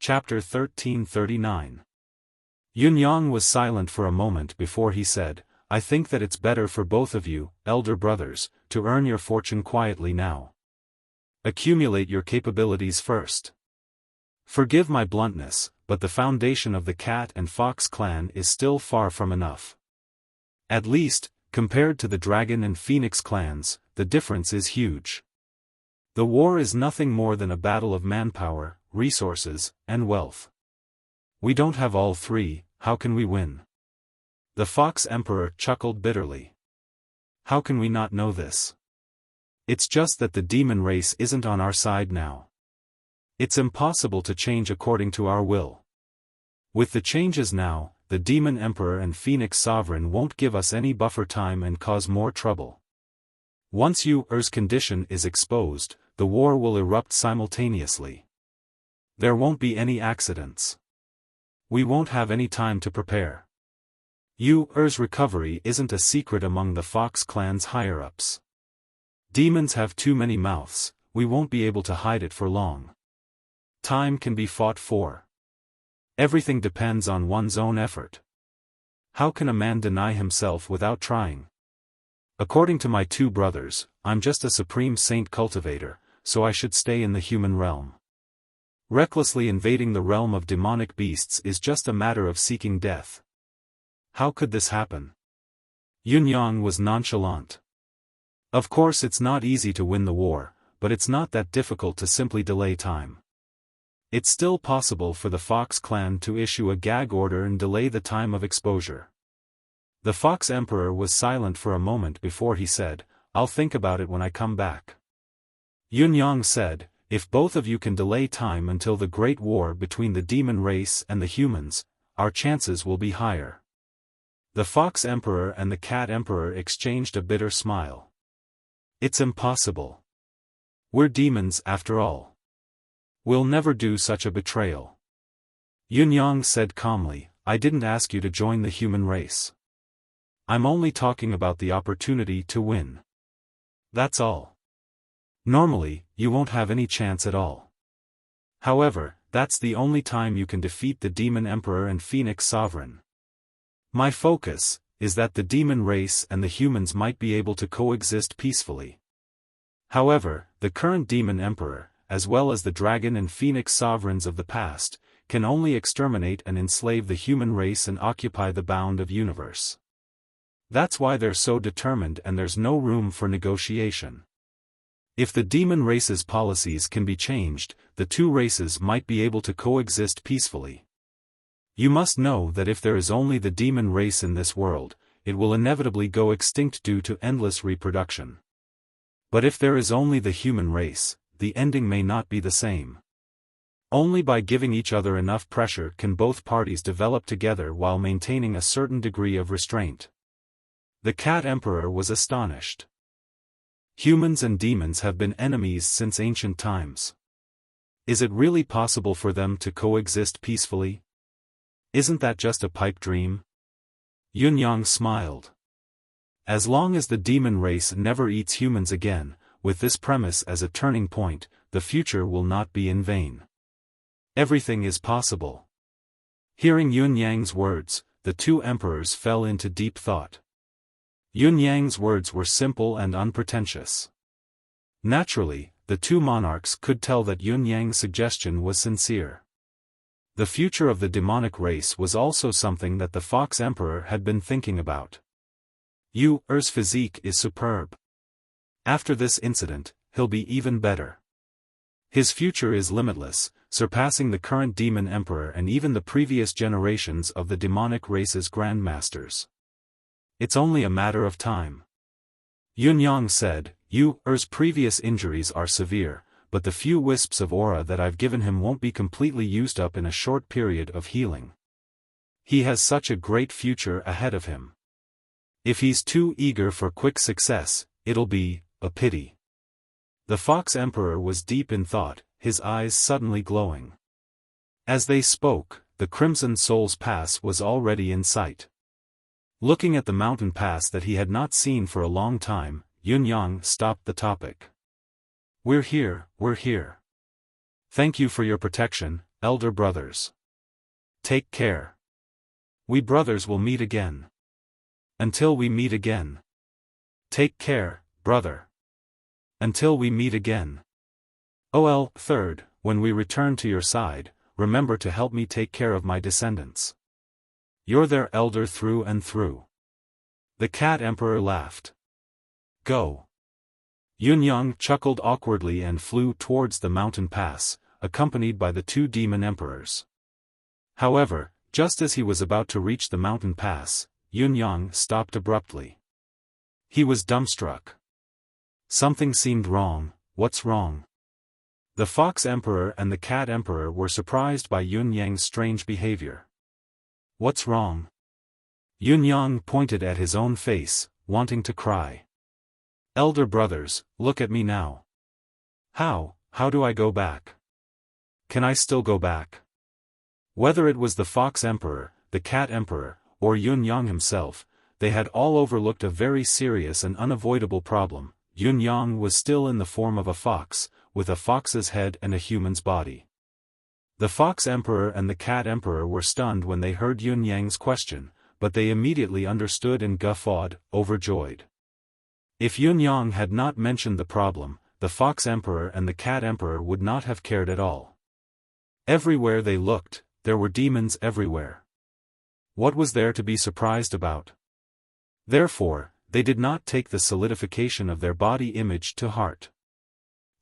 Chapter 1339. Yun-yang was silent for a moment before he said, I think that it's better for both of you, elder brothers, to earn your fortune quietly now. Accumulate your capabilities first. Forgive my bluntness, but the foundation of the Cat and Fox clan is still far from enough. At least, compared to the Dragon and Phoenix clans, the difference is huge. The war is nothing more than a battle of manpower, resources, and wealth. We don't have all three, how can we win? The Fox Emperor chuckled bitterly. How can we not know this? It's just that the demon race isn't on our side now. It's impossible to change according to our will. With the changes now, the Demon Emperor and Phoenix Sovereign won't give us any buffer time and cause more trouble. Once Yu's condition is exposed, the war will erupt simultaneously. There won't be any accidents. We won't have any time to prepare. Yu's recovery isn't a secret among the Fox clan's higher-ups. Demons have too many mouths, we won't be able to hide it for long. Time can be fought for. Everything depends on one's own effort. How can a man deny himself without trying? According to my two brothers, I'm just a supreme saint cultivator, so I should stay in the human realm. Recklessly invading the realm of demonic beasts is just a matter of seeking death. How could this happen? Yun-yang was nonchalant. Of course it's not easy to win the war, but it's not that difficult to simply delay time. It's still possible for the Fox clan to issue a gag order and delay the time of exposure. The Fox Emperor was silent for a moment before he said, I'll think about it when I come back. Yun-yang said, if both of you can delay time until the Great War between the demon race and the humans, our chances will be higher. The Fox Emperor and the Cat Emperor exchanged a bitter smile. It's impossible. We're demons after all. We'll never do such a betrayal. Yun-yang said calmly, I didn't ask you to join the human race. I'm only talking about the opportunity to win. That's all. Normally, you won't have any chance at all. However, that's the only time you can defeat the Demon Emperor and Phoenix Sovereign. My focus is that the demon race and the humans might be able to coexist peacefully. However, the current Demon Emperor, as well as the Dragon and Phoenix Sovereigns of the past, can only exterminate and enslave the human race and occupy the bound of universe. That's why they're so determined and there's no room for negotiation. If the demon race's policies can be changed, the two races might be able to coexist peacefully. You must know that if there is only the demon race in this world, it will inevitably go extinct due to endless reproduction. But if there is only the human race, the ending may not be the same. Only by giving each other enough pressure can both parties develop together while maintaining a certain degree of restraint. The Cat Emperor was astonished. Humans and demons have been enemies since ancient times. Is it really possible for them to coexist peacefully? Isn't that just a pipe dream? Yun-yang smiled. As long as the demon race never eats humans again, with this premise as a turning point, the future will not be in vain. Everything is possible. Hearing Yun-yang's words, the two emperors fell into deep thought. Yun-yang's words were simple and unpretentious. Naturally, the two monarchs could tell that Yun-yang's suggestion was sincere. The future of the demonic race was also something that the Fox Emperor had been thinking about. Yu's physique is superb. After this incident, he'll be even better. His future is limitless, surpassing the current Demon Emperor and even the previous generations of the demonic race's grandmasters. It's only a matter of time. Yun-yang said, Yu's previous injuries are severe, but the few wisps of aura that I've given him won't be completely used up in a short period of healing. He has such a great future ahead of him. If he's too eager for quick success, it'll be a pity. The Fox Emperor was deep in thought, his eyes suddenly glowing. As they spoke, the Crimson Soul's Pass was already in sight. Looking at the mountain pass that he had not seen for a long time, Yun-yang stopped the topic. We're here. Thank you for your protection, elder brothers. Take care. We brothers will meet again. Until we meet again. Take care, brother. Until we meet again. OL. Third, when we return to your side, remember to help me take care of my descendants. You're their elder through and through. The Cat Emperor laughed. Go. Yunyang chuckled awkwardly and flew towards the mountain pass, accompanied by the two demon emperors. However, just as he was about to reach the mountain pass, Yunyang stopped abruptly. He was dumbstruck. Something seemed wrong. What's wrong? The Fox Emperor and the Cat Emperor were surprised by Yunyang's strange behavior. What's wrong? Yunyang pointed at his own face, wanting to cry. Elder brothers, look at me now. How do I go back? Can I still go back? Whether it was the Fox Emperor, the Cat Emperor, or Yunyang himself, they had all overlooked a very serious and unavoidable problem. Yunyang was still in the form of a fox, with a fox's head and a human's body. The Fox Emperor and the Cat Emperor were stunned when they heard Yunyang's question, but they immediately understood and guffawed, overjoyed. If Yunyang had not mentioned the problem, the Fox Emperor and the Cat Emperor would not have cared at all. Everywhere they looked, there were demons everywhere. What was there to be surprised about? Therefore, they did not take the solidification of their body image to heart.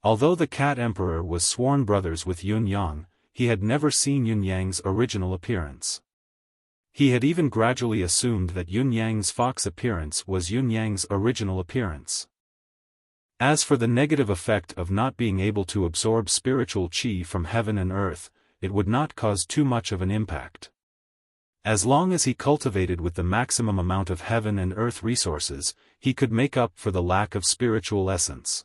Although the Cat Emperor was sworn brothers with Yunyang, he had never seen Yunyang's original appearance. He had even gradually assumed that Yunyang's fox appearance was Yunyang's original appearance. As for the negative effect of not being able to absorb spiritual chi from heaven and earth, it would not cause too much of an impact. As long as he cultivated with the maximum amount of heaven and earth resources, he could make up for the lack of spiritual essence.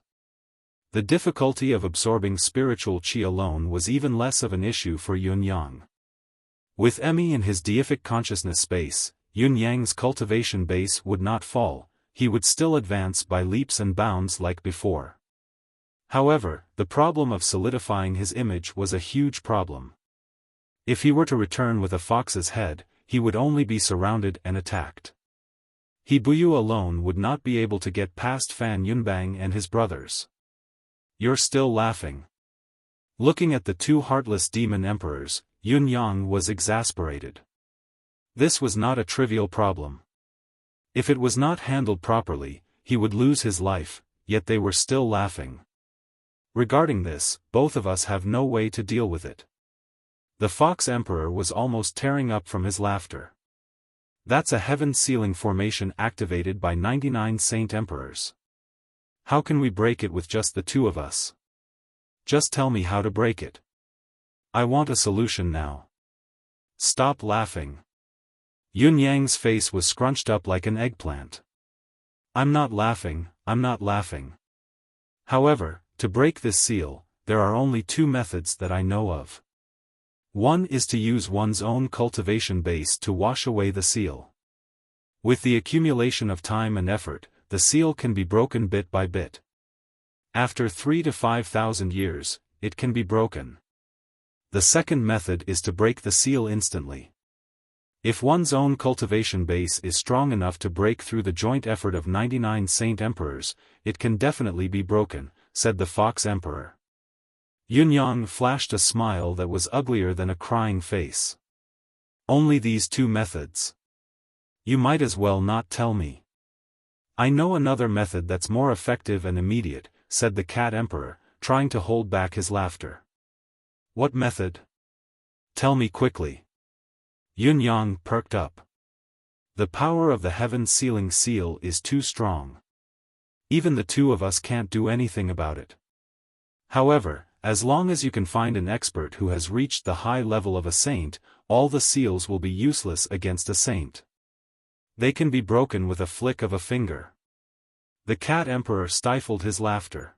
The difficulty of absorbing spiritual chi alone was even less of an issue for Yunyang. With Emi in his deific consciousness space, Yunyang's cultivation base would not fall, he would still advance by leaps and bounds like before. However, the problem of solidifying his image was a huge problem. If he were to return with a fox's head, he would only be surrounded and attacked. He Buyu alone would not be able to get past Fan Yunbang and his brothers. You're still laughing. Looking at the two heartless demon emperors, Yunyang was exasperated. This was not a trivial problem. If it was not handled properly, he would lose his life, yet they were still laughing. Regarding this, both of us have no way to deal with it. The Fox Emperor was almost tearing up from his laughter. That's a heaven sealing formation activated by 99 Saint Emperors. How can we break it with just the two of us? Just tell me how to break it. I want a solution now. Stop laughing. Yunyang's face was scrunched up like an eggplant. I'm not laughing, I'm not laughing. However, to break this seal, there are only two methods that I know of. One is to use one's own cultivation base to wash away the seal. With the accumulation of time and effort, the seal can be broken bit by bit. After 3,000 to 5,000 years, it can be broken. The second method is to break the seal instantly. If one's own cultivation base is strong enough to break through the joint effort of 99 Saint Emperors, it can definitely be broken, said the Fox Emperor. Yunyang flashed a smile that was uglier than a crying face. Only these two methods. You might as well not tell me. I know another method that's more effective and immediate, said the Cat Emperor, trying to hold back his laughter. What method? Tell me quickly. Yunyang perked up. The power of the heaven sealing seal is too strong. Even the two of us can't do anything about it. However, as long as you can find an expert who has reached the high level of a saint, all the seals will be useless against a saint. They can be broken with a flick of a finger. The Cat Emperor stifled his laughter.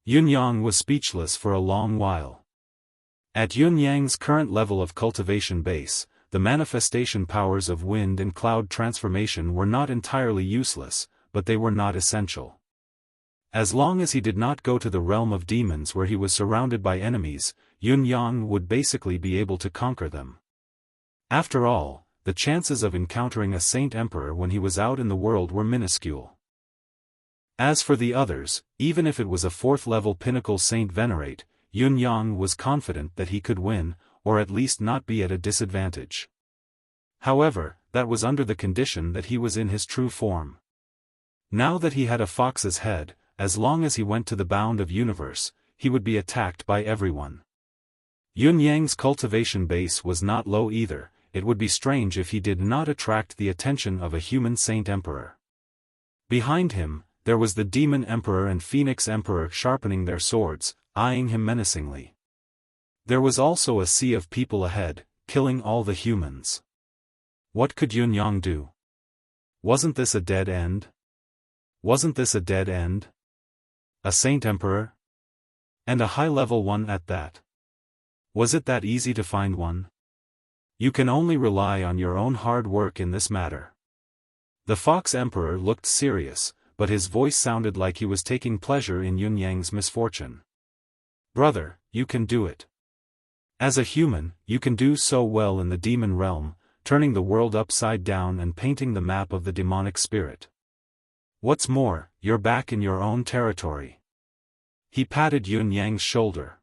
Yunyang was speechless for a long while. At Yunyang's current level of cultivation base, the manifestation powers of wind and cloud transformation were not entirely useless, but they were not essential. As long as he did not go to the realm of demons where he was surrounded by enemies, Yun Yang would basically be able to conquer them. After all, the chances of encountering a Saint Emperor when he was out in the world were minuscule. As for the others, even if it was a 4th-level pinnacle Saint Venerate, Yun Yang was confident that he could win, or at least not be at a disadvantage. However, that was under the condition that he was in his true form. Now that he had a fox's head, as long as he went to the bound of universe, he would be attacked by everyone. Yun Yang's cultivation base was not low either. It would be strange if he did not attract the attention of a human Saint Emperor. Behind him, there was the Demon Emperor and Phoenix Emperor sharpening their swords, eyeing him menacingly. There was also a sea of people ahead, killing all the humans. What could Yun Yang do? Wasn't this a dead end? Wasn't this a dead end? A Saint Emperor? And a high-level one at that. Was it that easy to find one? You can only rely on your own hard work in this matter. The Fox Emperor looked serious, but his voice sounded like he was taking pleasure in Yun Yang's misfortune. Brother, you can do it. As a human, you can do so well in the demon realm, turning the world upside down and painting the map of the demonic spirit. What's more, you're back in your own territory. He patted Yun Yang's shoulder.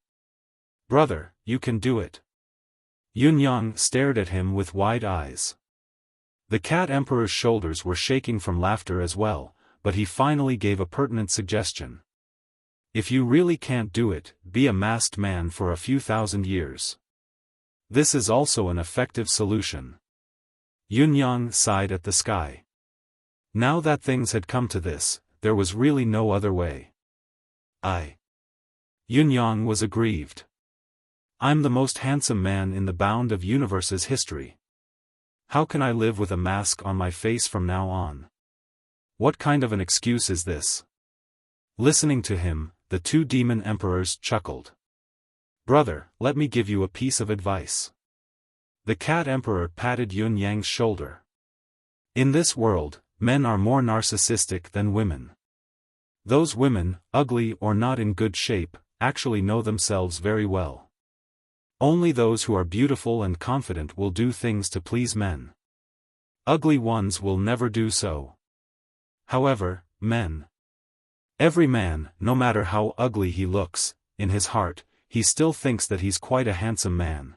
Brother, you can do it. Yun Yang stared at him with wide eyes. The Cat Emperor's shoulders were shaking from laughter as well, but he finally gave a pertinent suggestion. If you really can't do it, be a masked man for a few thousand years. This is also an effective solution. Yun Yang sighed at the sky. Now that things had come to this, there was really no other way. Yun Yang was aggrieved. I'm the most handsome man in the bound of universe's history. How can I live with a mask on my face from now on? What kind of an excuse is this? Listening to him, the 2 demon emperors chuckled. Brother, let me give you a piece of advice. The Cat Emperor patted Yun Yang's shoulder. In this world, men are more narcissistic than women. Those women, ugly or not in good shape, actually know themselves very well. Only those who are beautiful and confident will do things to please men. Ugly ones will never do so. However, every man, no matter how ugly he looks, in his heart, he still thinks that he's quite a handsome man.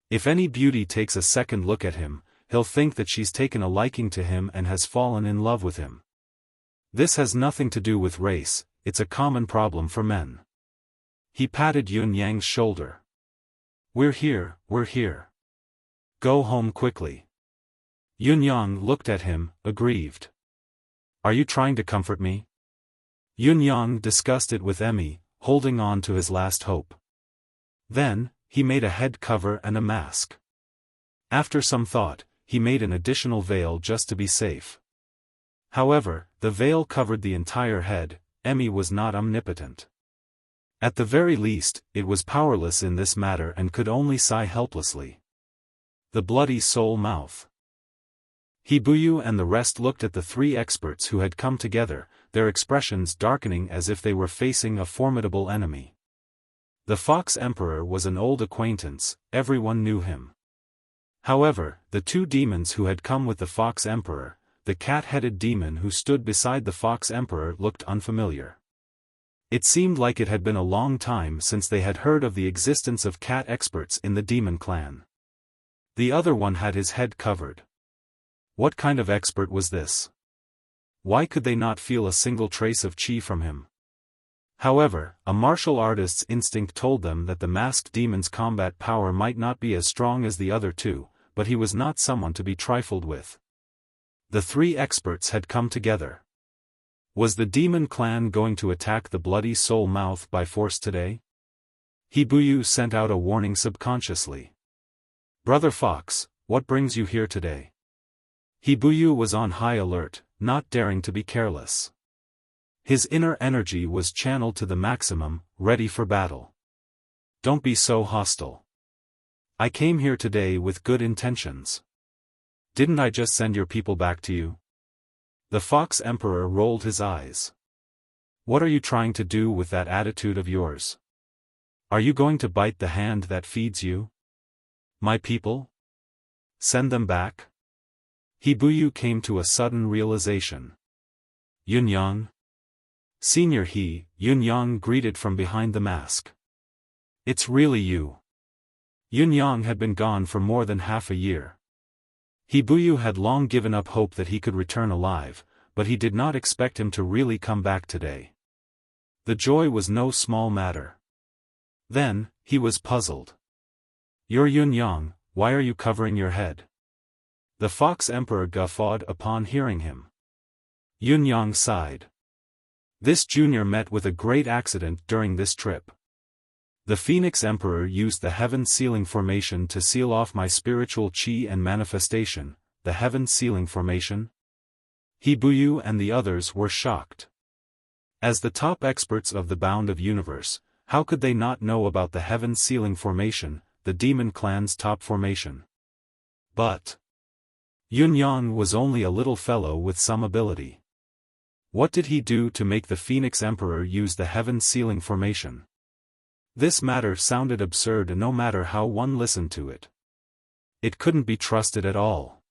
If any beauty takes a second look at him, he'll think that she's taken a liking to him and has fallen in love with him. This has nothing to do with race, it's a common problem for men. He patted Yun Yang's shoulder. We're here. Go home quickly. Yun Yang looked at him, aggrieved. Are you trying to comfort me? Yun Yang discussed it with Emmy, holding on to his last hope. Then, he made a head cover and a mask. After some thought, he made an additional veil just to be safe. However, the veil covered the entire head. Emmy was not omnipotent. At the very least, it was powerless in this matter and could only sigh helplessly. The bloody soul mouth. Hibuyu and the rest looked at the 3 experts who had come together, their expressions darkening as if they were facing a formidable enemy. The Fox Emperor was an old acquaintance, everyone knew him. However, the 2 demons who had come with the Fox Emperor, the cat-headed demon who stood beside the Fox Emperor looked unfamiliar. It seemed like it had been a long time since they had heard of the existence of cat experts in the demon clan. The other one had his head covered. What kind of expert was this? Why could they not feel a single trace of chi from him? However, a martial artist's instinct told them that the masked demon's combat power might not be as strong as the other 2, but he was not someone to be trifled with. The 3 experts had come together. Was the demon clan going to attack the bloody soul mouth by force today? Hibuyu sent out a warning subconsciously. Brother Fox, what brings you here today? Hibuyu was on high alert, not daring to be careless. His inner energy was channeled to the maximum, ready for battle. Don't be so hostile. I came here today with good intentions. Didn't I just send your people back to you? The Fox Emperor rolled his eyes. What are you trying to do with that attitude of yours? Are you going to bite the hand that feeds you? My people? Send them back? Buyu came to a sudden realization. Yunyang? Senior Yunyang greeted from behind the mask. It's really you. Yunyang had been gone for more than half a year. Buyu had long given up hope that he could return alive, but he did not expect him to really come back today. The joy was no small matter. Then, he was puzzled. You're Yunyang, why are you covering your head? The Fox Emperor guffawed upon hearing him. Yunyang sighed. This junior met with a great accident during this trip. The Phoenix Emperor used the Heaven Sealing Formation to seal off my spiritual chi and manifestation. The Heaven Sealing Formation? Buyu and the others were shocked. As the top experts of the Bound of Universe, how could they not know about the Heaven Sealing Formation, the Demon Clan's top formation? But Yunyang was only a little fellow with some ability. What did he do to make the Phoenix Emperor use the Heaven Sealing Formation? This matter sounded absurd no matter how one listened to it. It couldn't be trusted at all.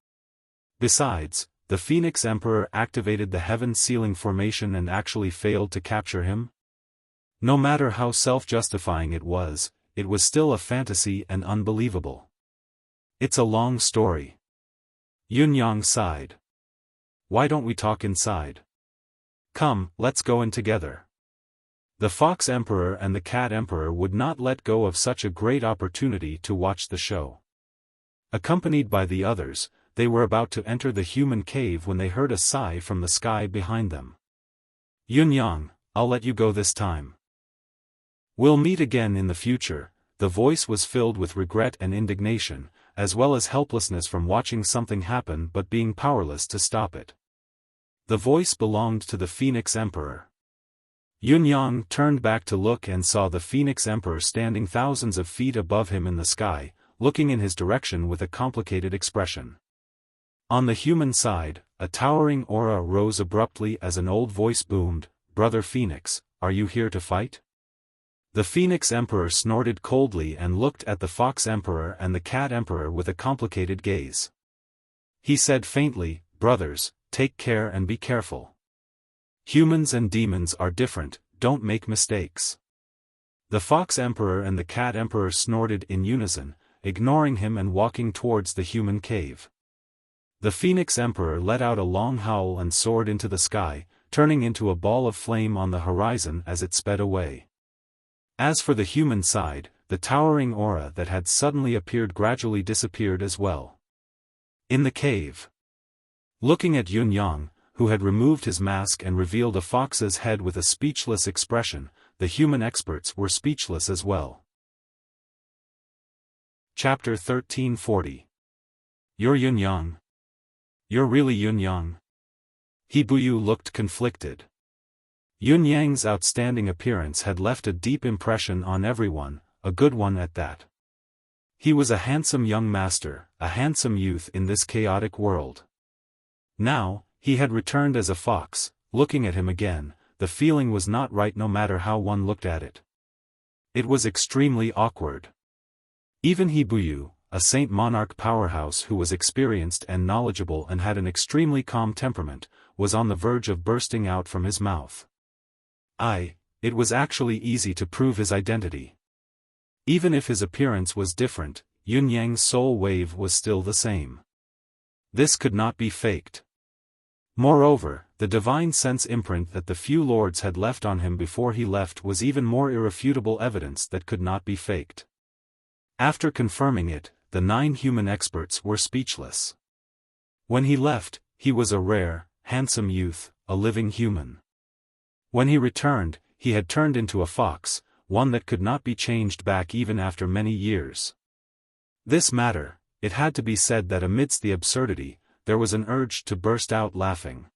Besides, the Phoenix Emperor activated the Heaven Sealing Formation and actually failed to capture him? No matter how self-justifying it was still a fantasy and unbelievable. It's a long story. Yunyang sighed. Why don't we talk inside? Come, let's go in together. The Fox Emperor and the Cat Emperor would not let go of such a great opportunity to watch the show. Accompanied by the others, they were about to enter the human cave when they heard a sigh from the sky behind them. Yunyang, I'll let you go this time. We'll meet again in the future. The voice was filled with regret and indignation, as well as helplessness from watching something happen but being powerless to stop it. The voice belonged to the Phoenix Emperor. Yunyang turned back to look and saw the Phoenix Emperor standing thousands of feet above him in the sky, looking in his direction with a complicated expression. On the human side, a towering aura rose abruptly as an old voice boomed, Brother Phoenix, are you here to fight? The Phoenix Emperor snorted coldly and looked at the Fox Emperor and the Cat Emperor with a complicated gaze. He said faintly, Brothers, take care and be careful. Humans and demons are different, don't make mistakes. The Fox Emperor and the Cat Emperor snorted in unison, ignoring him and walking towards the human cave. The Phoenix Emperor let out a long howl and soared into the sky, turning into a ball of flame on the horizon as it sped away. As for the human side, the towering aura that had suddenly appeared gradually disappeared as well. In the cave. Looking at Yunyang, who had removed his mask and revealed a fox's head with a speechless expression, the human experts were speechless as well. Chapter 1340. You're Yunyang? You're really Yunyang? Buyu looked conflicted. Yunyang's outstanding appearance had left a deep impression on everyone, a good one at that. He was a handsome young master, a handsome youth in this chaotic world. Now, he had returned as a fox. Looking at him again, the feeling was not right no matter how one looked at it. It was extremely awkward. Even Buyu, a Saint Monarch powerhouse who was experienced and knowledgeable and had an extremely calm temperament, was on the verge of bursting out from his mouth. It was actually easy to prove his identity. Even if his appearance was different, Yunyang's soul wave was still the same. This could not be faked. Moreover, the divine sense imprint that the few lords had left on him before he left was even more irrefutable evidence that could not be faked. After confirming it, the 9 human experts were speechless. When he left, he was a rare, handsome youth, a living human. When he returned, he had turned into a fox, one that could not be changed back even after many years. This matter, it had to be said that amidst the absurdity, there was an urge to burst out laughing.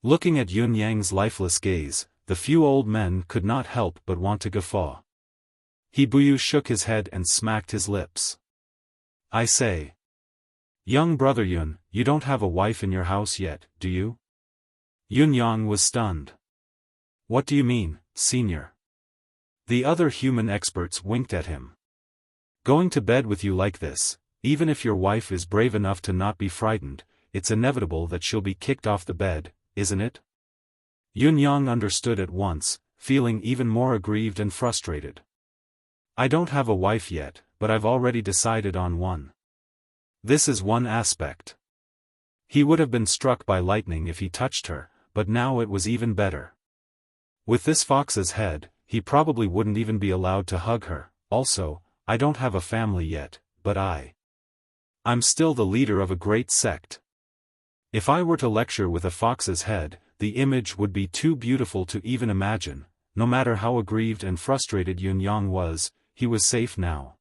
Looking at Yunyang's lifeless gaze, the few old men could not help but want to guffaw. Buyu shook his head and smacked his lips. I say. Young brother Yun, you don't have a wife in your house yet, do you? Yunyang was stunned. What do you mean, senior? The other human experts winked at him. Going to bed with you like this, even if your wife is brave enough to not be frightened, it's inevitable that she'll be kicked off the bed, isn't it? Yunyang understood at once, feeling even more aggrieved and frustrated. I don't have a wife yet, but I've already decided on one. This is one aspect. He would have been struck by lightning if he touched her, but now it was even better. With this fox's head, he probably wouldn't even be allowed to hug her. Also, I don't have a family yet, but I'm still the leader of a great sect. If I were to lecture with a fox's head, the image would be too beautiful to even imagine. No matter how aggrieved and frustrated Yunyang was, he was safe now.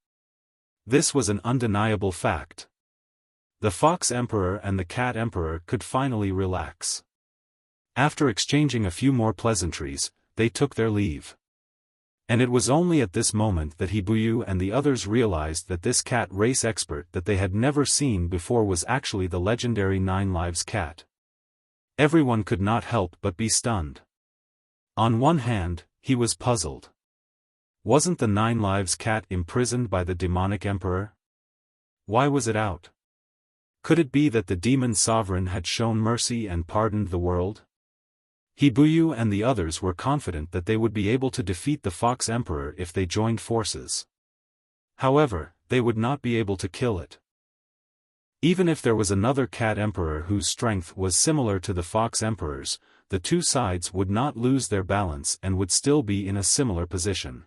This was an undeniable fact. The Fox Emperor and the Cat Emperor could finally relax. After exchanging a few more pleasantries, they took their leave. And it was only at this moment that Hibuyu and the others realized that this cat race expert that they had never seen before was actually the legendary Nine Lives cat. Everyone could not help but be stunned. On one hand, he was puzzled. Wasn't the Nine Lives cat imprisoned by the demonic emperor? Why was it out? Could it be that the demon sovereign had shown mercy and pardoned the world? Hibuyu and the others were confident that they would be able to defeat the Fox Emperor if they joined forces. However, they would not be able to kill it. Even if there was another Cat Emperor whose strength was similar to the Fox Emperor's, the two sides would not lose their balance and would still be in a similar position.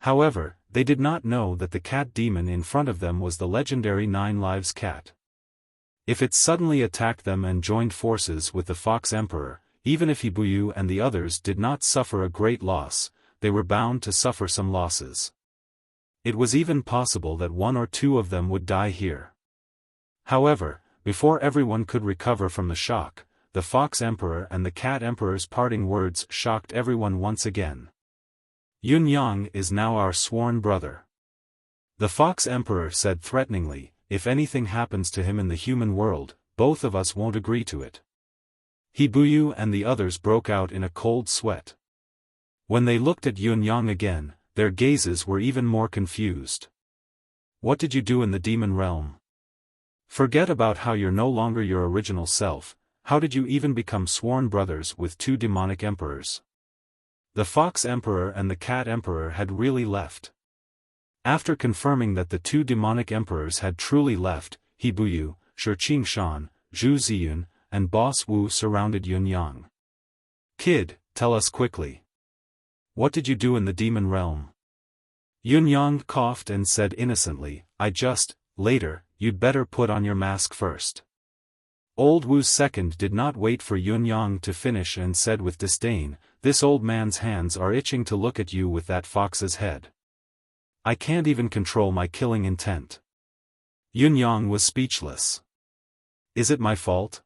However, they did not know that the cat demon in front of them was the legendary Nine Lives cat. If it suddenly attacked them and joined forces with the Fox Emperor, even if Hibuyu and the others did not suffer a great loss, they were bound to suffer some losses. It was even possible that one or two of them would die here. However, before everyone could recover from the shock, the Fox Emperor and the Cat Emperor's parting words shocked everyone once again. Yunyang is now our sworn brother. The Fox Emperor said threateningly, if anything happens to him in the human world, both of us won't agree to it. Hibuyu and the others broke out in a cold sweat. When they looked at Yunyang again, their gazes were even more confused. What did you do in the demon realm? Forget about how you're no longer your original self. How did you even become sworn brothers with two demonic emperors? The Fox Emperor and the Cat Emperor had really left. After confirming that the two demonic emperors had truly left, Hibuyu, Shiqingshan, Zhu Ziyun, and Boss Wu surrounded Yunyang. Kid, tell us quickly. What did you do in the demon realm? Yunyang coughed and said innocently, later, you'd better put on your mask first. Old Wu's second did not wait for Yunyang to finish and said with disdain, this old man's hands are itching to look at you with that fox's head. I can't even control my killing intent. Yunyang was speechless. Is it my fault?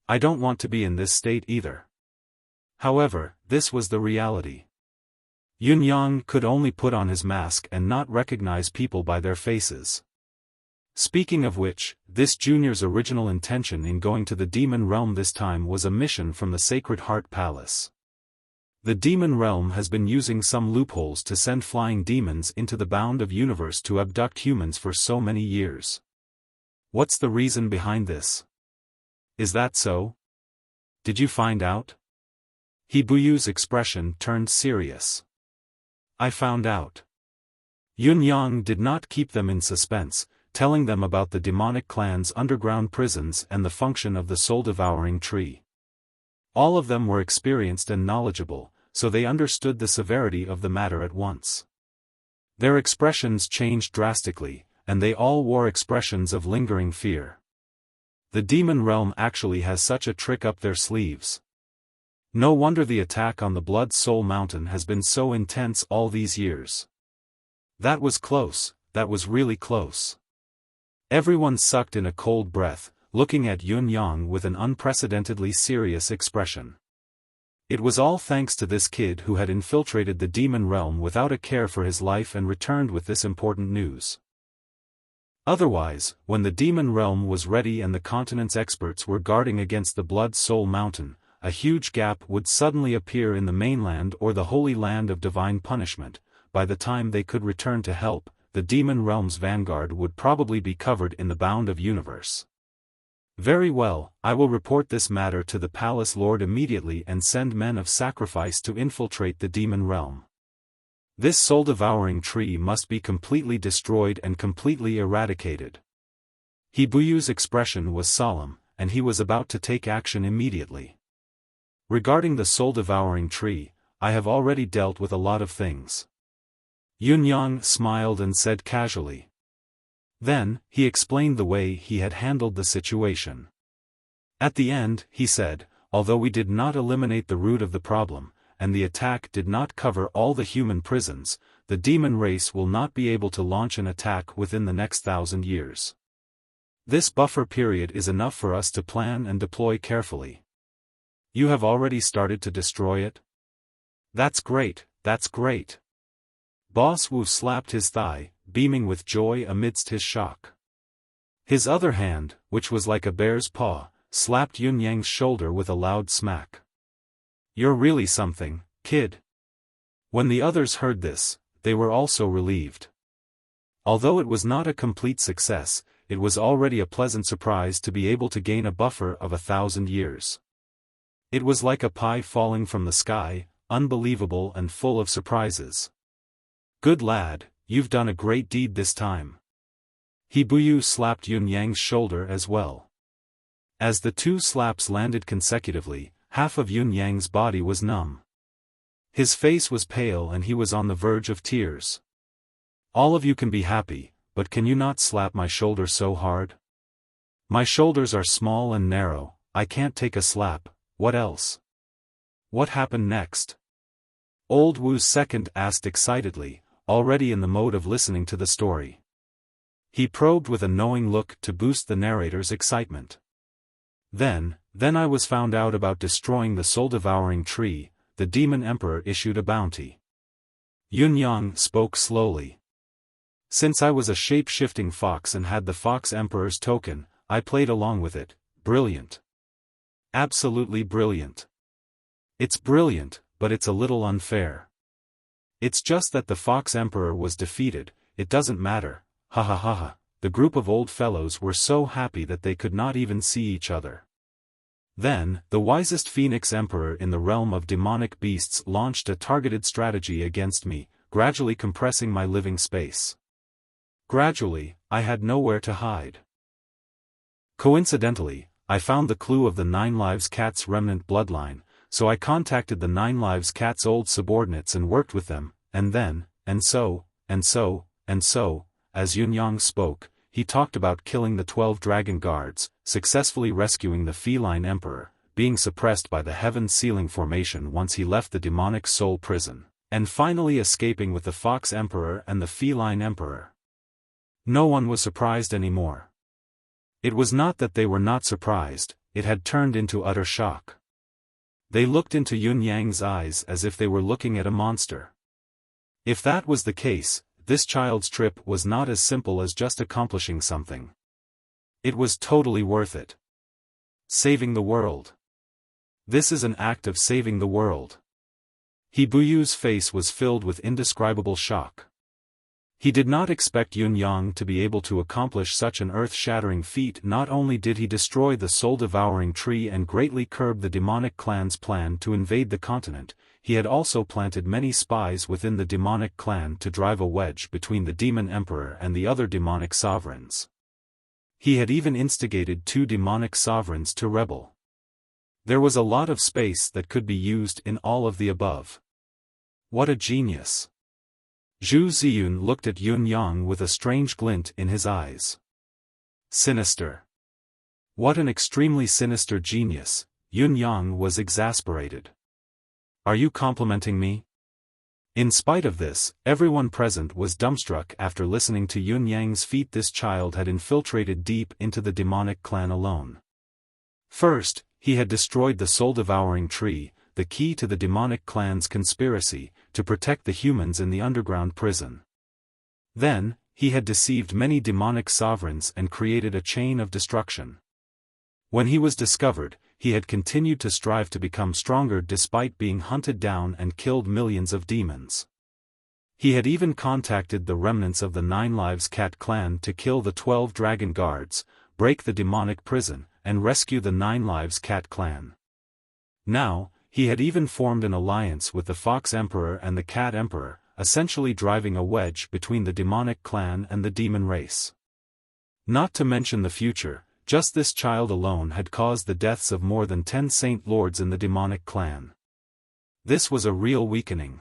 I don't want to be in this state either. However, this was the reality. Yunyang could only put on his mask and not recognize people by their faces. Speaking of which, this junior's original intention in going to the demon realm this time was a mission from the Sacred Heart Palace. The demon realm has been using some loopholes to send flying demons into the bound of universe to abduct humans for so many years. What's the reason behind this? Is that so? Did you find out? Hibuyu's expression turned serious. I found out. Yunyang did not keep them in suspense, telling them about the demonic clan's underground prisons and the function of the soul-devouring tree. All of them were experienced and knowledgeable, so they understood the severity of the matter at once. Their expressions changed drastically, and they all wore expressions of lingering fear. The demon realm actually has such a trick up their sleeves. No wonder the attack on the Blood Soul Mountain has been so intense all these years. That was close, that was really close. Everyone sucked in a cold breath, looking at Yunyang with an unprecedentedly serious expression. It was all thanks to this kid who had infiltrated the demon realm without a care for his life and returned with this important news. Otherwise, when the demon realm was ready and the continent's experts were guarding against the Blood Soul Mountain, a huge gap would suddenly appear in the mainland or the holy land of divine punishment. By the time they could return to help, the demon realm's vanguard would probably be covered in the bound of universe. Very well, I will report this matter to the palace lord immediately and send men of sacrifice to infiltrate the demon realm. This soul-devouring tree must be completely destroyed and completely eradicated. He Buyu's expression was solemn, and he was about to take action immediately. Regarding the soul-devouring tree, I have already dealt with a lot of things. Yunyang smiled and said casually. Then, he explained the way he had handled the situation. At the end, he said, although we did not eliminate the root of the problem, and the attack did not cover all the human prisons, the demon race will not be able to launch an attack within the next 1,000 years. This buffer period is enough for us to plan and deploy carefully. You have already started to destroy it? That's great, that's great. Boss Wu slapped his thigh, beaming with joy amidst his shock. His other hand, which was like a bear's paw, slapped Yunyang's shoulder with a loud smack. You're really something, kid. When the others heard this, they were also relieved. Although it was not a complete success, it was already a pleasant surprise to be able to gain a buffer of 1,000 years. It was like a pie falling from the sky, unbelievable and full of surprises. Good lad, you've done a great deed this time. He Buyu slapped Yunyang's shoulder as well. As the two slaps landed consecutively, half of Yunyang's body was numb. His face was pale and he was on the verge of tears. All of you can be happy, but can you not slap my shoulder so hard? My shoulders are small and narrow, I can't take a slap. What else? What happened next? Old Wu's second asked excitedly, already in the mode of listening to the story. He probed with a knowing look to boost the narrator's excitement. Then I was found out about destroying the soul-devouring tree. The demon emperor issued a bounty. Yunyang spoke slowly. Since I was a shape-shifting fox and had the fox emperor's token, I played along with it. Brilliant. Absolutely brilliant. It's brilliant, but it's a little unfair. It's just that the fox emperor was defeated. It doesn't matter, ha ha ha ha. The group of old fellows were so happy that they could not even see each other. Then, the wisest Phoenix Emperor in the realm of demonic beasts launched a targeted strategy against me, gradually compressing my living space. Gradually, I had nowhere to hide. Coincidentally, I found the clue of the Nine Lives Cat's remnant bloodline, so I contacted the Nine Lives Cat's old subordinates and worked with them, and then, and so, as Yunyang spoke, he talked about killing the 12 dragon guards, successfully rescuing the feline emperor, being suppressed by the heaven-sealing formation once he left the demonic soul prison, and finally escaping with the fox emperor and the feline emperor. No one was surprised anymore. It was not that they were not surprised, it had turned into utter shock. They looked into Yunyang's eyes as if they were looking at a monster. If that was the case, this child's trip was not as simple as just accomplishing something. It was totally worth it. Saving the world. This is an act of saving the world. He Buyu's face was filled with indescribable shock. He did not expect Yunyang to be able to accomplish such an earth-shattering feat. Not only did he destroy the soul-devouring tree and greatly curb the demonic clan's plan to invade the continent, he had also planted many spies within the demonic clan to drive a wedge between the demon emperor and the other demonic sovereigns. He had even instigated 2 demonic sovereigns to rebel. There was a lot of space that could be used in all of the above. What a genius! Zhu Ziyun looked at Yunyang with a strange glint in his eyes. Sinister. What an extremely sinister genius. Yunyang was exasperated. Are you complimenting me? In spite of this, everyone present was dumbstruck after listening to Yunyang's feat. This child had infiltrated deep into the demonic clan alone. First, he had destroyed the soul-devouring tree, the key to the demonic clan's conspiracy, to protect the humans in the underground prison. Then, he had deceived many demonic sovereigns and created a chain of destruction. When he was discovered, he had continued to strive to become stronger despite being hunted down and killed millions of demons. He had even contacted the remnants of the Nine Lives Cat clan to kill the 12 dragon guards, break the demonic prison, and rescue the Nine Lives Cat clan. Now, he had even formed an alliance with the Fox Emperor and the Cat Emperor, essentially driving a wedge between the demonic clan and the demon race. Not to mention the future, just this child alone had caused the deaths of more than 10 Saint Lords in the demonic clan. This was a real weakening.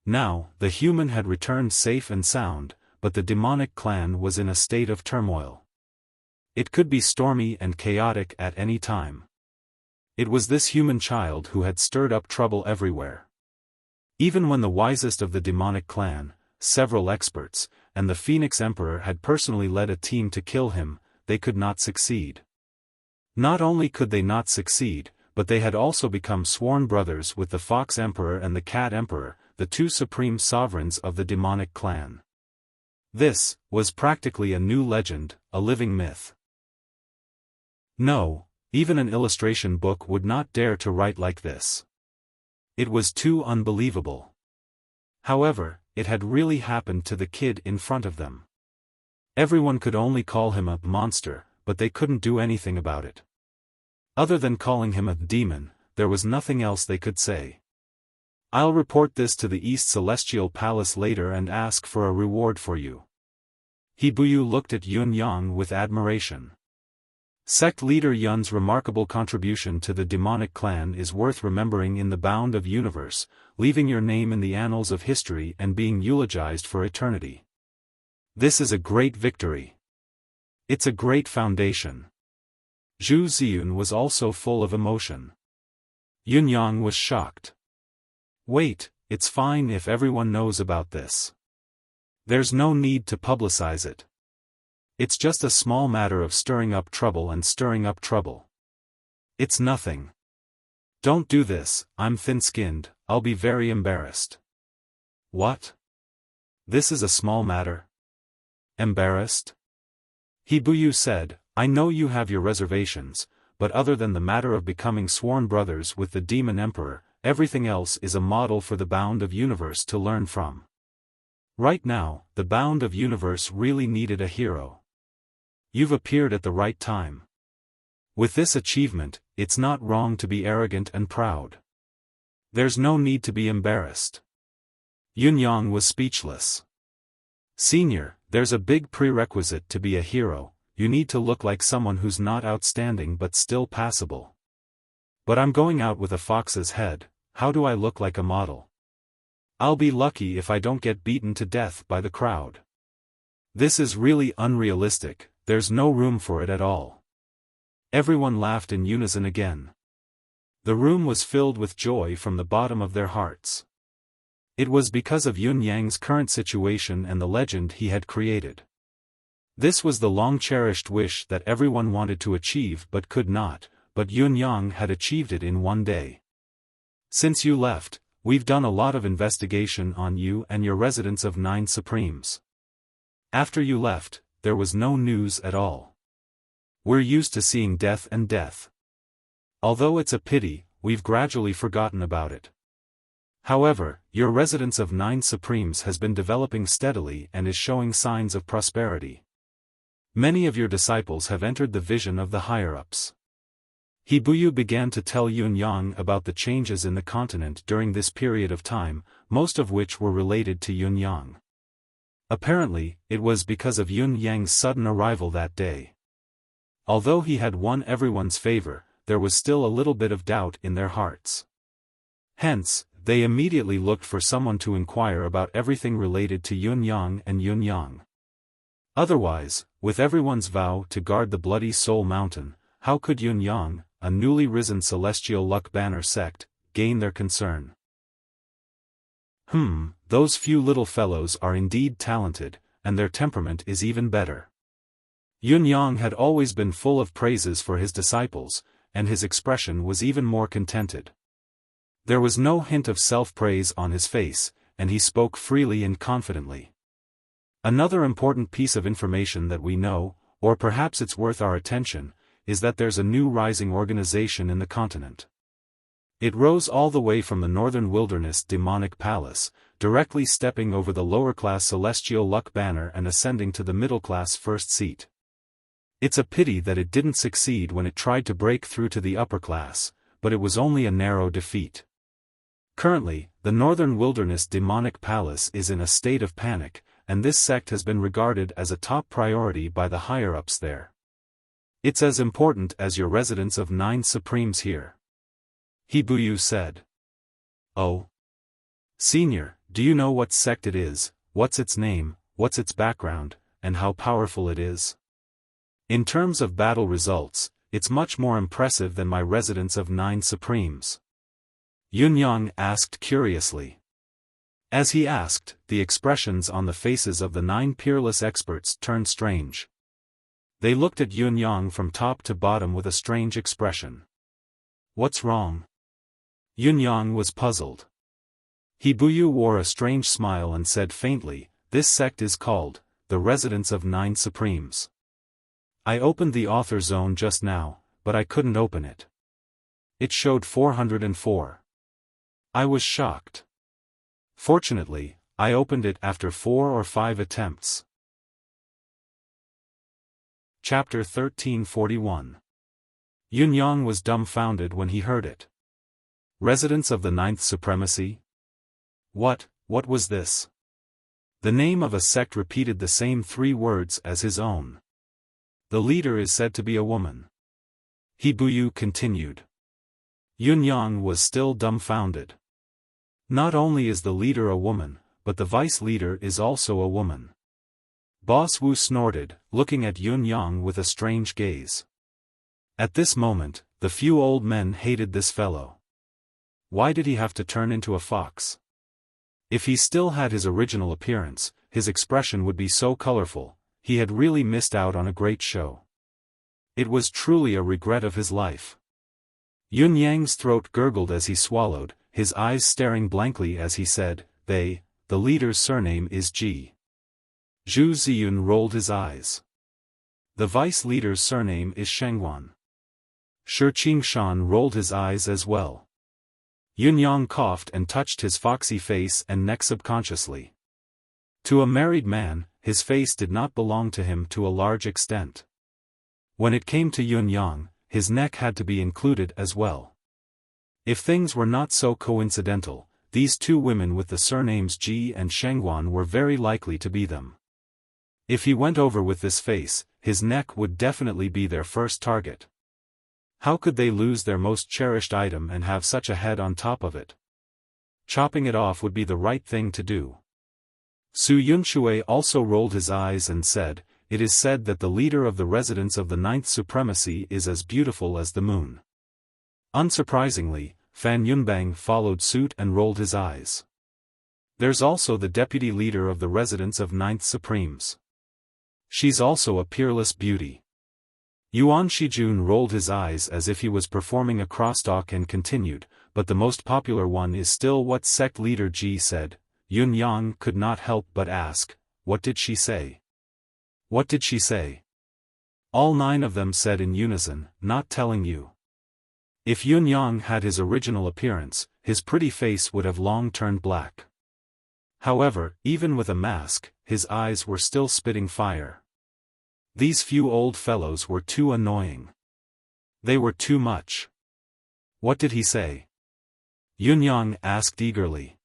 Now, the human had returned safe and sound, but the demonic clan was in a state of turmoil. It could be stormy and chaotic at any time. It was this human child who had stirred up trouble everywhere. Even when the wisest of the demonic clan, several experts, and the Phoenix Emperor had personally led a team to kill him, they could not succeed. Not only could they not succeed, but they had also become sworn brothers with the Fox Emperor and the Cat Emperor, the two supreme sovereigns of the demonic clan. This was practically a new legend, a living myth. No, even an illustration book would not dare to write like this. It was too unbelievable. However, it had really happened to the kid in front of them. Everyone could only call him a monster, but they couldn't do anything about it. Other than calling him a demon, there was nothing else they could say. I'll report this to the East Celestial Palace later and ask for a reward for you. Hibuyu looked at Yun Yang with admiration. Sect leader Yun's remarkable contribution to the demonic clan is worth remembering in the bound of universe, leaving your name in the annals of history and being eulogized for eternity. This is a great victory. It's a great foundation. Zhu Ziyun was also full of emotion. Yun Yang was shocked. Wait, it's fine if everyone knows about this. There's no need to publicize it. It's just a small matter of stirring up trouble and stirring up trouble. It's nothing. Don't do this, I'm thin-skinned, I'll be very embarrassed. What? This is a small matter? Embarrassed? Hibuyu said, I know you have your reservations, but other than the matter of becoming sworn brothers with the Demon Emperor, everything else is a model for the bound of universe to learn from. Right now, the bound of universe really needed a hero. You've appeared at the right time. With this achievement, it's not wrong to be arrogant and proud. There's no need to be embarrassed. Yun Yang was speechless. Senior, there's a big prerequisite to be a hero. You need to look like someone who's not outstanding but still passable. But I'm going out with a fox's head, how do I look like a model? I'll be lucky if I don't get beaten to death by the crowd. This is really unrealistic, there's no room for it at all. Everyone laughed in unison again. The room was filled with joy from the bottom of their hearts. It was because of Yun Yang's current situation and the legend he had created. This was the long-cherished wish that everyone wanted to achieve but could not, but Yun Yang had achieved it in one day. Since you left, we've done a lot of investigation on you and your residence of 9 Supremes. After you left, there was no news at all. We're used to seeing death and death. Although it's a pity, we've gradually forgotten about it. However, your residence of 9 Supremes has been developing steadily and is showing signs of prosperity. Many of your disciples have entered the vision of the higher-ups. Hibuyu began to tell Yun Yang about the changes in the continent during this period of time, most of which were related to Yun Yang. Apparently, it was because of Yun Yang's sudden arrival that day. Although he had won everyone's favor, there was still a little bit of doubt in their hearts. Hence, they immediately looked for someone to inquire about everything related to Yun Yang and Yun Yang. Otherwise, with everyone's vow to guard the Bloody Soul Mountain, how could Yun Yang, a newly risen celestial luck banner sect, gain their concern? Those few little fellows are indeed talented, and their temperament is even better. Yun Yang had always been full of praises for his disciples, and his expression was even more contented. There was no hint of self-praise on his face, and he spoke freely and confidently. Another important piece of information that we know, or perhaps it's worth our attention, is that there's a new rising organization in the continent. It rose all the way from the northern wilderness demonic palace, directly stepping over the lower-class celestial luck banner and ascending to the middle-class first seat. It's a pity that it didn't succeed when it tried to break through to the upper class, but it was only a narrow defeat. Currently, the northern wilderness demonic palace is in a state of panic, and this sect has been regarded as a top priority by the higher-ups there. It's as important as your residence of 9 Supremes here. Hibuyu said. Oh. Senior, do you know what sect it is, what's its name, what's its background, and how powerful it is? In terms of battle results, it's much more impressive than my residence of 9 Supremes. Yunyang asked curiously. As he asked, the expressions on the faces of the 9 peerless experts turned strange. They looked at Yunyang from top to bottom with a strange expression. What's wrong? Yunyang was puzzled. Hibuyu wore a strange smile and said faintly, this sect is called, the Residence of 9 Supremes. I opened the author zone just now, but I couldn't open it. It showed 404. I was shocked. Fortunately, I opened it after 4 or 5 attempts. Chapter 1341. Yunyang was dumbfounded when he heard it. Residence of the 9th Supremacy? What was this? The name of a sect repeated the same 3 words as his own. The leader is said to be a woman. Hibuyu continued. Yunyang was still dumbfounded. Not only is the leader a woman, but the vice leader is also a woman. Boss Wu snorted, looking at Yunyang with a strange gaze. At this moment, the few old men hated this fellow. Why did he have to turn into a fox? If he still had his original appearance, his expression would be so colorful, he had really missed out on a great show. It was truly a regret of his life. Yunyang's throat gurgled as he swallowed, his eyes staring blankly as he said, the leader's surname is Ji. Zhu Ziyun rolled his eyes. The vice leader's surname is Shengguan. Shi Qingshan rolled his eyes as well. Yunyang coughed and touched his foxy face and neck subconsciously. To a married man, his face did not belong to him to a large extent. When it came to Yunyang, his neck had to be included as well. If things were not so coincidental, these 2 women with the surnames Ji and Shengguan were very likely to be them. If he went over with this face, his neck would definitely be their first target. How could they lose their most cherished item and have such a head on top of it? Chopping it off would be the right thing to do. Su Yunshui also rolled his eyes and said, it is said that the leader of the residence of the 9th Supremacy is as beautiful as the moon. Unsurprisingly, Fan Yunbang followed suit and rolled his eyes. There's also the deputy leader of the residence of 9th Supremes. She's also a peerless beauty. Yuan Shijun rolled his eyes as if he was performing a crosstalk and continued, but the most popular one is still what sect leader Ji said. Yunyang could not help but ask, what did she say? What did she say? All 9 of them said in unison, not telling you. If Yunyang had his original appearance, his pretty face would have long turned black. However, even with a mask, his eyes were still spitting fire. These few old fellows were too annoying. They were too much. What did he say? Yunyang asked eagerly.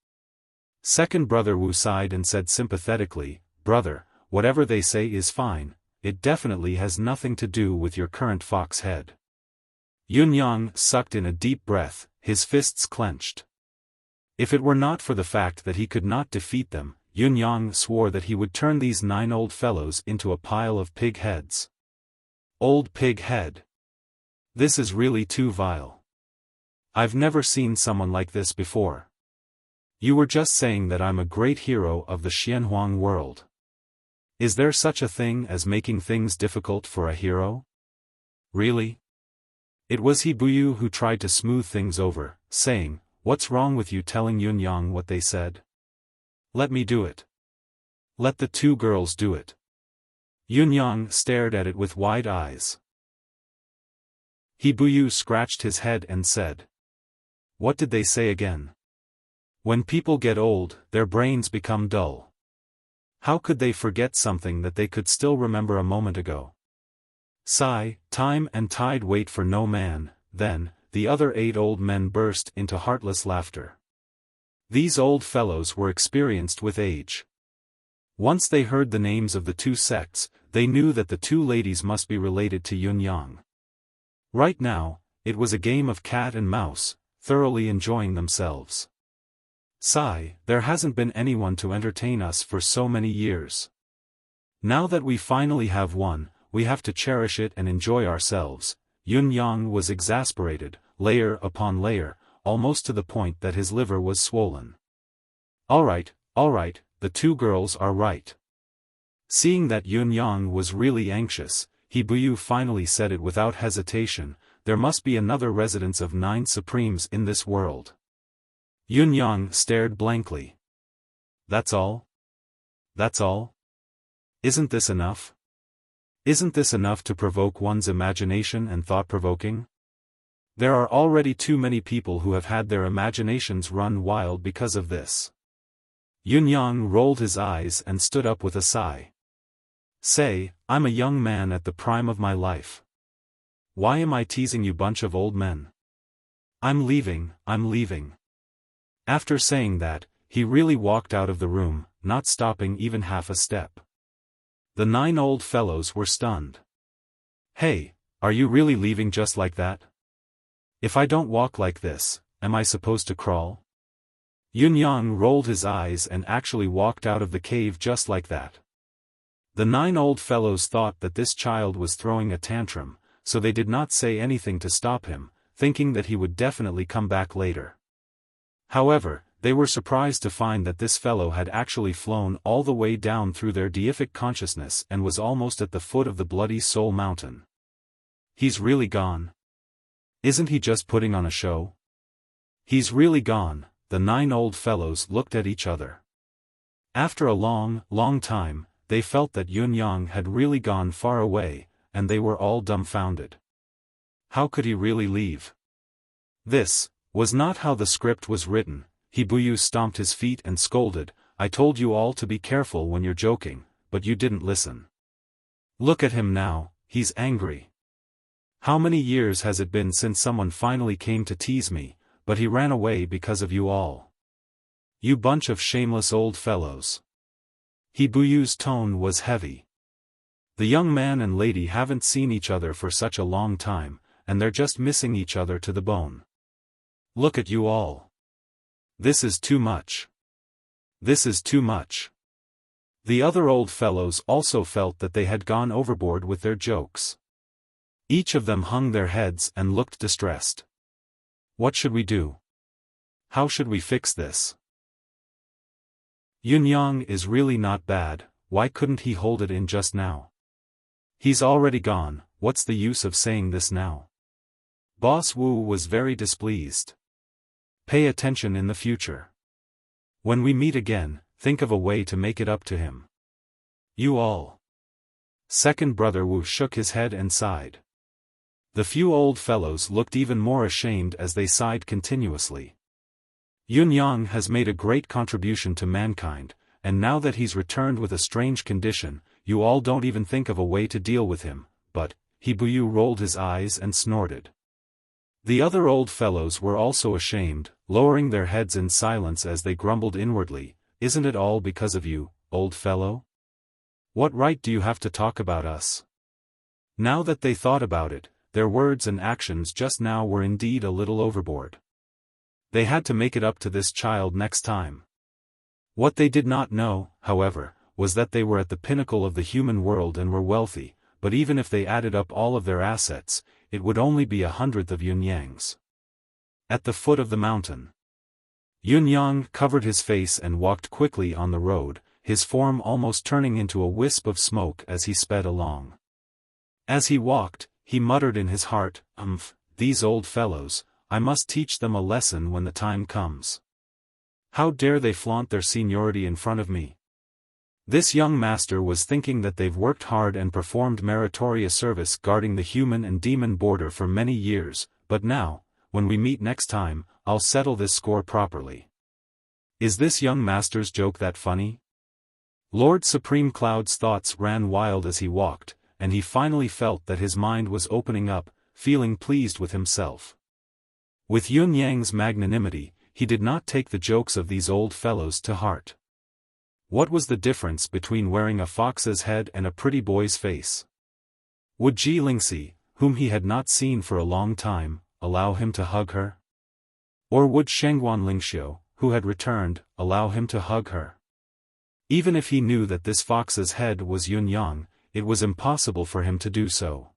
Second brother Wu sighed and said sympathetically, brother, whatever they say is fine, it definitely has nothing to do with your current fox head. Yunyang sucked in a deep breath, his fists clenched. If it were not for the fact that he could not defeat them, Yunyang swore that he would turn these 9 old fellows into a pile of pig heads. Old pig head. This is really too vile. I've never seen someone like this before. You were just saying that I'm a great hero of the Xianhuang world. Is there such a thing as making things difficult for a hero? Really? It was Hibuyu who tried to smooth things over, saying, what's wrong with you telling Yunyang what they said? Let me do it. Let the 2 girls do it. Yunyang stared at it with wide eyes. He Buyu scratched his head and said. What did they say again? When people get old, their brains become dull. How could they forget something that they could still remember a moment ago? Sigh, time and tide wait for no man. Then, the other 8 old men burst into heartless laughter. These old fellows were experienced with age. Once they heard the names of the 2 sects, they knew that the 2 ladies must be related to Yunyang. Right now, it was a game of cat and mouse, thoroughly enjoying themselves. Sigh, there hasn't been anyone to entertain us for so many years. Now that we finally have one, we have to cherish it and enjoy ourselves. Yunyang was exasperated, layer upon layer, almost to the point that his liver was swollen. All right, the 2 girls are right. Seeing that Yunyang was really anxious, He Buyu finally said it without hesitation, there must be another residence of 9 supremes in this world. Yunyang stared blankly. That's all? That's all? Isn't this enough? Isn't this enough to provoke one's imagination and thought-provoking? There are already too many people who have had their imaginations run wild because of this. Yunyang rolled his eyes and stood up with a sigh. Say, I'm a young man at the prime of my life. Why am I teasing you bunch of old men? I'm leaving. After saying that, he really walked out of the room, not stopping even half a step. The 9 old fellows were stunned. Hey, are you really leaving just like that? If I don't walk like this, am I supposed to crawl? Yunyang rolled his eyes and actually walked out of the cave just like that. The 9 old fellows thought that this child was throwing a tantrum, so they did not say anything to stop him, thinking that he would definitely come back later. However, they were surprised to find that this fellow had actually flown all the way down through their deific consciousness and was almost at the foot of the Bloody Soul Mountain. He's really gone. Isn't he just putting on a show? He's really gone. The 9 old fellows looked at each other. After a long time, they felt that Yunyang had really gone far away, and they were all dumbfounded. How could he really leave? This was not how the script was written. He Buyu stomped his feet and scolded, I told you all to be careful when you're joking, but you didn't listen. Look at him now, he's angry. How many years has it been since someone finally came to tease me, but he ran away because of you all. You bunch of shameless old fellows. He Buyu's tone was heavy. The young man and lady haven't seen each other for such a long time, and they're just missing each other to the bone. Look at you all. This is too much. This is too much. The other old fellows also felt that they had gone overboard with their jokes. Each of them hung their heads and looked distressed. What should we do? How should we fix this? Yunyang is really not bad, why couldn't he hold it in just now? He's already gone, what's the use of saying this now? Boss Wu was very displeased. Pay attention in the future. When we meet again, think of a way to make it up to him. You all. Second brother Wu shook his head and sighed. The few old fellows looked even more ashamed as they sighed continuously. Yunyang has made a great contribution to mankind, and now that he's returned with a strange condition, you all don't even think of a way to deal with him, but, He Buyu rolled his eyes and snorted. The other old fellows were also ashamed, lowering their heads in silence as they grumbled inwardly, isn't it all because of you, old fellow? What right do you have to talk about us? Now that they thought about it, their words and actions just now were indeed a little overboard. They had to make it up to this child next time. What they did not know, however, was that they were at the pinnacle of the human world and were wealthy, but even if they added up all of their assets, it would only be 1/100th of Yunyang's. At the foot of the mountain, Yunyang covered his face and walked quickly on the road, his form almost turning into a wisp of smoke as he sped along. As he walked, he muttered in his heart, these old fellows, I must teach them a lesson when the time comes. How dare they flaunt their seniority in front of me? This young master was thinking that they've worked hard and performed meritorious service guarding the human and demon border for many years, but now, when we meet next time, I'll settle this score properly. Is this young master's joke that funny? Lord Supreme Cloud's thoughts ran wild as he walked, and he finally felt that his mind was opening up, feeling pleased with himself. With Yun Yang's magnanimity, he did not take the jokes of these old fellows to heart. What was the difference between wearing a fox's head and a pretty boy's face? Would Ji Lingxi, whom he had not seen for a long time, allow him to hug her? Or would Shengguan Lingxiu, who had returned, allow him to hug her? Even if he knew that this fox's head was Yun Yang, it was impossible for him to do so.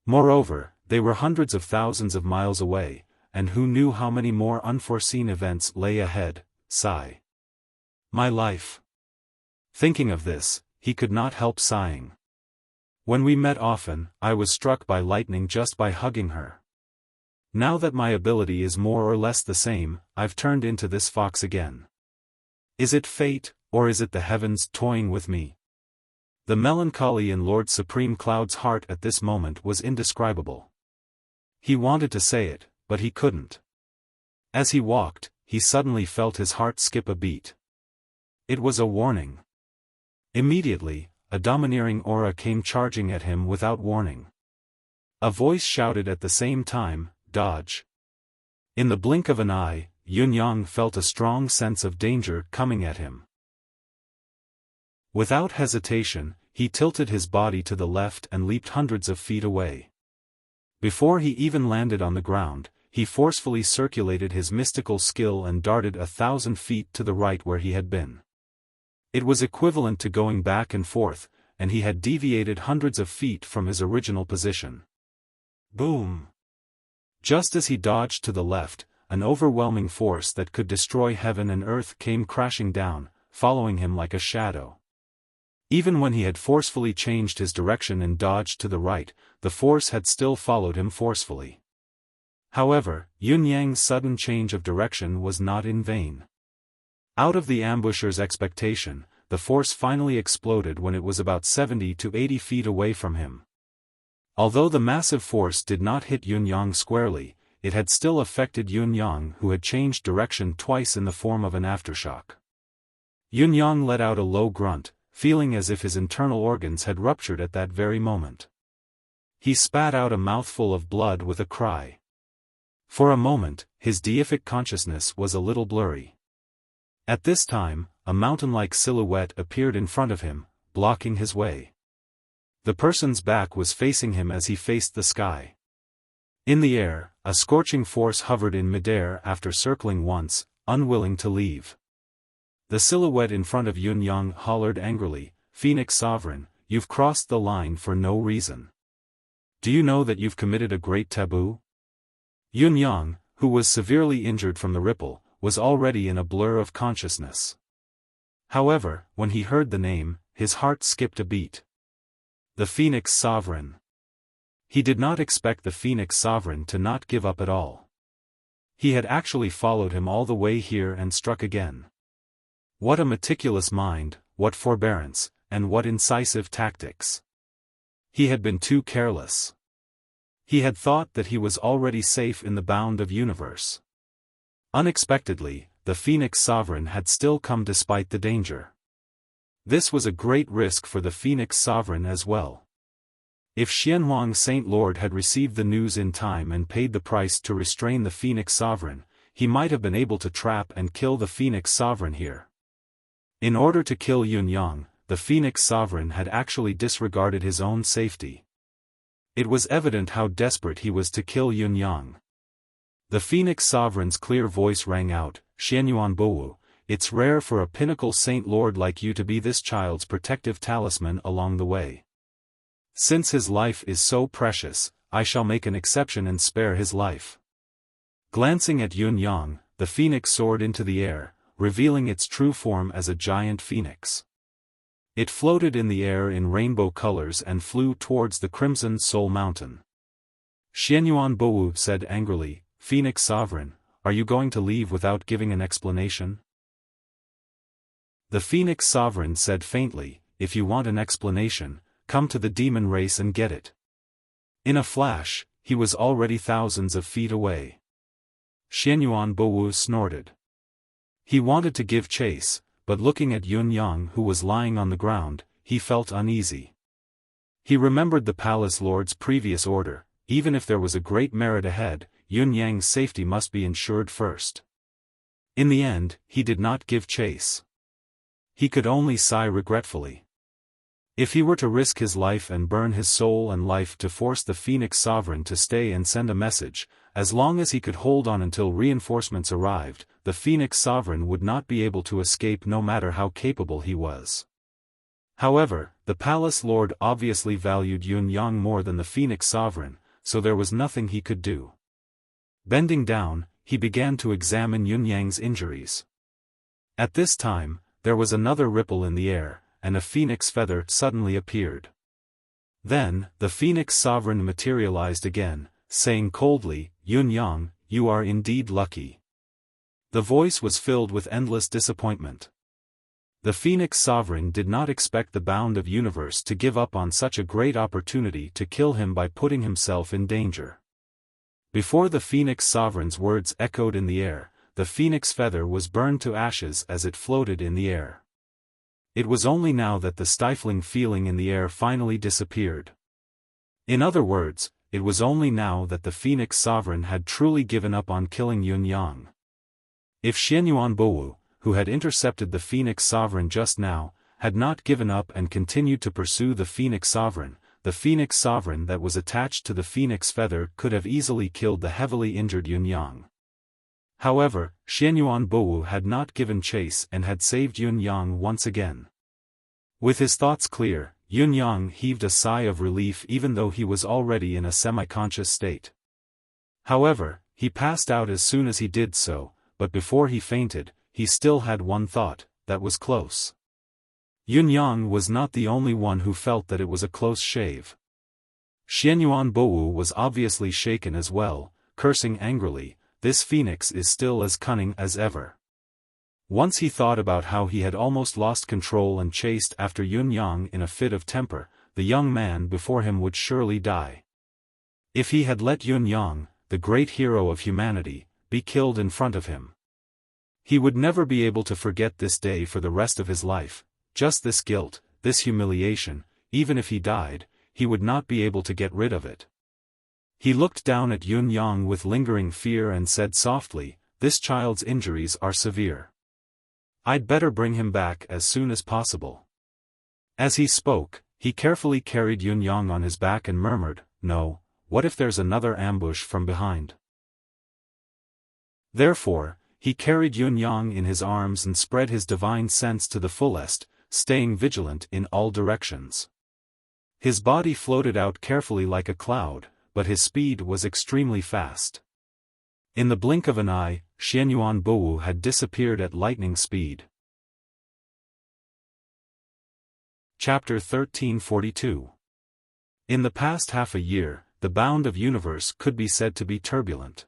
Moreover, they were hundreds of thousands of miles away, and who knew how many more unforeseen events lay ahead. Sigh. My life. Thinking of this, he could not help sighing. When we met often, I was struck by lightning just by hugging her. Now that my ability is more or less the same, I've turned into this fox again. Is it fate, or is it the heavens toying with me? The melancholy in Lord Supreme Cloud's heart at this moment was indescribable. He wanted to say it, but he couldn't. As he walked, he suddenly felt his heart skip a beat. It was a warning. Immediately, a domineering aura came charging at him without warning. A voice shouted at the same time, "Dodge!" In the blink of an eye, Yun Yang felt a strong sense of danger coming at him. Without hesitation, he tilted his body to the left and leaped hundreds of feet away. Before he even landed on the ground, he forcefully circulated his mystical skill and darted 1,000 feet to the right where he had been. It was equivalent to going back and forth, and he had deviated hundreds of feet from his original position. Boom! Just as he dodged to the left, an overwhelming force that could destroy heaven and earth came crashing down, following him like a shadow. Even when he had forcefully changed his direction and dodged to the right, the force had still followed him forcefully. However, Yun Yang's sudden change of direction was not in vain. Out of the ambusher's expectation, the force finally exploded when it was about 70 to 80 feet away from him. Although the massive force did not hit Yun Yang squarely, it had still affected Yun Yang, who had changed direction twice in the form of an aftershock. Yun Yang let out a low grunt, feeling as if his internal organs had ruptured at that very moment. He spat out a mouthful of blood with a cry. For a moment, his deific consciousness was a little blurry. At this time, a mountain-like silhouette appeared in front of him, blocking his way. The person's back was facing him as he faced the sky. In the air, a scorching force hovered in midair after circling once, unwilling to leave. The silhouette in front of Yun Yang hollered angrily, "Phoenix Sovereign, you've crossed the line for no reason. Do you know that you've committed a great taboo?" Yun Yang, who was severely injured from the ripple, was already in a blur of consciousness. However, when he heard the name, his heart skipped a beat. The Phoenix Sovereign. He did not expect the Phoenix Sovereign to not give up at all. He had actually followed him all the way here and struck again. What a meticulous mind, what forbearance, and what incisive tactics. He had been too careless. He had thought that he was already safe in the bound of universe. Unexpectedly, the Phoenix Sovereign had still come despite the danger. This was a great risk for the Phoenix Sovereign as well. If Xianhuang Saint Lord had received the news in time and paid the price to restrain the Phoenix Sovereign, he might have been able to trap and kill the Phoenix Sovereign here. In order to kill Yun Yang, the Phoenix Sovereign had actually disregarded his own safety. It was evident how desperate he was to kill Yun Yang. The Phoenix Sovereign's clear voice rang out, "Xianyuan Bowu, it's rare for a pinnacle Saint Lord like you to be this child's protective talisman along the way. Since his life is so precious, I shall make an exception and spare his life." Glancing at Yun Yang, the phoenix soared into the air, revealing its true form as a giant phoenix. It floated in the air in rainbow colors and flew towards the Crimson Soul Mountain. Xianyuan Bowu said angrily, "Phoenix Sovereign, are you going to leave without giving an explanation?" The Phoenix Sovereign said faintly, if you want an explanation, come to the demon race and get it. In a flash, he was already thousands of feet away. Xianyuan Bowu snorted. He wanted to give chase, but looking at Yun Yang who was lying on the ground, he felt uneasy. He remembered the palace lord's previous order, even if there was a great merit ahead, Yun Yang's safety must be ensured first. In the end, he did not give chase. He could only sigh regretfully. If he were to risk his life and burn his soul and life to force the Phoenix Sovereign to stay and send a message, as long as he could hold on until reinforcements arrived, the Phoenix Sovereign would not be able to escape no matter how capable he was. However, the palace lord obviously valued Yun Yang more than the Phoenix Sovereign, so there was nothing he could do. Bending down, he began to examine Yun Yang's injuries. At this time, there was another ripple in the air, and a phoenix feather suddenly appeared. Then, the Phoenix Sovereign materialized again, saying coldly, Yun Yang, you are indeed lucky. The voice was filled with endless disappointment. The Phoenix Sovereign did not expect the Bound of Universe to give up on such a great opportunity to kill him by putting himself in danger. Before the Phoenix Sovereign's words echoed in the air, the phoenix feather was burned to ashes as it floated in the air. It was only now that the stifling feeling in the air finally disappeared. In other words, it was only now that the Phoenix Sovereign had truly given up on killing Yun Yang. If Xianyuan Bowu, who had intercepted the Phoenix Sovereign just now, had not given up and continued to pursue the Phoenix Sovereign that was attached to the phoenix feather could have easily killed the heavily injured Yun Yang. However, Xianyuan Bowu had not given chase and had saved Yun Yang once again. With his thoughts clear, Yun Yang heaved a sigh of relief even though he was already in a semi-conscious state. However, he passed out as soon as he did so, but before he fainted, he still had one thought, that was close. Yun Yang was not the only one who felt that it was a close shave. Xianyuan Bowu was obviously shaken as well, cursing angrily, this phoenix is still as cunning as ever. Once he thought about how he had almost lost control and chased after Yun Yang in a fit of temper, the young man before him would surely die. If he had let Yun Yang, the great hero of humanity, be killed in front of him, he would never be able to forget this day for the rest of his life, just this guilt, this humiliation, even if he died, he would not be able to get rid of it. He looked down at Yun Yang with lingering fear and said softly, this child's injuries are severe. I'd better bring him back as soon as possible. As he spoke, he carefully carried Yun Yang on his back and murmured, no, what if there's another ambush from behind? Therefore, he carried Yun Yang in his arms and spread his divine sense to the fullest, staying vigilant in all directions. His body floated out carefully like a cloud, but his speed was extremely fast. In the blink of an eye, Xianyuan Bowu had disappeared at lightning speed. Chapter 1342. In the past half a year, the Bound of Universe could be said to be turbulent.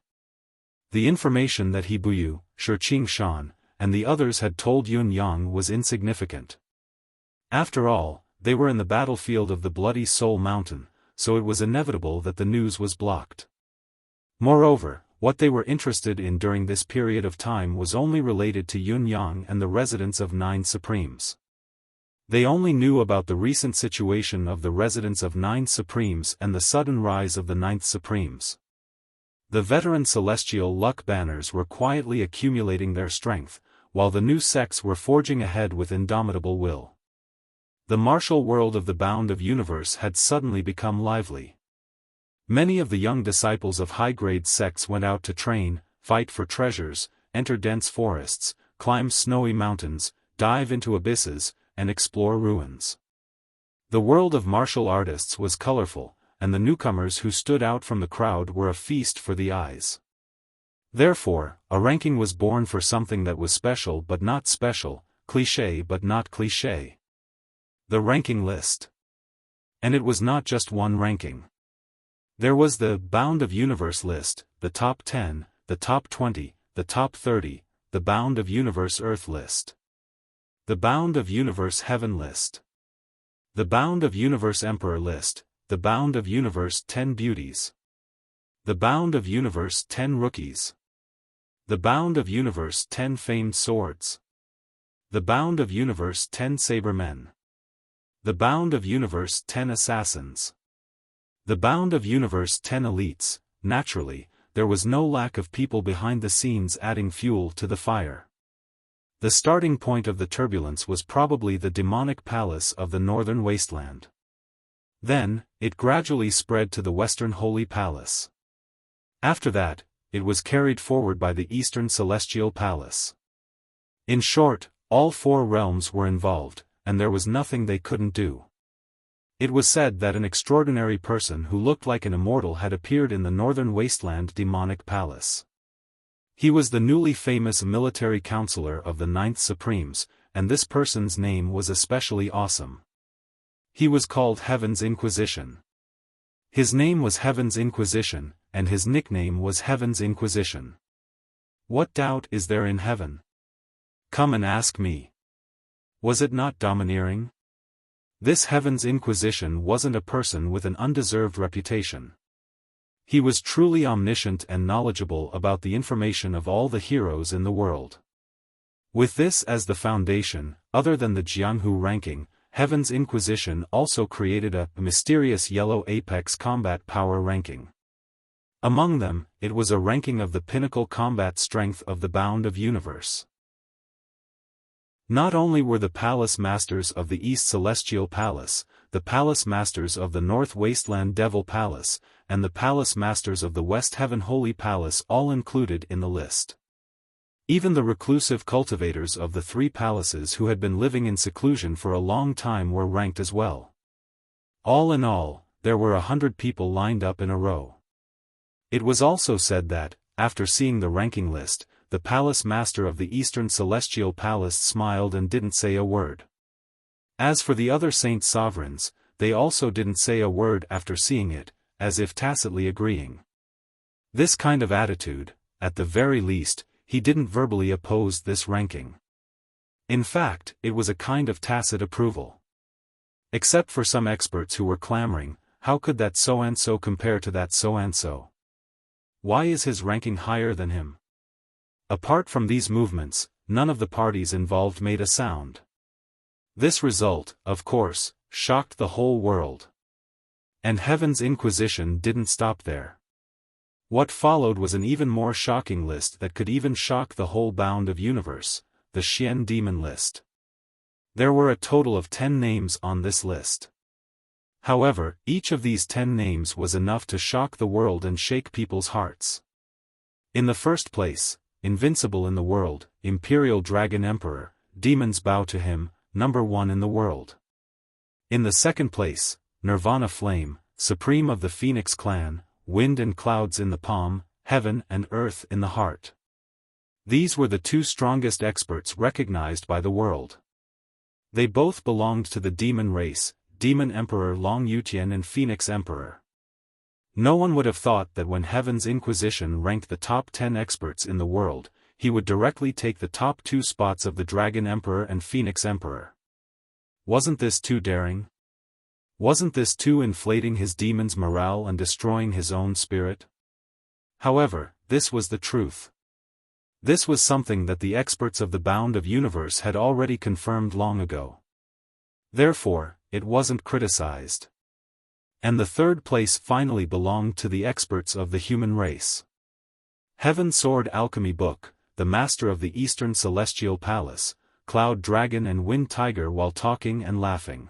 The information that He Buyu, Shi Shan, and the others had told Yun Yang was insignificant. After all, they were in the battlefield of the Bloody Soul Mountain, so it was inevitable that the news was blocked. Moreover, what they were interested in during this period of time was only related to Yun Yang and the residents of Nine Supremes. They only knew about the recent situation of the residents of Nine Supremes and the sudden rise of the Ninth Supremes. The veteran celestial luck banners were quietly accumulating their strength, while the new sects were forging ahead with indomitable will. The martial world of the Bound of Universe had suddenly become lively. Many of the young disciples of high-grade sects went out to train, fight for treasures, enter dense forests, climb snowy mountains, dive into abysses, and explore ruins. The world of martial artists was colorful, and the newcomers who stood out from the crowd were a feast for the eyes. Therefore, a ranking was born for something that was special but not special, cliché but not cliché. The ranking list. And it was not just one ranking. There was the Bound of Universe list, the top 10, the top 20, the top 30, the Bound of Universe Earth list. The Bound of Universe Heaven List. The Bound of Universe Emperor List. The Bound of Universe 10 Beauties. The Bound of Universe 10 Rookies. The Bound of Universe 10 Famed Swords. The Bound of Universe 10 Saber Men. The Bound of Universe 10 Assassins. The Bound of Universe 10 Elites. Naturally, there was no lack of people behind the scenes adding fuel to the fire. The starting point of the turbulence was probably the demonic palace of the northern wasteland. Then, it gradually spread to the western holy palace. After that, it was carried forward by the eastern celestial palace. In short, all four realms were involved, and there was nothing they couldn't do. It was said that an extraordinary person who looked like an immortal had appeared in the northern wasteland demonic palace. He was the newly famous military counselor of the Ninth Supremes, and this person's name was especially awesome. He was called Heaven's Inquisition. His name was Heaven's Inquisition, and his nickname was Heaven's Inquisition. What doubt is there in heaven? Come and ask me. Was it not domineering? This Heaven's Inquisition wasn't a person with an undeserved reputation. He was truly omniscient and knowledgeable about the information of all the heroes in the world. With this as the foundation, other than the Jianghu ranking, Heaven's Inquisition also created a mysterious yellow apex combat power ranking. Among them, it was a ranking of the pinnacle combat strength of the Bound of Universe. Not only were the Palace Masters of the East Celestial Palace, the Palace Masters of the North Wasteland Devil Palace, and the Palace Masters of the West Heaven Holy Palace all included in the list. Even the reclusive cultivators of the three palaces who had been living in seclusion for a long time were ranked as well. All in all, there were 100 people lined up in a row. It was also said that, after seeing the ranking list, the Palace Master of the Eastern Celestial Palace smiled and didn't say a word. As for the other Saint Sovereigns, they also didn't say a word after seeing it, as if tacitly agreeing. This kind of attitude, at the very least, he didn't verbally oppose this ranking. In fact, it was a kind of tacit approval. Except for some experts who were clamoring, how could that so-and-so compare to that so-and-so? Why is his ranking higher than him? Apart from these movements, none of the parties involved made a sound. This result, of course, shocked the whole world. And Heaven's Inquisition didn't stop there. What followed was an even more shocking list that could even shock the whole Bound of Universe, the Xian Demon list. There were a total of 10 names on this list. However, each of these 10 names was enough to shock the world and shake people's hearts. In the first place, invincible in the world, Imperial Dragon Emperor, demons bow to him, #1 in the world. In the second place, Nirvana Flame, supreme of the Phoenix clan, wind and clouds in the palm, heaven and earth in the heart. These were the two strongest experts recognized by the world. They both belonged to the demon race, Demon Emperor Long Yutian and Phoenix Emperor. No one would have thought that when Heaven's Inquisition ranked the top 10 experts in the world, he would directly take the top 2 spots of the Dragon Emperor and Phoenix Emperor. Wasn't this too daring? Wasn't this too inflating his demon's morale and destroying his own spirit? However, this was the truth. This was something that the experts of the Bound of Universe had already confirmed long ago. Therefore, it wasn't criticized. And the third place finally belonged to the experts of the human race. Heaven Sword Alchemy Book, the master of the Eastern Celestial Palace, Cloud Dragon and Wind Tiger while talking and laughing.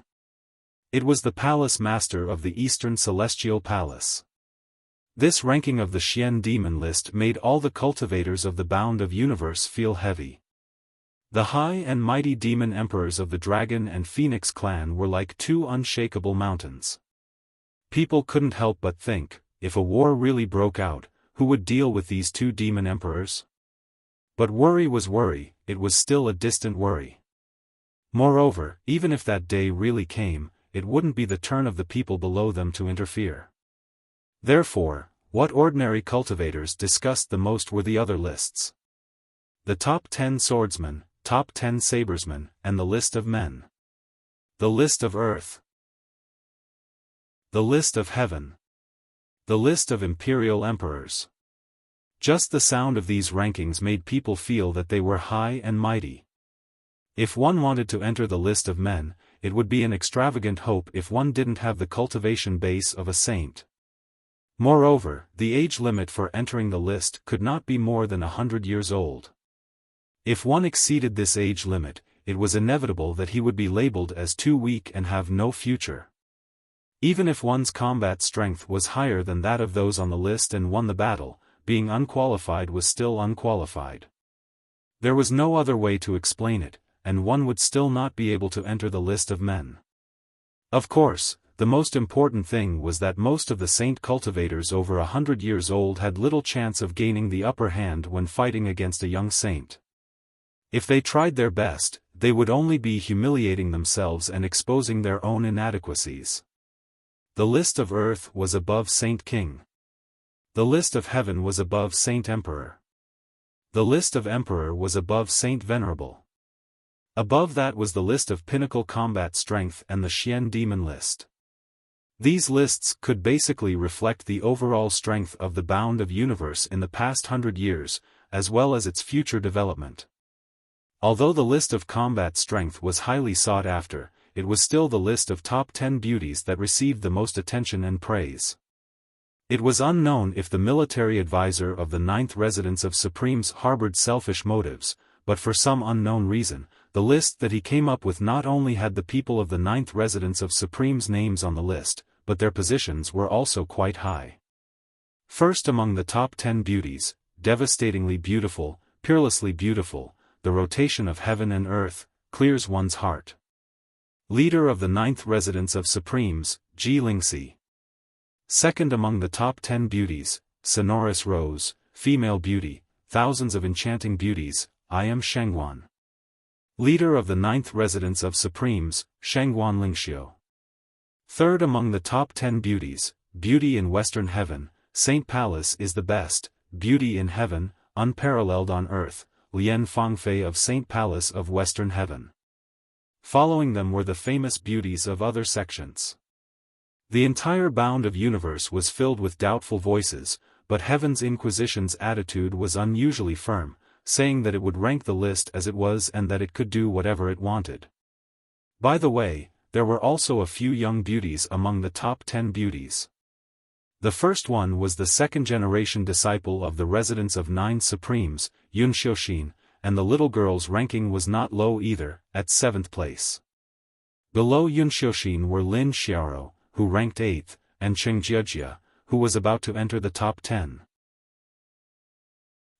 It was the Palace Master of the Eastern Celestial Palace. This ranking of the Xian Demon list made all the cultivators of the Bound of Universe feel heavy. The high and mighty demon emperors of the Dragon and Phoenix clan were like two unshakable mountains. People couldn't help but think, if a war really broke out, who would deal with these two demon emperors? But worry was worry, it was still a distant worry. Moreover, even if that day really came, it wouldn't be the turn of the people below them to interfere. Therefore, what ordinary cultivators discussed the most were the other lists. The top 10 swordsmen, top 10 sabresmen, and the list of men. The list of earth. The list of heaven. The list of imperial emperors. Just the sound of these rankings made people feel that they were high and mighty. If one wanted to enter the list of men, it would be an extravagant hope if one didn't have the cultivation base of a saint. Moreover, the age limit for entering the list could not be more than 100 years old. If one exceeded this age limit, it was inevitable that he would be labeled as too weak and have no future. Even if one's combat strength was higher than that of those on the list and won the battle, being unqualified was still unqualified. There was no other way to explain it, and one would still not be able to enter the list of men. Of course, the most important thing was that most of the saint cultivators over 100 years old had little chance of gaining the upper hand when fighting against a young saint. If they tried their best, they would only be humiliating themselves and exposing their own inadequacies. The list of earth was above Saint King. The list of heaven was above Saint Emperor. The list of Emperor was above Saint Venerable. Above that was the list of pinnacle combat strength and the Xian demon list. These lists could basically reflect the overall strength of the bound of universe in the past 100 years, as well as its future development. Although the list of combat strength was highly sought after, it was still the list of top 10 beauties that received the most attention and praise. It was unknown if the military advisor of the 9th Residence of Supremes harbored selfish motives, but for some unknown reason, the list that he came up with not only had the people of the 9th Residence of Supremes' names on the list, but their positions were also quite high. First among the top 10 beauties, devastatingly beautiful, peerlessly beautiful, the rotation of heaven and earth, clears one's heart. Leader of the 9th Residence of Supremes, Ji Lingxi. Second among the top 10 beauties, sonorous rose, female beauty, thousands of enchanting beauties, I am Shengguan. Leader of the 9th Residence of Supremes, Shengguan Lingxiu. Third among the top 10 beauties, beauty in Western Heaven, Saint Palace is the best, beauty in heaven, unparalleled on earth, Lian Fangfei of Saint Palace of Western Heaven. Following them were the famous beauties of other sections. The entire bound of universe was filled with doubtful voices, but Heaven's Inquisition's attitude was unusually firm, saying that it would rank the list as it was and that it could do whatever it wanted. By the way, there were also a few young beauties among the top 10 beauties. The first one was the second-generation disciple of the Residence of 9 Supremes, Yun Xiaofan, and the little girl's ranking was not low either, at 7th place. Below Yun Xiaofan were Lin Xiaoro, who ranked 8th, and Cheng Jiajia, who was about to enter the top 10.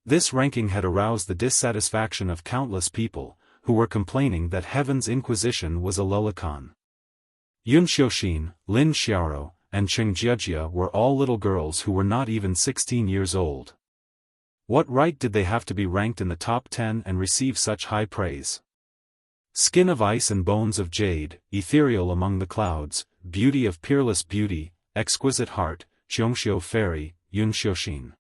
This ranking had aroused the dissatisfaction of countless people, who were complaining that Heaven's Inquisition was a lolicon. Yun Xiaofan, Lin Xiaoro, and Cheng Jiajia were all little girls who were not even 16 years old. What right did they have to be ranked in the top 10 and receive such high praise? Skin of ice and bones of jade, ethereal among the clouds, beauty of peerless beauty, exquisite heart, Xiongxiu Fairy, Yun Xiaofan.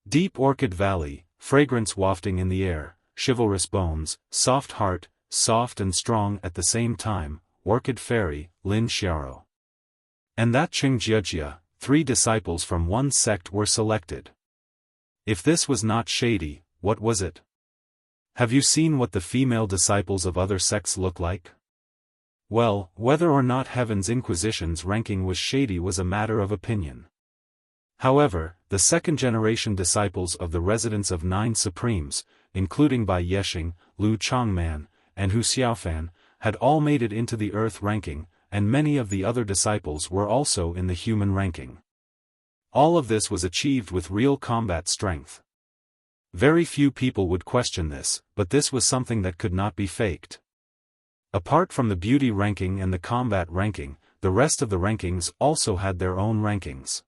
Deep orchid valley, fragrance wafting in the air, chivalrous bones, soft heart, soft and strong at the same time, orchid fairy, Lin Xiaoro. And that Cheng Jiajia, 3 disciples from one sect were selected. If this was not shady, what was it? Have you seen what the female disciples of other sects look like? Well, whether or not Heaven's Inquisition's ranking was shady was a matter of opinion. However, the second-generation disciples of the Residence of 9 Supremes, including Bai Yexing, Lu Changman, and Hu Xiaofan, had all made it into the earth ranking, and many of the other disciples were also in the human ranking. All of this was achieved with real combat strength. Very few people would question this, but this was something that could not be faked. Apart from the beauty ranking and the combat ranking, the rest of the rankings also had their own rankings.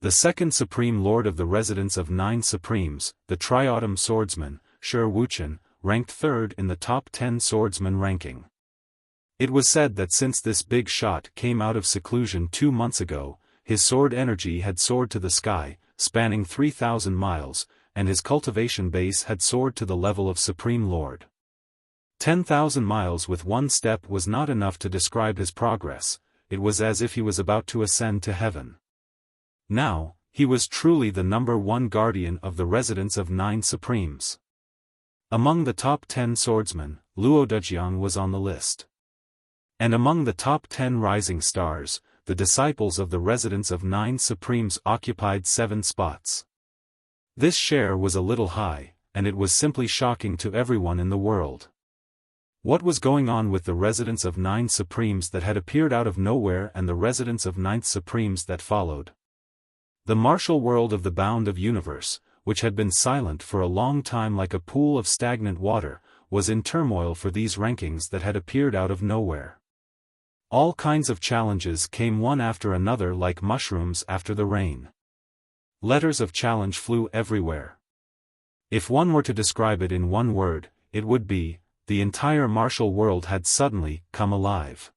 The second Supreme Lord of the Residence of 9 Supremes, the Triautumn Swordsman, Shi Wuchen, ranked 3rd in the top 10 swordsman ranking. It was said that since this big shot came out of seclusion 2 months ago, his sword energy had soared to the sky, spanning 3,000 miles, and his cultivation base had soared to the level of Supreme Lord. 10,000 miles with one step was not enough to describe his progress, it was as if he was about to ascend to heaven. Now, he was truly the #1 guardian of the residence of 9 Supremes. Among the top 10 swordsmen, Luo Dejiang was on the list. And among the top 10 rising stars, the disciples of the residence of 9 Supremes occupied 7 spots. This share was a little high, and it was simply shocking to everyone in the world. What was going on with the residence of 9 Supremes that had appeared out of nowhere and the residence of 9th Supremes that followed? The martial world of the bound of universe, which had been silent for a long time like a pool of stagnant water, was in turmoil for these rankings that had appeared out of nowhere. All kinds of challenges came one after another like mushrooms after the rain. Letters of challenge flew everywhere. If one were to describe it in one word, it would be, the entire martial world had suddenly come alive.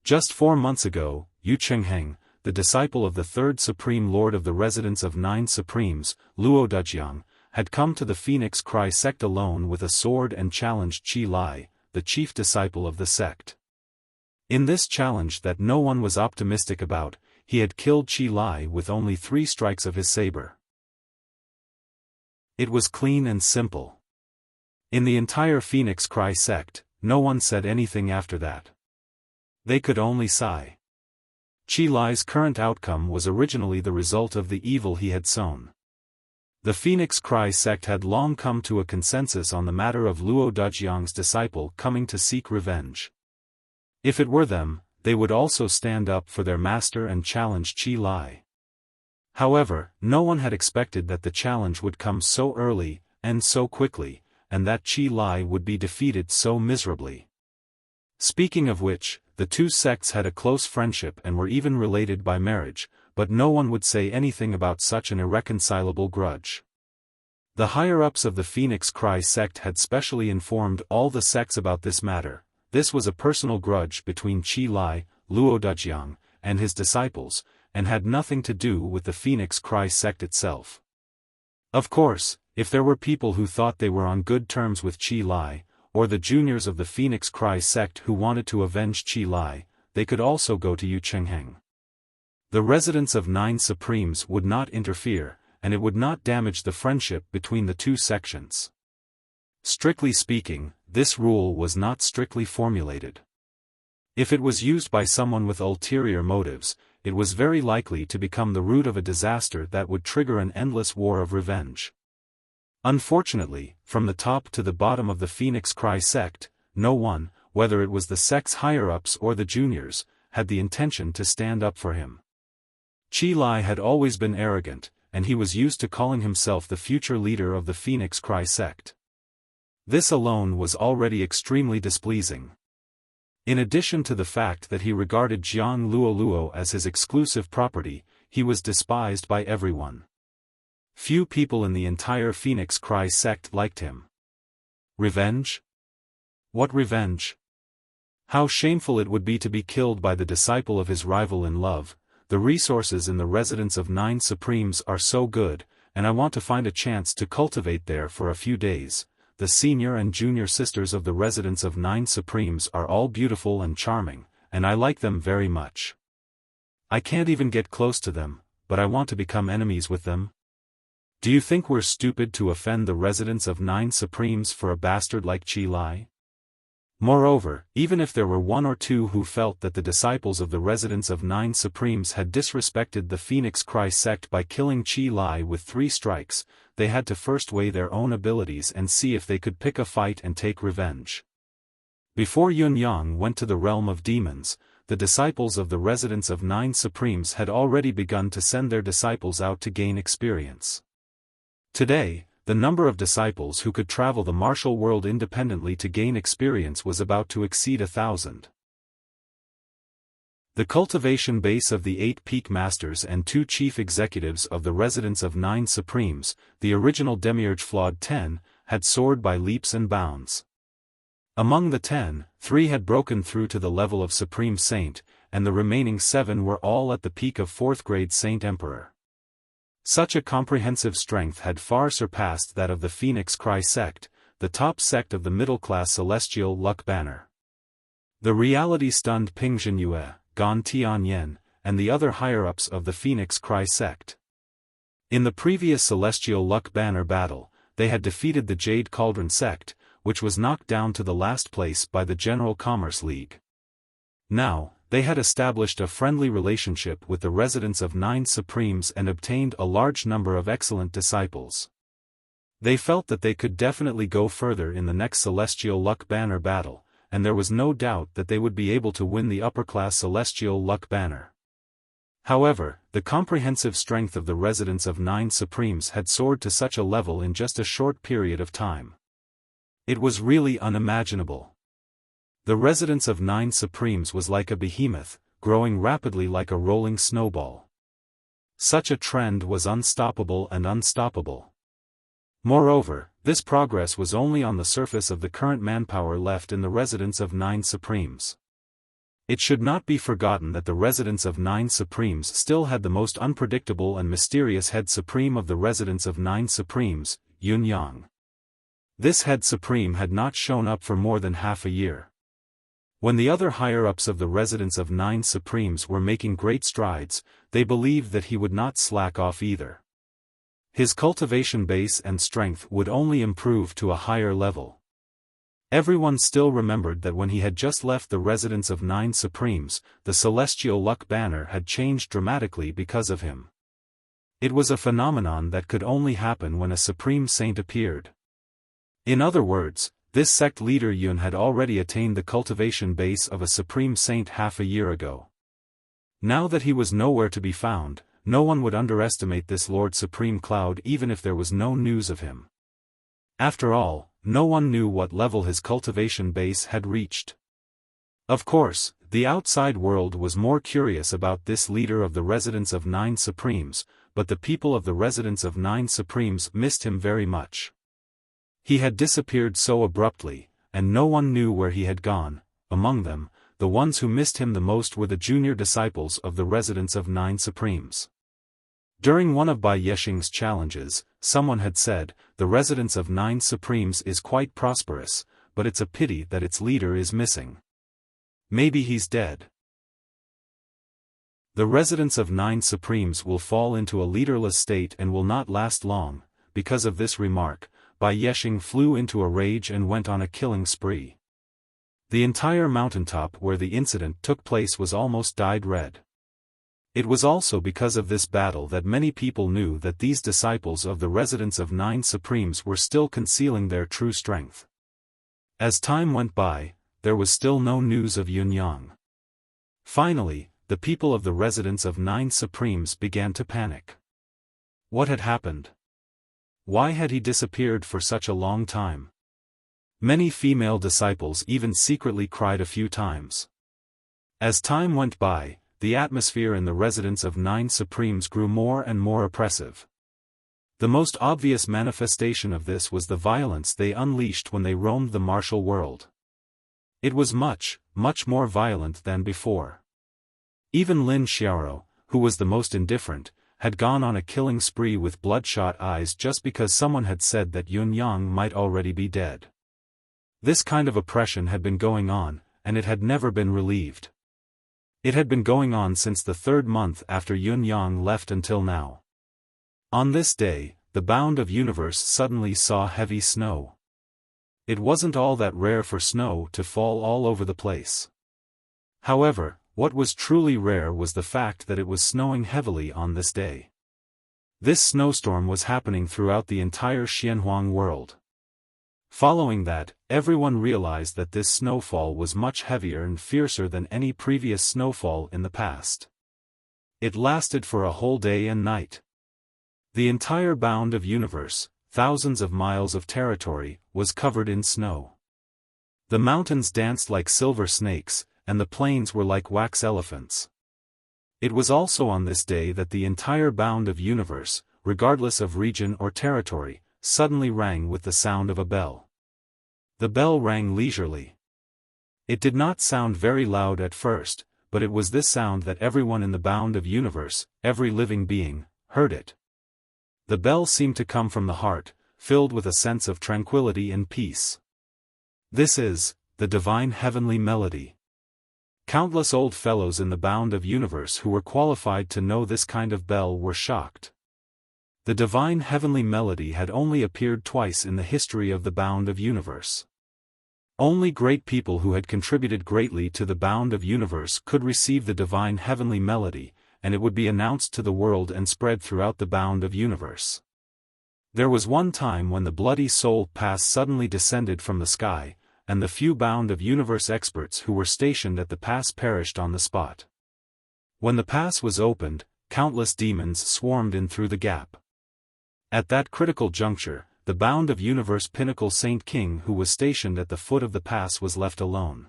Just 4 months ago, Yu Chengheng, the disciple of the 3rd Supreme Lord of the residence of 9 Supremes, Luo Dejiang, had come to the Phoenix Cry sect alone with a sword and challenged Qi Lai, the chief disciple of the sect. In this challenge that no one was optimistic about, he had killed Qi Lai with only 3 strikes of his saber. It was clean and simple. In the entire Phoenix Cry sect, no one said anything after that. They could only sigh. Qi Lai's current outcome was originally the result of the evil he had sown. The Phoenix Cry sect had long come to a consensus on the matter of Luo Dejiang's disciple coming to seek revenge. If it were them, they would also stand up for their master and challenge Qi Lai. However, no one had expected that the challenge would come so early, and so quickly, and that Qi Lai would be defeated so miserably. Speaking of which, the two sects had a close friendship and were even related by marriage, but no one would say anything about such an irreconcilable grudge. The higher-ups of the Phoenix Cry sect had specially informed all the sects about this matter. This was a personal grudge between Qi Lai, Luo Dejiang, and his disciples, and had nothing to do with the Phoenix Cry sect itself. Of course, if there were people who thought they were on good terms with Qi Lai, or the juniors of the Phoenix Cry sect who wanted to avenge Qi Lai, they could also go to Yu Chengheng. The residence of 9 Supremes would not interfere, and it would not damage the friendship between the two sections. Strictly speaking, this rule was not strictly formulated. If it was used by someone with ulterior motives, it was very likely to become the root of a disaster that would trigger an endless war of revenge. Unfortunately, from the top to the bottom of the Phoenix Cry sect, no one, whether it was the sect's higher-ups or the juniors, had the intention to stand up for him. Qi Lai had always been arrogant, and he was used to calling himself the future leader of the Phoenix Cry sect. This alone was already extremely displeasing. In addition to the fact that he regarded Jiang Luoluo as his exclusive property, he was despised by everyone. Few people in the entire Phoenix Cry sect liked him. Revenge? What revenge? How shameful it would be to be killed by the disciple of his rival in love. The resources in the residence of 9 Supremes are so good, and I want to find a chance to cultivate there for a few days. The senior and junior sisters of the residence of 9 Supremes are all beautiful and charming, and I like them very much. I can't even get close to them, but I want to become enemies with them. Do you think we're stupid to offend the residence of 9 Supremes for a bastard like Qi Lai? Moreover, even if there were 1 or 2 who felt that the disciples of the residence of 9 Supremes had disrespected the Phoenix Cry sect by killing Qi Lai with 3 strikes, they had to first weigh their own abilities and see if they could pick a fight and take revenge. Before Yun Yang went to the realm of demons, the disciples of the residence of 9 Supremes had already begun to send their disciples out to gain experience. Today, the number of disciples who could travel the martial world independently to gain experience was about to exceed 1,000. The cultivation base of the 8 peak masters and 2 chief executives of the residence of 9 Supremes, the original Demiurge Flawed 10, had soared by leaps and bounds. Among the 10, 3 had broken through to the level of Supreme Saint, and the remaining 7 were all at the peak of 4th grade Saint Emperor. Such a comprehensive strength had far surpassed that of the Phoenix Cry sect. the top sect of the middle-class celestial luck banner. The reality-stunned Ping Zhenyue, Gan Tianyan, and the other higher-ups of the Phoenix Cry sect. In the previous celestial luck banner battle, they had defeated the Jade Cauldron sect, which was knocked down to the last place by the General Commerce League. Now, they had established a friendly relationship with the residents of 9 Supremes and obtained a large number of excellent disciples. They felt that they could definitely go further in the next celestial luck banner battle, and there was no doubt that they would be able to win the upper-class celestial luck banner. However, the comprehensive strength of the residents of 9 Supremes had soared to such a level in just a short period of time. It was really unimaginable. The residence of 9 Supremes was like a behemoth, growing rapidly like a rolling snowball. Such a trend was unstoppable and unstoppable. Moreover, this progress was only on the surface of the current manpower left in the residence of 9 Supremes. It should not be forgotten that the residents of 9 Supremes still had the most unpredictable and mysterious head supreme of the residents of 9 Supremes, Yun Yang. This head supreme had not shown up for more than half a year. When the other higher-ups of the residents of 9 Supremes were making great strides, they believed that he would not slack off either. His cultivation base and strength would only improve to a higher level. Everyone still remembered that when he had just left the residence of 9 Supremes, the celestial luck banner had changed dramatically because of him. It was a phenomenon that could only happen when a supreme saint appeared. In other words, this sect leader Yun had already attained the cultivation base of a supreme saint half a year ago. Now that he was nowhere to be found, no one would underestimate this Lord Supreme Cloud even if there was no news of him. After all, no one knew what level his cultivation base had reached. Of course, the outside world was more curious about this leader of the residents of 9 Supremes, but the people of the residents of 9 Supremes missed him very much. He had disappeared so abruptly, and no one knew where he had gone. Among them, the ones who missed him the most were the junior disciples of the residents of 9 Supremes. During one of Bai Yexing's challenges, someone had said, "The residence of 9 Supremes is quite prosperous, but it's a pity that its leader is missing. Maybe he's dead." The residents of 9 Supremes will fall into a leaderless state and will not last long. Because of this remark, Bai Yexing flew into a rage and went on a killing spree. The entire mountaintop where the incident took place was almost dyed red. It was also because of this battle that many people knew that these disciples of the residents of 9 Supremes were still concealing their true strength. As time went by, there was still no news of Yun Yang. Finally, the people of the residents of 9 Supremes began to panic. What had happened? Why had he disappeared for such a long time? Many female disciples even secretly cried a few times. As time went by, the atmosphere in the residence of 9 Supremes grew more and more oppressive. The most obvious manifestation of this was the violence they unleashed when they roamed the martial world. It was much, much more violent than before. Even Lin Xiaoro, who was the most indifferent, had gone on a killing spree with bloodshot eyes just because someone had said that Yun Yang might already be dead. This kind of oppression had been going on, and it had never been relieved. It had been going on since the 3rd month after Yun Yang left until now. On this day, the bound of universe suddenly saw heavy snow. It wasn't all that rare for snow to fall all over the place. However, what was truly rare was the fact that it was snowing heavily on this day. This snowstorm was happening throughout the entire Xianhuang world. Following that, everyone realized that this snowfall was much heavier and fiercer than any previous snowfall in the past. It lasted for a whole day and night. The entire bound of universe, thousands of miles of territory, was covered in snow. The mountains danced like silver snakes, and the plains were like wax elephants. It was also on this day that the entire bound of universe, regardless of region or territory, suddenly rang with the sound of a bell. The bell rang leisurely. It did not sound very loud at first, but it was this sound that everyone in the bound of universe, every living being, heard it. The bell seemed to come from the heart, filled with a sense of tranquility and peace. This is the divine heavenly melody. Countless old fellows in the bound of universe who were qualified to know this kind of bell were shocked. The divine heavenly melody had only appeared twice in the history of the bound of universe. Only great people who had contributed greatly to the bound of universe could receive the divine heavenly melody, and it would be announced to the world and spread throughout the bound of universe. There was one time when the bloody soul pass suddenly descended from the sky, and the few bound of universe experts who were stationed at the pass perished on the spot. When the pass was opened, countless demons swarmed in through the gap. At that critical juncture, the bound of universe pinnacle Saint King who was stationed at the foot of the pass was left alone.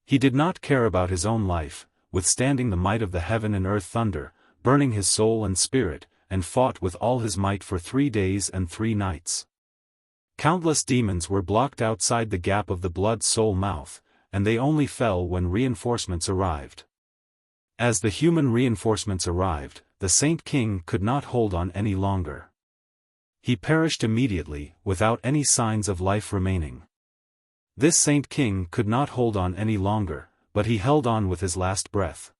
He did not care about his own life, withstanding the might of the heaven and earth thunder, burning his soul and spirit, and fought with all his might for 3 days and 3 nights. Countless demons were blocked outside the gap of the blood-soul mouth, and they only fell when reinforcements arrived. As the human reinforcements arrived, the Saint King could not hold on any longer. He perished immediately, without any signs of life remaining. This Saint King could not hold on any longer, but he held on with his last breath.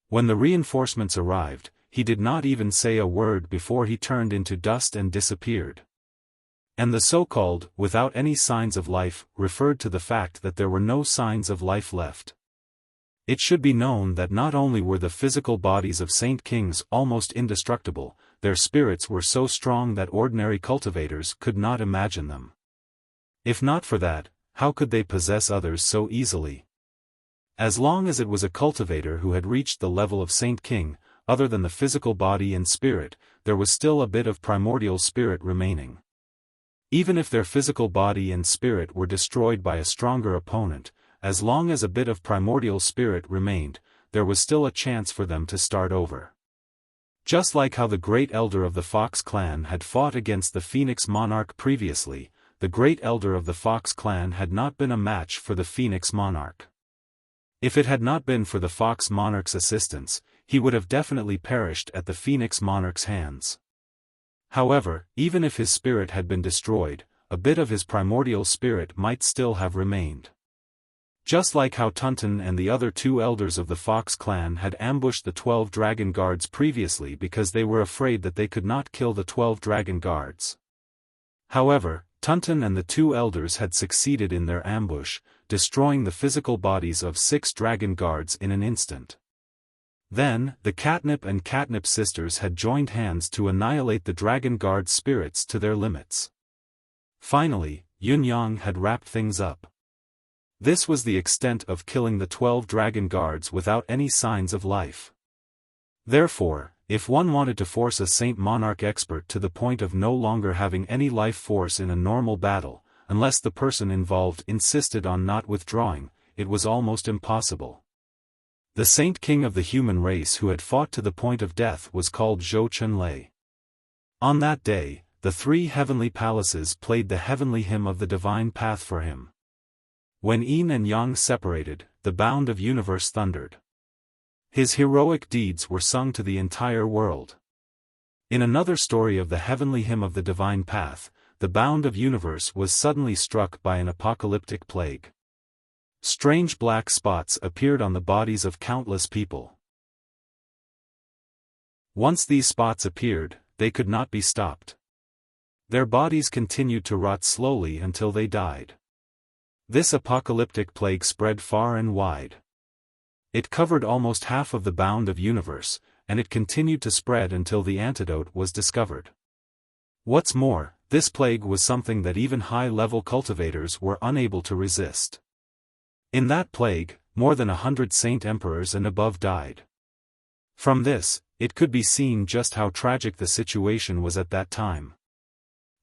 When the reinforcements arrived, he did not even say a word before he turned into dust and disappeared. And the so-called, without any signs of life, referred to the fact that there were no signs of life left. It should be known that not only were the physical bodies of Saint Kings almost indestructible, their spirits were so strong that ordinary cultivators could not imagine them. If not for that, how could they possess others so easily? As long as it was a cultivator who had reached the level of Saint King, other than the physical body and spirit, there was still a bit of primordial spirit remaining. Even if their physical body and spirit were destroyed by a stronger opponent, as long as a bit of primordial spirit remained, there was still a chance for them to start over. Just like how the great elder of the Fox clan had fought against the Phoenix monarch previously, the great elder of the Fox clan had not been a match for the Phoenix monarch. If it had not been for the Fox monarch's assistance, he would have definitely perished at the Phoenix monarch's hands. However, even if his spirit had been destroyed, a bit of his primordial spirit might still have remained. Just like how Tunton and the other 2 elders of the Fox clan had ambushed the 12 dragon guards previously because they were afraid that they could not kill the 12 dragon guards. However, Tunton and the 2 elders had succeeded in their ambush, destroying the physical bodies of 6 dragon guards in an instant. Then, the Catnip and Catnip sisters had joined hands to annihilate the dragon guard spirits to their limits. Finally, Yunyang had wrapped things up. This was the extent of killing the 12 dragon guards without any signs of life. Therefore, if one wanted to force a Saint Monarch expert to the point of no longer having any life force in a normal battle, unless the person involved insisted on not withdrawing, it was almost impossible. The Saint King of the human race who had fought to the point of death was called Zhou Chunlei. On that day, the 3 heavenly palaces played the heavenly hymn of the divine path for him. When Yin and Yang separated, the bound of universe thundered. His heroic deeds were sung to the entire world. In another story of the heavenly hymn of the divine path, the bound of universe was suddenly struck by an apocalyptic plague. Strange black spots appeared on the bodies of countless people. Once these spots appeared, they could not be stopped. Their bodies continued to rot slowly until they died. This apocalyptic plague spread far and wide. It covered almost half of the bound of universe, and it continued to spread until the antidote was discovered. What's more, this plague was something that even high-level cultivators were unable to resist. In that plague, more than 100 saint emperors and above died. From this, it could be seen just how tragic the situation was at that time.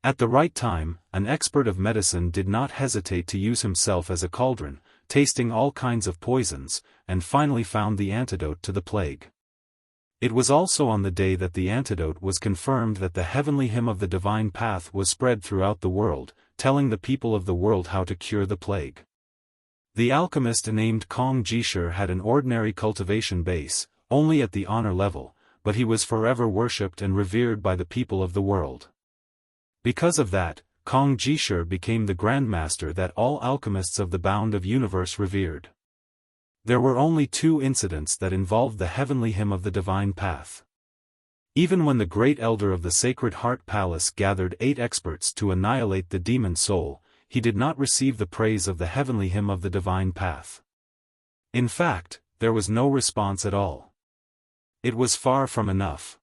At the right time, an expert of medicine did not hesitate to use himself as a cauldron, tasting all kinds of poisons, and finally found the antidote to the plague. It was also on the day that the antidote was confirmed that the heavenly hymn of the divine path was spread throughout the world, telling the people of the world how to cure the plague. The alchemist named Kong Jishir had an ordinary cultivation base, only at the honor level, but he was forever worshipped and revered by the people of the world. Because of that, Kong Jisher became the grandmaster that all alchemists of the bound of universe revered. There were only 2 incidents that involved the heavenly hymn of the divine path. Even when the great elder of the Sacred Heart Palace gathered 8 experts to annihilate the demon soul, he did not receive the praise of the heavenly hymn of the divine path. In fact, there was no response at all. It was far from enough.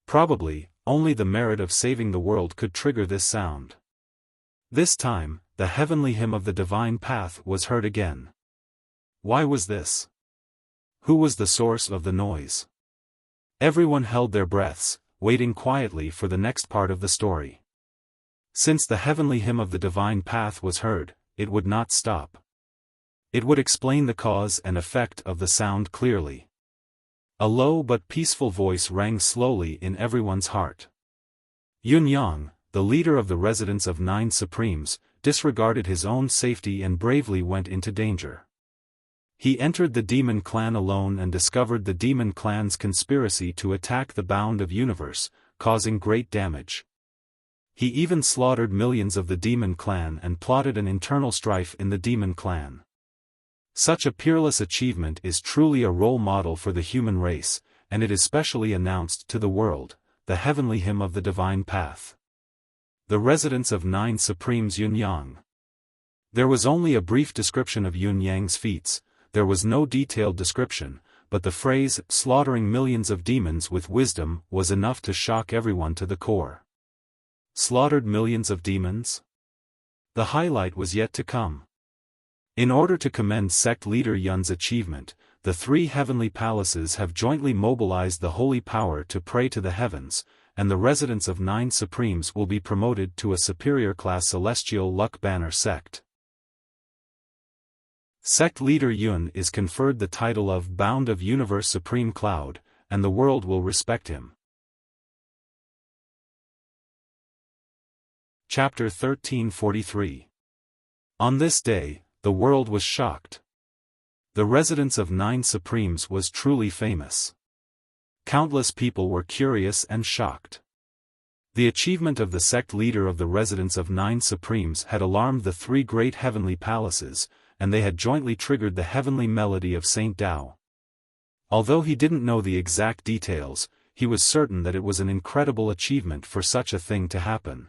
Probably, only the merit of saving the world could trigger this sound. This time, the heavenly hymn of the divine path was heard again. Why was this? Who was the source of the noise? Everyone held their breaths, waiting quietly for the next part of the story. Since the heavenly hymn of the divine path was heard, it would not stop. It would explain the cause and effect of the sound clearly. A low but peaceful voice rang slowly in everyone's heart. Yun Yang, the leader of the residents of 9 Supremes, disregarded his own safety and bravely went into danger. He entered the demon clan alone and discovered the demon clan's conspiracy to attack the bound of universe, causing great damage. He even slaughtered millions of the demon clan and plotted an internal strife in the demon clan. Such a peerless achievement is truly a role model for the human race, and it is specially announced to the world, the heavenly hymn of the divine path. The residents of 9 Supremes Yun Yang. There was only a brief description of Yun Yang's feats. There was no detailed description, but the phrase, slaughtering millions of demons with wisdom, was enough to shock everyone to the core. Slaughtered millions of demons? The highlight was yet to come. In order to commend sect leader Yun's achievement, the 3 heavenly palaces have jointly mobilized the holy power to pray to the heavens, and the residents of 9 Supremes will be promoted to a superior class celestial luck banner sect. Sect leader Yun is conferred the title of Bound of Universe Supreme Cloud, and the world will respect him. Chapter 1343. On this day, the world was shocked. The residence of 9 Supremes was truly famous. Countless people were curious and shocked. The achievement of the sect leader of the residence of 9 Supremes had alarmed the 3 great heavenly palaces, and they had jointly triggered the heavenly melody of Saint Tao. Although he didn't know the exact details, he was certain that it was an incredible achievement for such a thing to happen.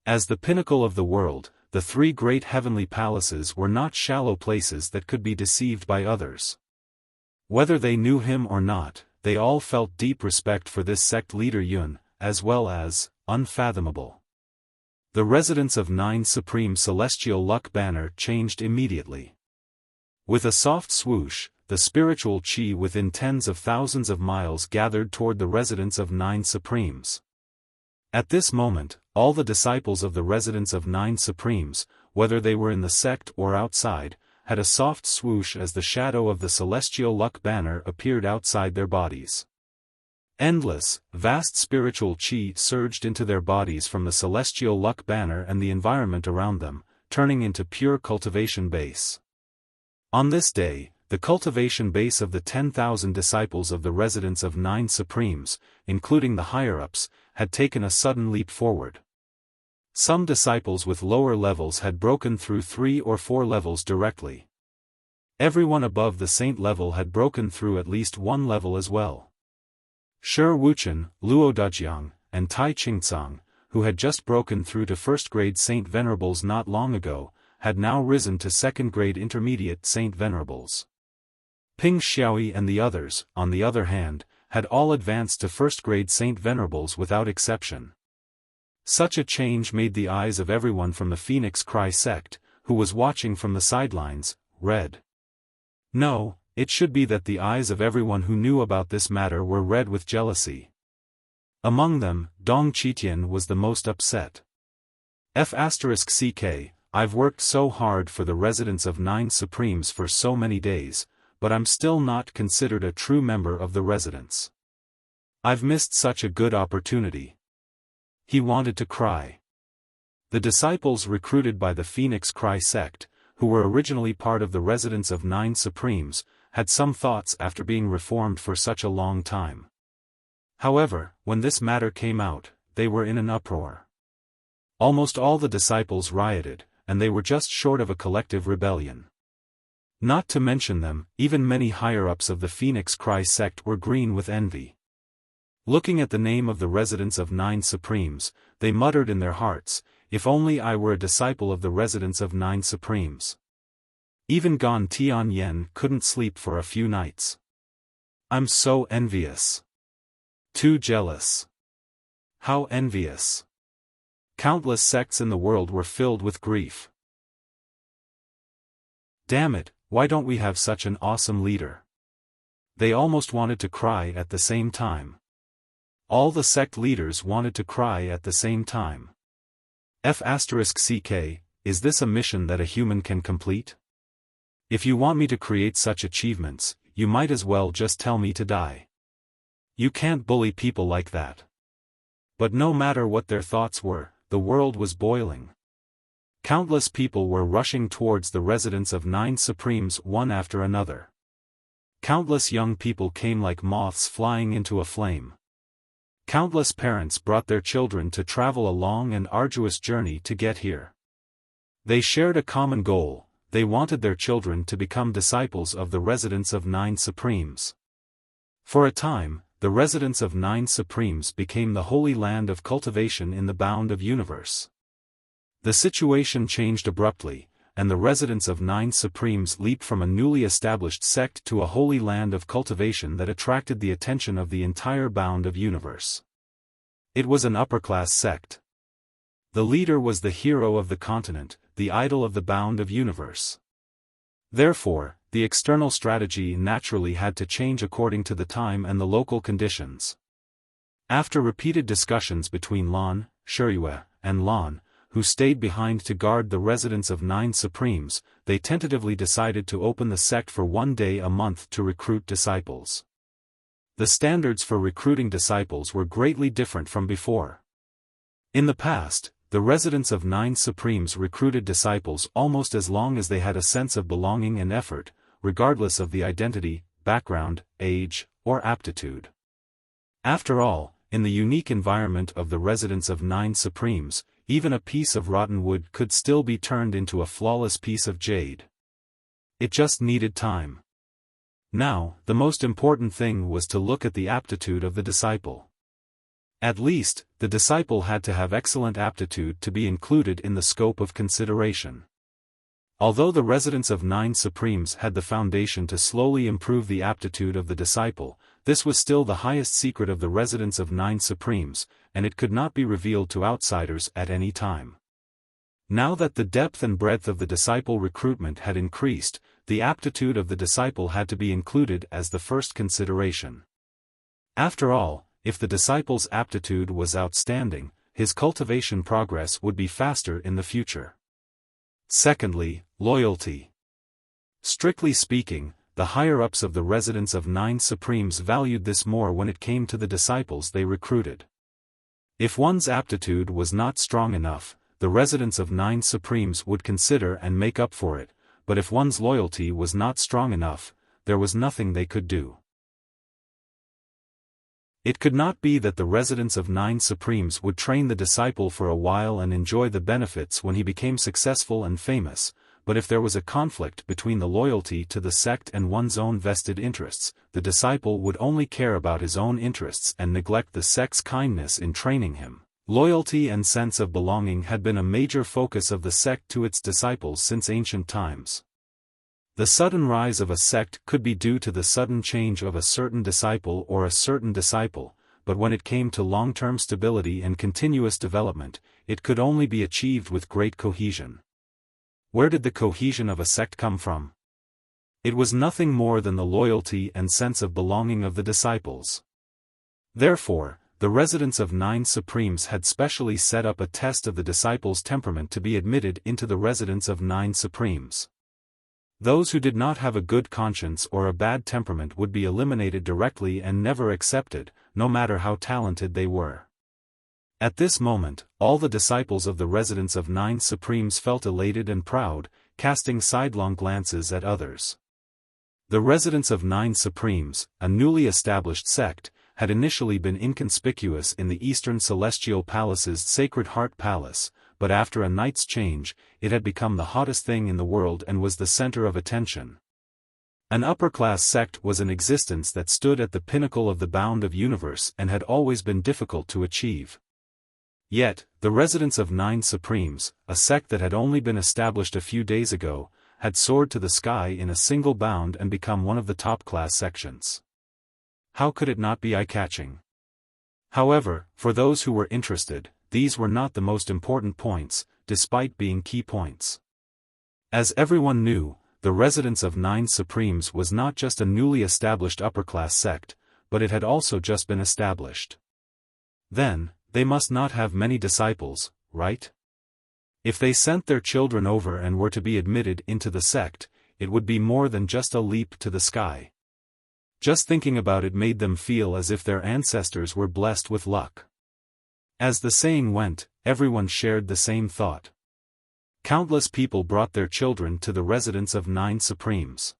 As the pinnacle of the world, the 3 great heavenly palaces were not shallow places that could be deceived by others. Whether they knew him or not, they all felt deep respect for this sect leader Yun, as well as unfathomable. The residence of 9 Supreme Celestial Luck banner changed immediately. With a soft swoosh, the spiritual chi within tens of thousands of miles gathered toward the residence of 9 Supremes. At this moment, all the disciples of the residence of 9 Supremes, whether they were in the sect or outside, had a soft swoosh as the shadow of the celestial luck banner appeared outside their bodies. Endless, vast spiritual chi surged into their bodies from the celestial luck banner and the environment around them, turning into pure cultivation base. On this day, the cultivation base of the 10,000 disciples of the residence of 9 Supremes, including the higher-ups, had taken a sudden leap forward. Some disciples with lower levels had broken through 3 or 4 levels directly. Everyone above the saint level had broken through at least 1 level as well. Shi Wuchen, Luo Dajiang, and Tai Qingcang, who had just broken through to first-grade Saint Venerables not long ago, had now risen to second-grade intermediate Saint Venerables. Ping Xiaoyi and the others, on the other hand, had all advanced to first-grade Saint Venerables without exception. Such a change made the eyes of everyone from the Phoenix Cry sect, who was watching from the sidelines, red. No, it should be that the eyes of everyone who knew about this matter were red with jealousy. Among them, Dong Qitian was the most upset. F***ck, I've worked so hard for the residence of 9 Supremes for so many days, but I'm still not considered a true member of the residence. I've missed such a good opportunity. He wanted to cry. The disciples recruited by the Phoenix Cry sect, who were originally part of the residence of 9 Supremes, had some thoughts after being reformed for such a long time. However, when this matter came out, they were in an uproar. Almost all the disciples rioted, and they were just short of a collective rebellion. Not to mention them, even many higher-ups of the Phoenix Cry sect were green with envy. Looking at the name of the residents of Nine Supremes, they muttered in their hearts, "If only I were a disciple of the residents of Nine Supremes." Even Gan Tianyen couldn't sleep for a few nights. "I'm so envious. Too jealous. How envious." Countless sects in the world were filled with grief. "Damn it, why don't we have such an awesome leader?" They almost wanted to cry at the same time. All the sect leaders wanted to cry at the same time. F***ck, is this a mission that a human can complete? If you want me to create such achievements, you might as well just tell me to die. You can't bully people like that. But no matter what their thoughts were, the world was boiling. Countless people were rushing towards the residence of Nine Supremes one after another. Countless young people came like moths flying into a flame. Countless parents brought their children to travel a long and arduous journey to get here. They shared a common goal: they wanted their children to become disciples of the residents of Nine Supremes. For a time, the residents of Nine Supremes became the holy land of cultivation in the bound of universe. The situation changed abruptly, and the residents of Nine Supremes leaped from a newly established sect to a holy land of cultivation that attracted the attention of the entire bound of universe. It was an upper-class sect. The leader was the hero of the continent, the idol of the bound of universe. Therefore, the external strategy naturally had to change according to the time and the local conditions. After repeated discussions between Lan, Shiyue, and Lan, who stayed behind to guard the residents of Nine Supremes, they tentatively decided to open the sect for 1 day a month to recruit disciples. The standards for recruiting disciples were greatly different from before. In the past, the residents of Nine Supremes recruited disciples almost as long as they had a sense of belonging and effort, regardless of the identity, background, age, or aptitude. After all, in the unique environment of the residents of Nine Supremes, even a piece of rotten wood could still be turned into a flawless piece of jade. It just needed time. Now, the most important thing was to look at the aptitude of the disciple. At least, the disciple had to have excellent aptitude to be included in the scope of consideration. Although the residents of Nine Supremes had the foundation to slowly improve the aptitude of the disciple, this was still the highest secret of the residents of Nine Supremes, and it could not be revealed to outsiders at any time. Now that the depth and breadth of the disciple recruitment had increased, the aptitude of the disciple had to be included as the first consideration. After all, if the disciple's aptitude was outstanding, his cultivation progress would be faster in the future. Secondly, loyalty. Strictly speaking, the higher-ups of the residents of Nine Supremes valued this more when it came to the disciples they recruited. If one's aptitude was not strong enough, the residents of Nine Supremes would consider and make up for it, but if one's loyalty was not strong enough, there was nothing they could do. It could not be that the residents of Nine Supremes would train the disciple for a while and enjoy the benefits when he became successful and famous, but if there was a conflict between the loyalty to the sect and one's own vested interests, the disciple would only care about his own interests and neglect the sect's kindness in training him. Loyalty and sense of belonging had been a major focus of the sect to its disciples since ancient times. The sudden rise of a sect could be due to the sudden change of a certain disciple or a certain disciple, but when it came to long-term stability and continuous development, it could only be achieved with great cohesion. Where did the cohesion of a sect come from? It was nothing more than the loyalty and sense of belonging of the disciples. Therefore, the residents of Nine Supremes had specially set up a test of the disciples' temperament to be admitted into the residents of Nine Supremes. Those who did not have a good conscience or a bad temperament would be eliminated directly and never accepted, no matter how talented they were. At this moment, all the disciples of the residents of Nine Supremes felt elated and proud, casting sidelong glances at others. The residents of Nine Supremes, a newly established sect, had initially been inconspicuous in the Eastern Celestial Palace's Sacred Heart Palace, but after a night's change, it had become the hottest thing in the world and was the center of attention. An upper-class sect was an existence that stood at the pinnacle of the bound of universe and had always been difficult to achieve. Yet, the residents of Nine Supremes, a sect that had only been established a few days ago, had soared to the sky in a single bound and become one of the top-class sections. How could it not be eye-catching? However, for those who were interested, these were not the most important points, despite being key points. As everyone knew, the residents of Nine Supremes was not just a newly established upper-class sect, but it had also just been established. Then, they must not have many disciples, right? If they sent their children over and were to be admitted into the sect, it would be more than just a leap to the sky. Just thinking about it made them feel as if their ancestors were blessed with luck. As the saying went, everyone shared the same thought. Countless people brought their children to the residence of Nine Supremes.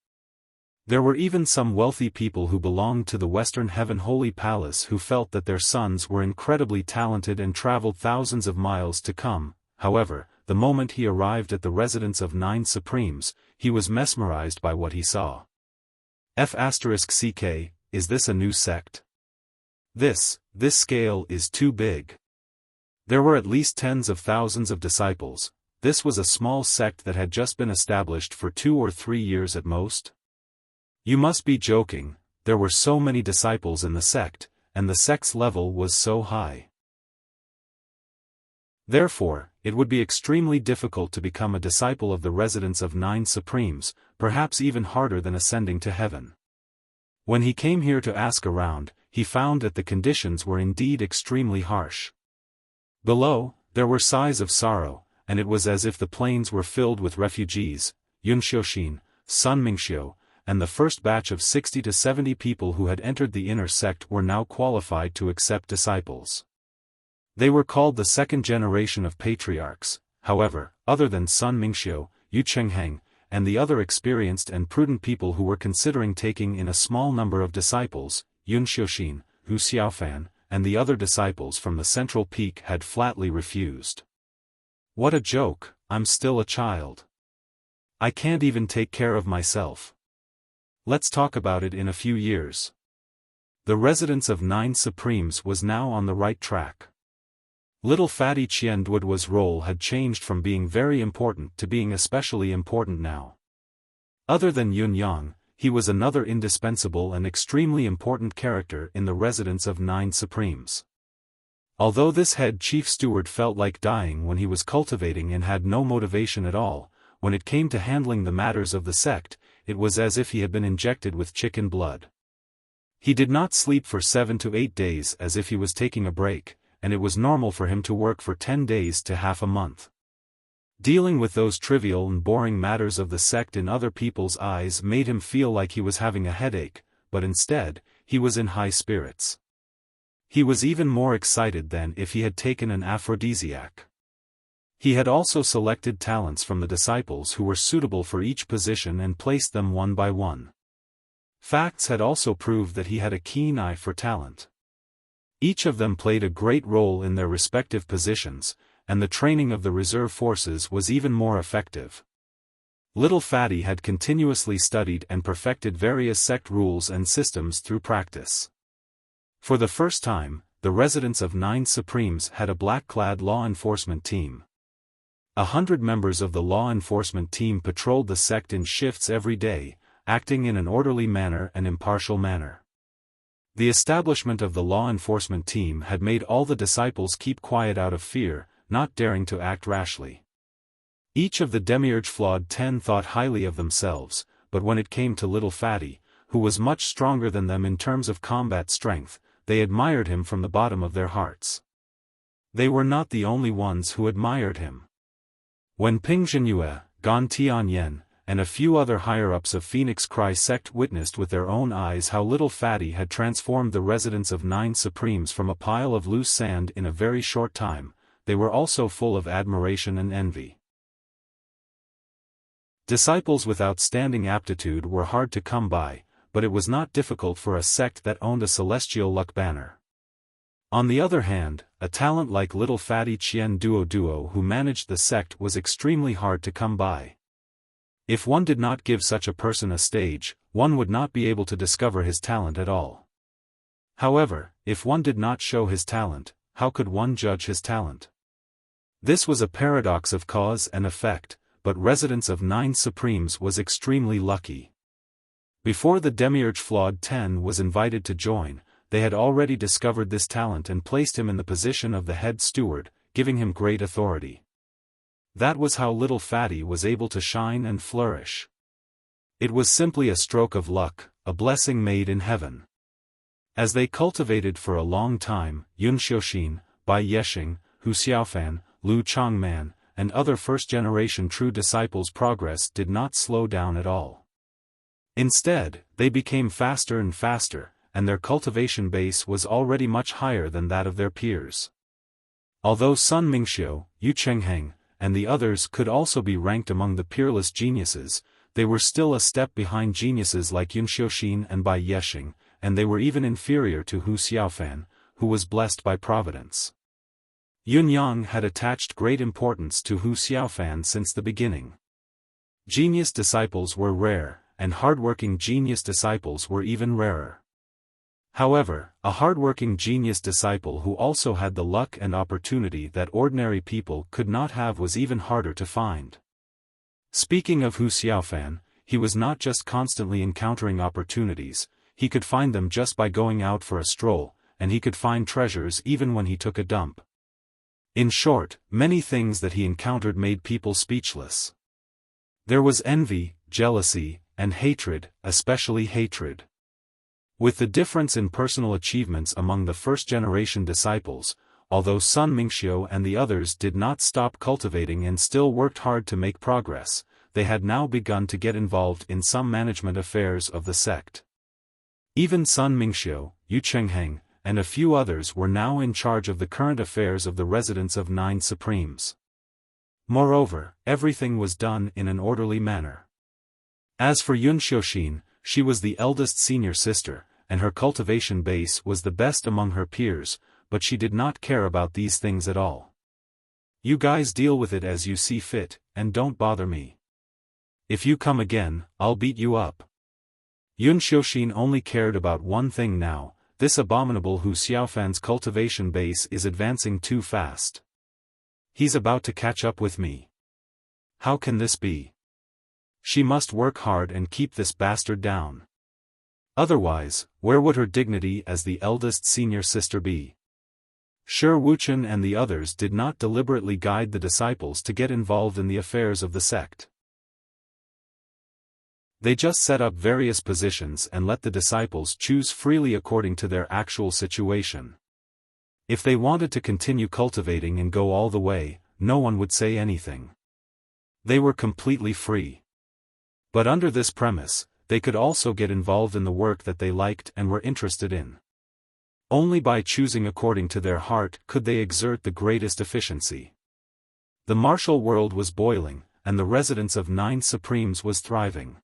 There were even some wealthy people who belonged to the Western Heaven Holy Palace who felt that their sons were incredibly talented and traveled thousands of miles to come. However, the moment he arrived at the residence of Nine Supremes, he was mesmerized by what he saw. F***CK, is this a new sect? This scale is too big. There were at least tens of thousands of disciples. This was a small sect that had just been established for 2 or 3 years at most. You must be joking, there were so many disciples in the sect, and the sect's level was so high. Therefore, it would be extremely difficult to become a disciple of the residents of Nine Supremes, perhaps even harder than ascending to heaven. When he came here to ask around, he found that the conditions were indeed extremely harsh. Below, there were sighs of sorrow, and it was as if the plains were filled with refugees. Yunxiaofan, Sun Mingxiu, and the first batch of 60 to 70 people who had entered the inner sect were now qualified to accept disciples. They were called the second generation of patriarchs. However, other than Sun Mingxiu, Yu Chengheng, and the other experienced and prudent people who were considering taking in a small number of disciples, Yun Xiaofan, Hu Xiaofan, and the other disciples from the central peak had flatly refused. What a joke, I'm still a child. I can't even take care of myself. Let's talk about it in a few years. The residence of Nine Supremes was now on the right track. Little fatty Qian Duoduo's role had changed from being very important to being especially important now. Other than Yun Yang, he was another indispensable and extremely important character in the residence of Nine Supremes. Although this head chief steward felt like dying when he was cultivating and had no motivation at all, when it came to handling the matters of the sect, it was as if he had been injected with chicken blood. He did not sleep for 7 to 8 days as if he was taking a break, and it was normal for him to work for 10 days to half a month. Dealing with those trivial and boring matters of the sect in other people's eyes made him feel like he was having a headache, but instead, he was in high spirits. He was even more excited than if he had taken an aphrodisiac. He had also selected talents from the disciples who were suitable for each position and placed them one by one. Facts had also proved that he had a keen eye for talent. Each of them played a great role in their respective positions, and the training of the reserve forces was even more effective. Little Fatty had continuously studied and perfected various sect rules and systems through practice. For the first time, the residents of Nine Supremes had a black-clad law enforcement team. 100 members of the law enforcement team patrolled the sect in shifts every day, acting in an orderly manner and impartial manner. The establishment of the law enforcement team had made all the disciples keep quiet out of fear, not daring to act rashly. Each of the demiurge flawed 10 thought highly of themselves, but when it came to Little Fatty, who was much stronger than them in terms of combat strength, they admired him from the bottom of their hearts. They were not the only ones who admired him. When Ping Zhenyue, Gan Tianyan, and a few other higher-ups of Phoenix Cry sect witnessed with their own eyes how Little Fatty had transformed the residents of Nine Supremes from a pile of loose sand in a very short time, they were also full of admiration and envy. Disciples with outstanding aptitude were hard to come by, but it was not difficult for a sect that owned a celestial luck banner. On the other hand, a talent like little fatty Qian Duo who managed the sect was extremely hard to come by. If one did not give such a person a stage, one would not be able to discover his talent at all. However, if one did not show his talent, how could one judge his talent? This was a paradox of cause and effect, but Residence of Nine Supremes was extremely lucky. Before the Demiurge Flawed 10 was invited to join, they had already discovered this talent and placed him in the position of the head steward, giving him great authority. That was how little Fatty was able to shine and flourish. It was simply a stroke of luck, a blessing made in heaven. As they cultivated for a long time, Yun Xiaoxin, Bai Yexing, Hu Xiaofan, Lu Changman, and other first-generation true disciples' progress did not slow down at all. Instead, they became faster and faster, and their cultivation base was already much higher than that of their peers. Although Sun Mingxiu, Yu Chengheng, and the others could also be ranked among the peerless geniuses, they were still a step behind geniuses like Yun Xiaoxin and Bai Yexing, and they were even inferior to Hu Xiaofan, who was blessed by providence. Yun Yang had attached great importance to Hu Xiaofan since the beginning. Genius disciples were rare, and hardworking genius disciples were even rarer. However, a hardworking genius disciple who also had the luck and opportunity that ordinary people could not have was even harder to find. Speaking of Hu Xiaofan, he was not just constantly encountering opportunities, he could find them just by going out for a stroll, and he could find treasures even when he took a dump. In short, many things that he encountered made people speechless. There was envy, jealousy, and hatred, especially hatred. With the difference in personal achievements among the first-generation disciples, although Sun Mingxiu and the others did not stop cultivating and still worked hard to make progress, they had now begun to get involved in some management affairs of the sect. Even Sun Mingxiu, Yu Chengheng, and a few others were now in charge of the current affairs of the Residence of Nine Supremes. Moreover, everything was done in an orderly manner. As for Yun Xiaoxin, she was the eldest senior sister, and her cultivation base was the best among her peers, but she did not care about these things at all. You guys deal with it as you see fit, and don't bother me. If you come again, I'll beat you up. Yun Xiaoxin only cared about one thing now: this abominable Hu Xiaofan's cultivation base is advancing too fast. He's about to catch up with me. How can this be? She must work hard and keep this bastard down. Otherwise, where would her dignity as the eldest senior sister be? Sure, Wuchen and the others did not deliberately guide the disciples to get involved in the affairs of the sect. They just set up various positions and let the disciples choose freely according to their actual situation. If they wanted to continue cultivating and go all the way, no one would say anything. They were completely free. But under this premise, they could also get involved in the work that they liked and were interested in. Only by choosing according to their heart could they exert the greatest efficiency. The martial world was boiling, and the Residence of Nine Supremes was thriving.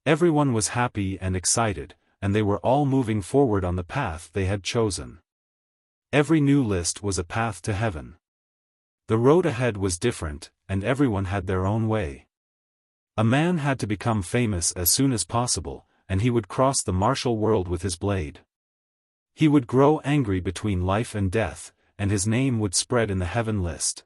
Everyone was happy and excited, and they were all moving forward on the path they had chosen. Every new list was a path to heaven. The road ahead was different, and everyone had their own way. A man had to become famous as soon as possible, and he would cross the martial world with his blade. He would grow angry between life and death, and his name would spread in the heaven list.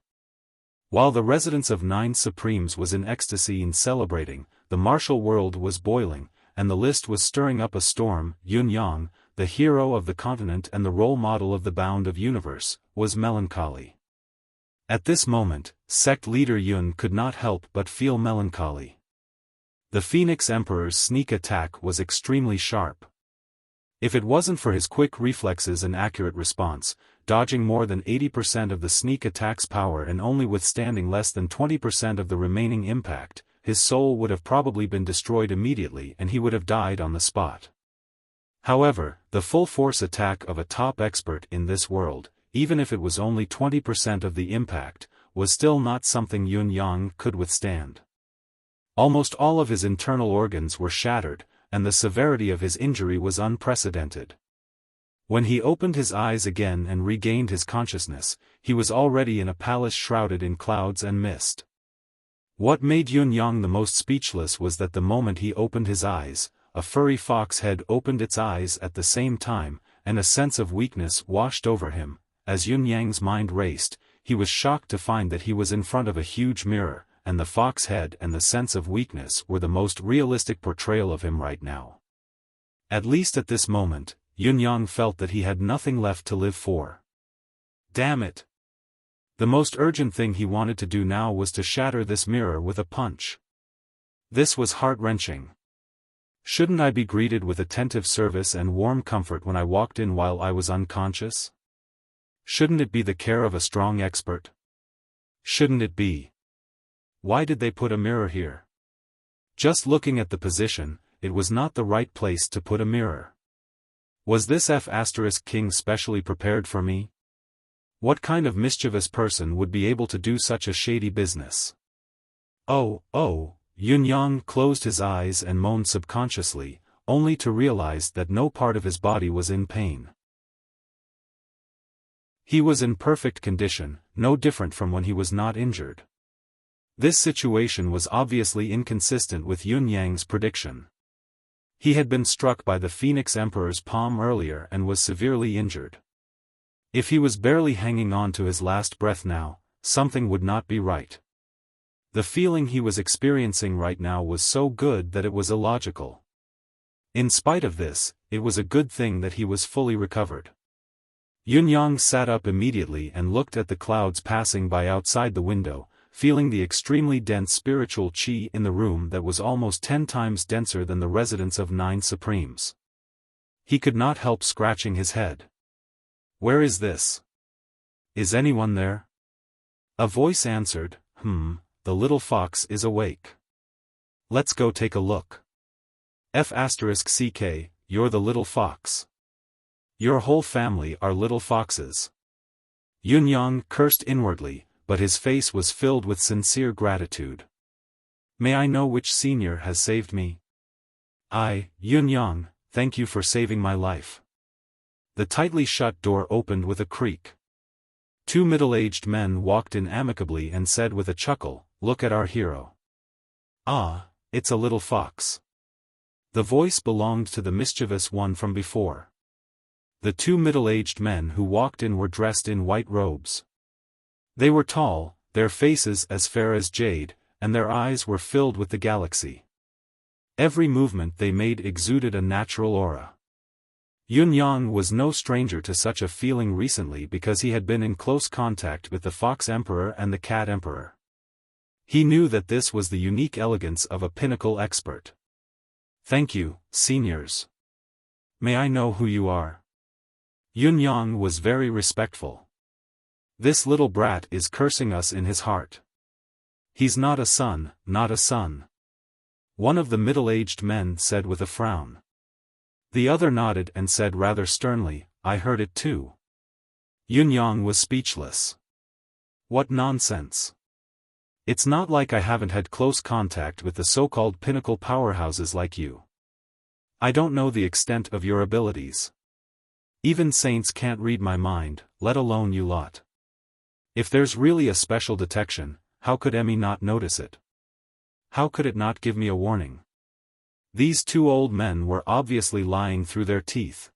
While the Residence of Nine Supremes was in ecstasy in celebrating, the martial world was boiling, and the list was stirring up a storm. Yun Yang, the hero of the continent and the role model of the bound of universe, was melancholy. At this moment, sect leader Yun could not help but feel melancholy. The Phoenix Emperor's sneak attack was extremely sharp. If it wasn't for his quick reflexes and accurate response, dodging more than 80% of the sneak attack's power and only withstanding less than 20% of the remaining impact, his soul would have probably been destroyed immediately and he would have died on the spot. However, the full-force attack of a top expert in this world, even if it was only 20% of the impact, was still not something Yun Yang could withstand. Almost all of his internal organs were shattered, and the severity of his injury was unprecedented. When he opened his eyes again and regained his consciousness, he was already in a palace shrouded in clouds and mist. What made Yun-yang the most speechless was that the moment he opened his eyes, a furry fox head opened its eyes at the same time, and a sense of weakness washed over him. As Yun-yang's mind raced, he was shocked to find that he was in front of a huge mirror, and the fox head and the sense of weakness were the most realistic portrayal of him right now. At least at this moment, Yun-yang felt that he had nothing left to live for. Damn it! The most urgent thing he wanted to do now was to shatter this mirror with a punch. This was heart-wrenching. Shouldn't I be greeted with attentive service and warm comfort when I walked in while I was unconscious? Shouldn't it be the care of a strong expert? Shouldn't it be? Why did they put a mirror here? Just looking at the position, it was not the right place to put a mirror. Was this F*king specially prepared for me? What kind of mischievous person would be able to do such a shady business? Oh, Yun-yang closed his eyes and moaned subconsciously, only to realize that no part of his body was in pain. He was in perfect condition, no different from when he was not injured. This situation was obviously inconsistent with Yun-yang's prediction. He had been struck by the Phoenix Emperor's palm earlier and was severely injured. If he was barely hanging on to his last breath now, something would not be right. The feeling he was experiencing right now was so good that it was illogical. In spite of this, it was a good thing that he was fully recovered. Yun-yang sat up immediately and looked at the clouds passing by outside the window, feeling the extremely dense spiritual qi in the room that was almost 10 times denser than the residence of 9 Supremes. He could not help scratching his head. Where is this? Is anyone there? A voice answered, the little fox is awake. Let's go take a look. F*ck, you're the little fox. Your whole family are little foxes. Yun-yang cursed inwardly, but his face was filled with sincere gratitude. May I know which senior has saved me? Yun-yang, thank you for saving my life. The tightly shut door opened with a creak. 2 middle-aged men walked in amicably and said with a chuckle, look at our hero. Ah, it's a little fox. The voice belonged to the mischievous one from before. The 2 middle-aged men who walked in were dressed in white robes. They were tall, their faces as fair as jade, and their eyes were filled with the galaxy. Every movement they made exuded a natural aura. Yun-yang was no stranger to such a feeling recently because he had been in close contact with the Fox Emperor and the Cat Emperor. He knew that this was the unique elegance of a pinnacle expert. Thank you, seniors. May I know who you are? Yun-yang was very respectful. This little brat is cursing us in his heart. He's not a son, not a son. One of the middle-aged men said with a frown. The other nodded and said rather sternly, I heard it too. Yun-yang was speechless. What nonsense. It's not like I haven't had close contact with the so-called pinnacle powerhouses like you. I don't know the extent of your abilities. Even saints can't read my mind, let alone you lot. If there's really a special detection, how could Emmy not notice it? How could it not give me a warning? These 2 old men were obviously lying through their teeth.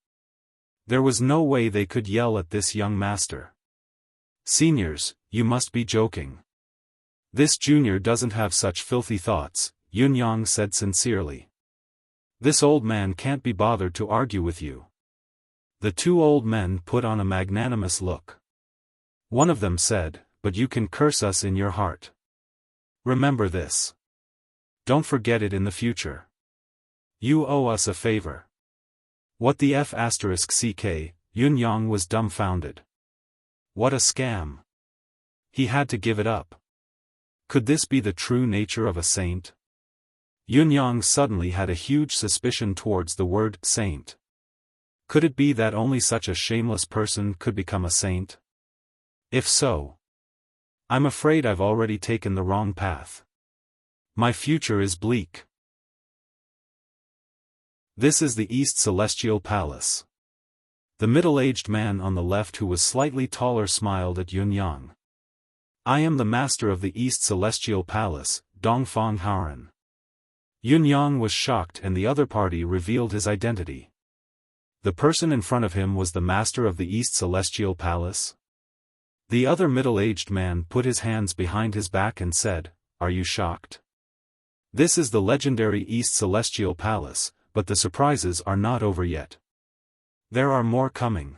There was no way they could yell at this young master. Seniors, you must be joking. This junior doesn't have such filthy thoughts, Yun-yang said sincerely. This old man can't be bothered to argue with you. The 2 old men put on a magnanimous look. One of them said, but you can curse us in your heart. Remember this. Don't forget it in the future. You owe us a favor. What the F*ck, Yun-yang was dumbfounded. What a scam. He had to give it up. Could this be the true nature of a saint? Yun-yang suddenly had a huge suspicion towards the word saint. Could it be that only such a shameless person could become a saint? If so, I'm afraid I've already taken the wrong path. My future is bleak. This is the East Celestial Palace. The middle-aged man on the left, who was slightly taller, smiled at Yunyang. I am the master of the East Celestial Palace, Dongfang Haoran. Yunyang was shocked, and the other party revealed his identity. The person in front of him was the master of the East Celestial Palace. The other middle-aged man put his hands behind his back and said, Are you shocked? This is the legendary East Celestial Palace, but the surprises are not over yet. There are more coming.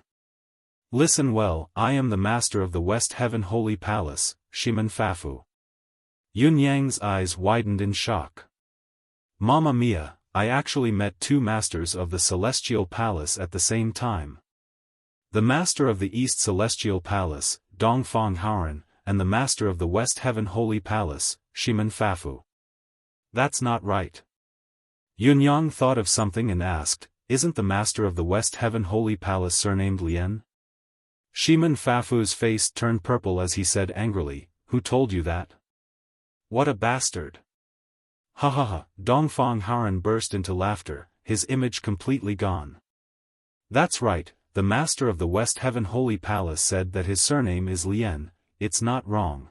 Listen well, I am the master of the West Heaven Holy Palace, Shimen Fafu. Yunyang's eyes widened in shock. Mamma mia, I actually met two masters of the Celestial Palace at the same time. The master of the East Celestial Palace, Dongfang Haoran, and the master of the West Heaven Holy Palace, Shimen Fafu. That's not right. Yunyang thought of something and asked, Isn't the master of the West Heaven Holy Palace surnamed Lian? Shimen Fafu's face turned purple as he said angrily, Who told you that? What a bastard! Ha ha ha, Dongfang Haoran burst into laughter, his image completely gone. That's right, the master of the West Heaven Holy Palace said that his surname is Lian, it's not wrong.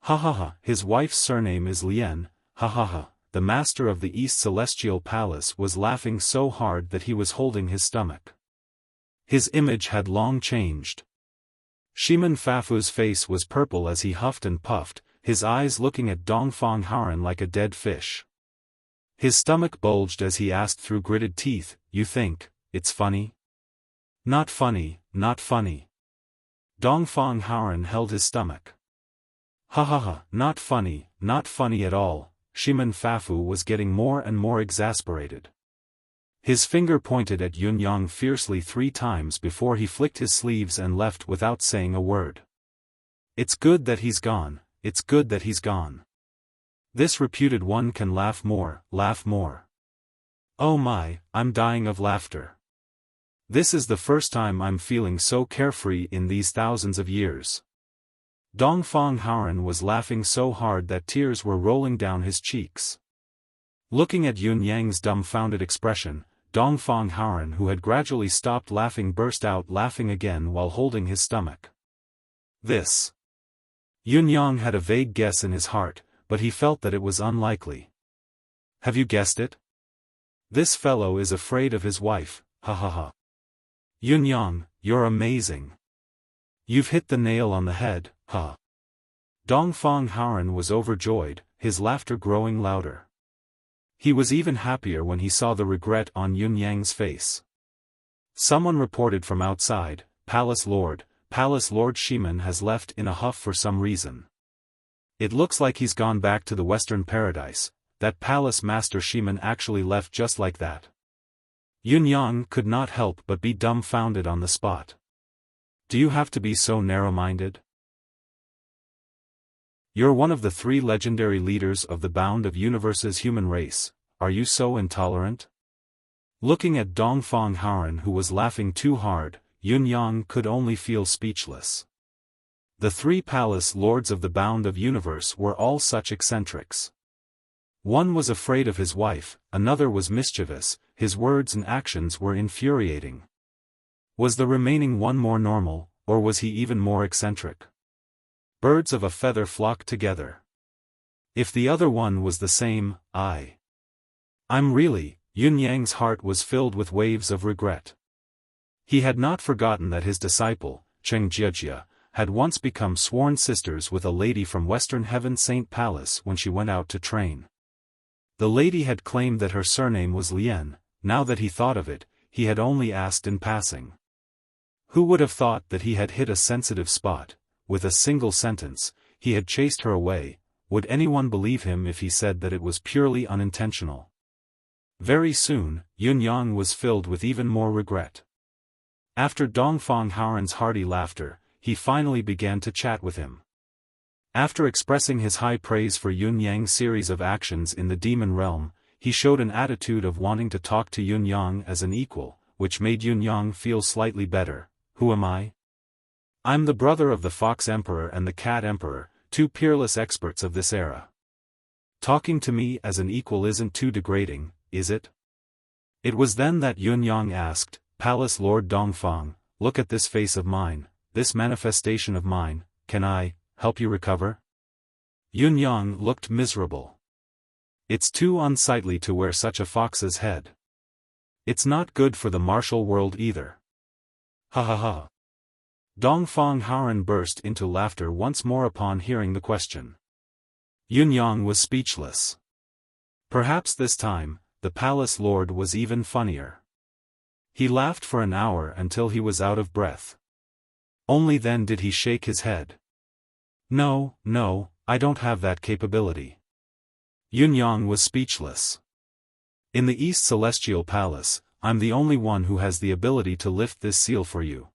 Ha ha ha, his wife's surname is Lian, ha ha ha. The master of the East Celestial Palace was laughing so hard that he was holding his stomach. His image had long changed. Shimen Fafu's face was purple as he huffed and puffed, his eyes looking at Dongfang Haoran like a dead fish. His stomach bulged as he asked through gritted teeth, You think it's funny? Not funny, not funny. Dongfang Haoran held his stomach. Ha ha ha, not funny at all. Shimen Fafu was getting more and more exasperated. His finger pointed at Yunyang fiercely 3 times before he flicked his sleeves and left without saying a word. It's good that he's gone, it's good that he's gone. This reputed one can laugh more, laugh more. Oh my, I'm dying of laughter. This is the first time I'm feeling so carefree in these thousands of years. Dongfang Haoran was laughing so hard that tears were rolling down his cheeks. Looking at Yunyang's dumbfounded expression, Dongfang Haoran, who had gradually stopped laughing, burst out laughing again while holding his stomach. This. Yunyang had a vague guess in his heart, but he felt that it was unlikely. Have you guessed it? This fellow is afraid of his wife, ha ha ha. Yunyang, you're amazing. You've hit the nail on the head, ha. Dongfang Haoran was overjoyed, his laughter growing louder. He was even happier when he saw the regret on Yunyang's face. Someone reported from outside, Palace Lord Shimen has left in a huff for some reason. It looks like he's gone back to the Western Paradise. That Palace Master Shimen actually left just like that. Yunyang could not help but be dumbfounded on the spot. Do you have to be so narrow-minded? You're one of the 3 legendary leaders of the Bound of Universe's human race, are you so intolerant? Looking at Dongfang Haoran, who was laughing too hard, Yunyang could only feel speechless. The 3 palace lords of the Bound of Universe were all such eccentrics. One was afraid of his wife, another was mischievous, his words and actions were infuriating. Was the remaining one more normal, or was he even more eccentric? Birds of a feather flock together. If the other one was the same, I'm really, Yunyang's heart was filled with waves of regret. He had not forgotten that his disciple, Cheng Jiejia, had once become sworn sisters with a lady from Western Heaven Saint Palace when she went out to train. The lady had claimed that her surname was Lian. Now that he thought of it, he had only asked in passing. Who would have thought that he had hit a sensitive spot? With a single sentence, he had chased her away. Would anyone believe him if he said that it was purely unintentional? Very soon, Yunyang was filled with even more regret. After Dongfang Haoran's hearty laughter, he finally began to chat with him. After expressing his high praise for Yunyang's series of actions in the demon realm, he showed an attitude of wanting to talk to Yunyang as an equal, which made Yunyang feel slightly better. Who am I? I'm the brother of the Fox Emperor and the Cat Emperor, 2 peerless experts of this era. Talking to me as an equal isn't too degrading, is it? It was then that Yunyang asked, Palace Lord Dongfang, look at this face of mine, this manifestation of mine, can I help you recover? Yun Yang looked miserable. It's too unsightly to wear such a fox's head. It's not good for the martial world either. Ha ha ha. Dongfang Haoran burst into laughter once more upon hearing the question. Yun Yang was speechless. Perhaps this time, the palace lord was even funnier. He laughed for an hour until he was out of breath. Only then did he shake his head. No, no, I don't have that capability. Yun Yang was speechless. In the East Celestial Palace, I'm the only one who has the ability to lift this seal for you.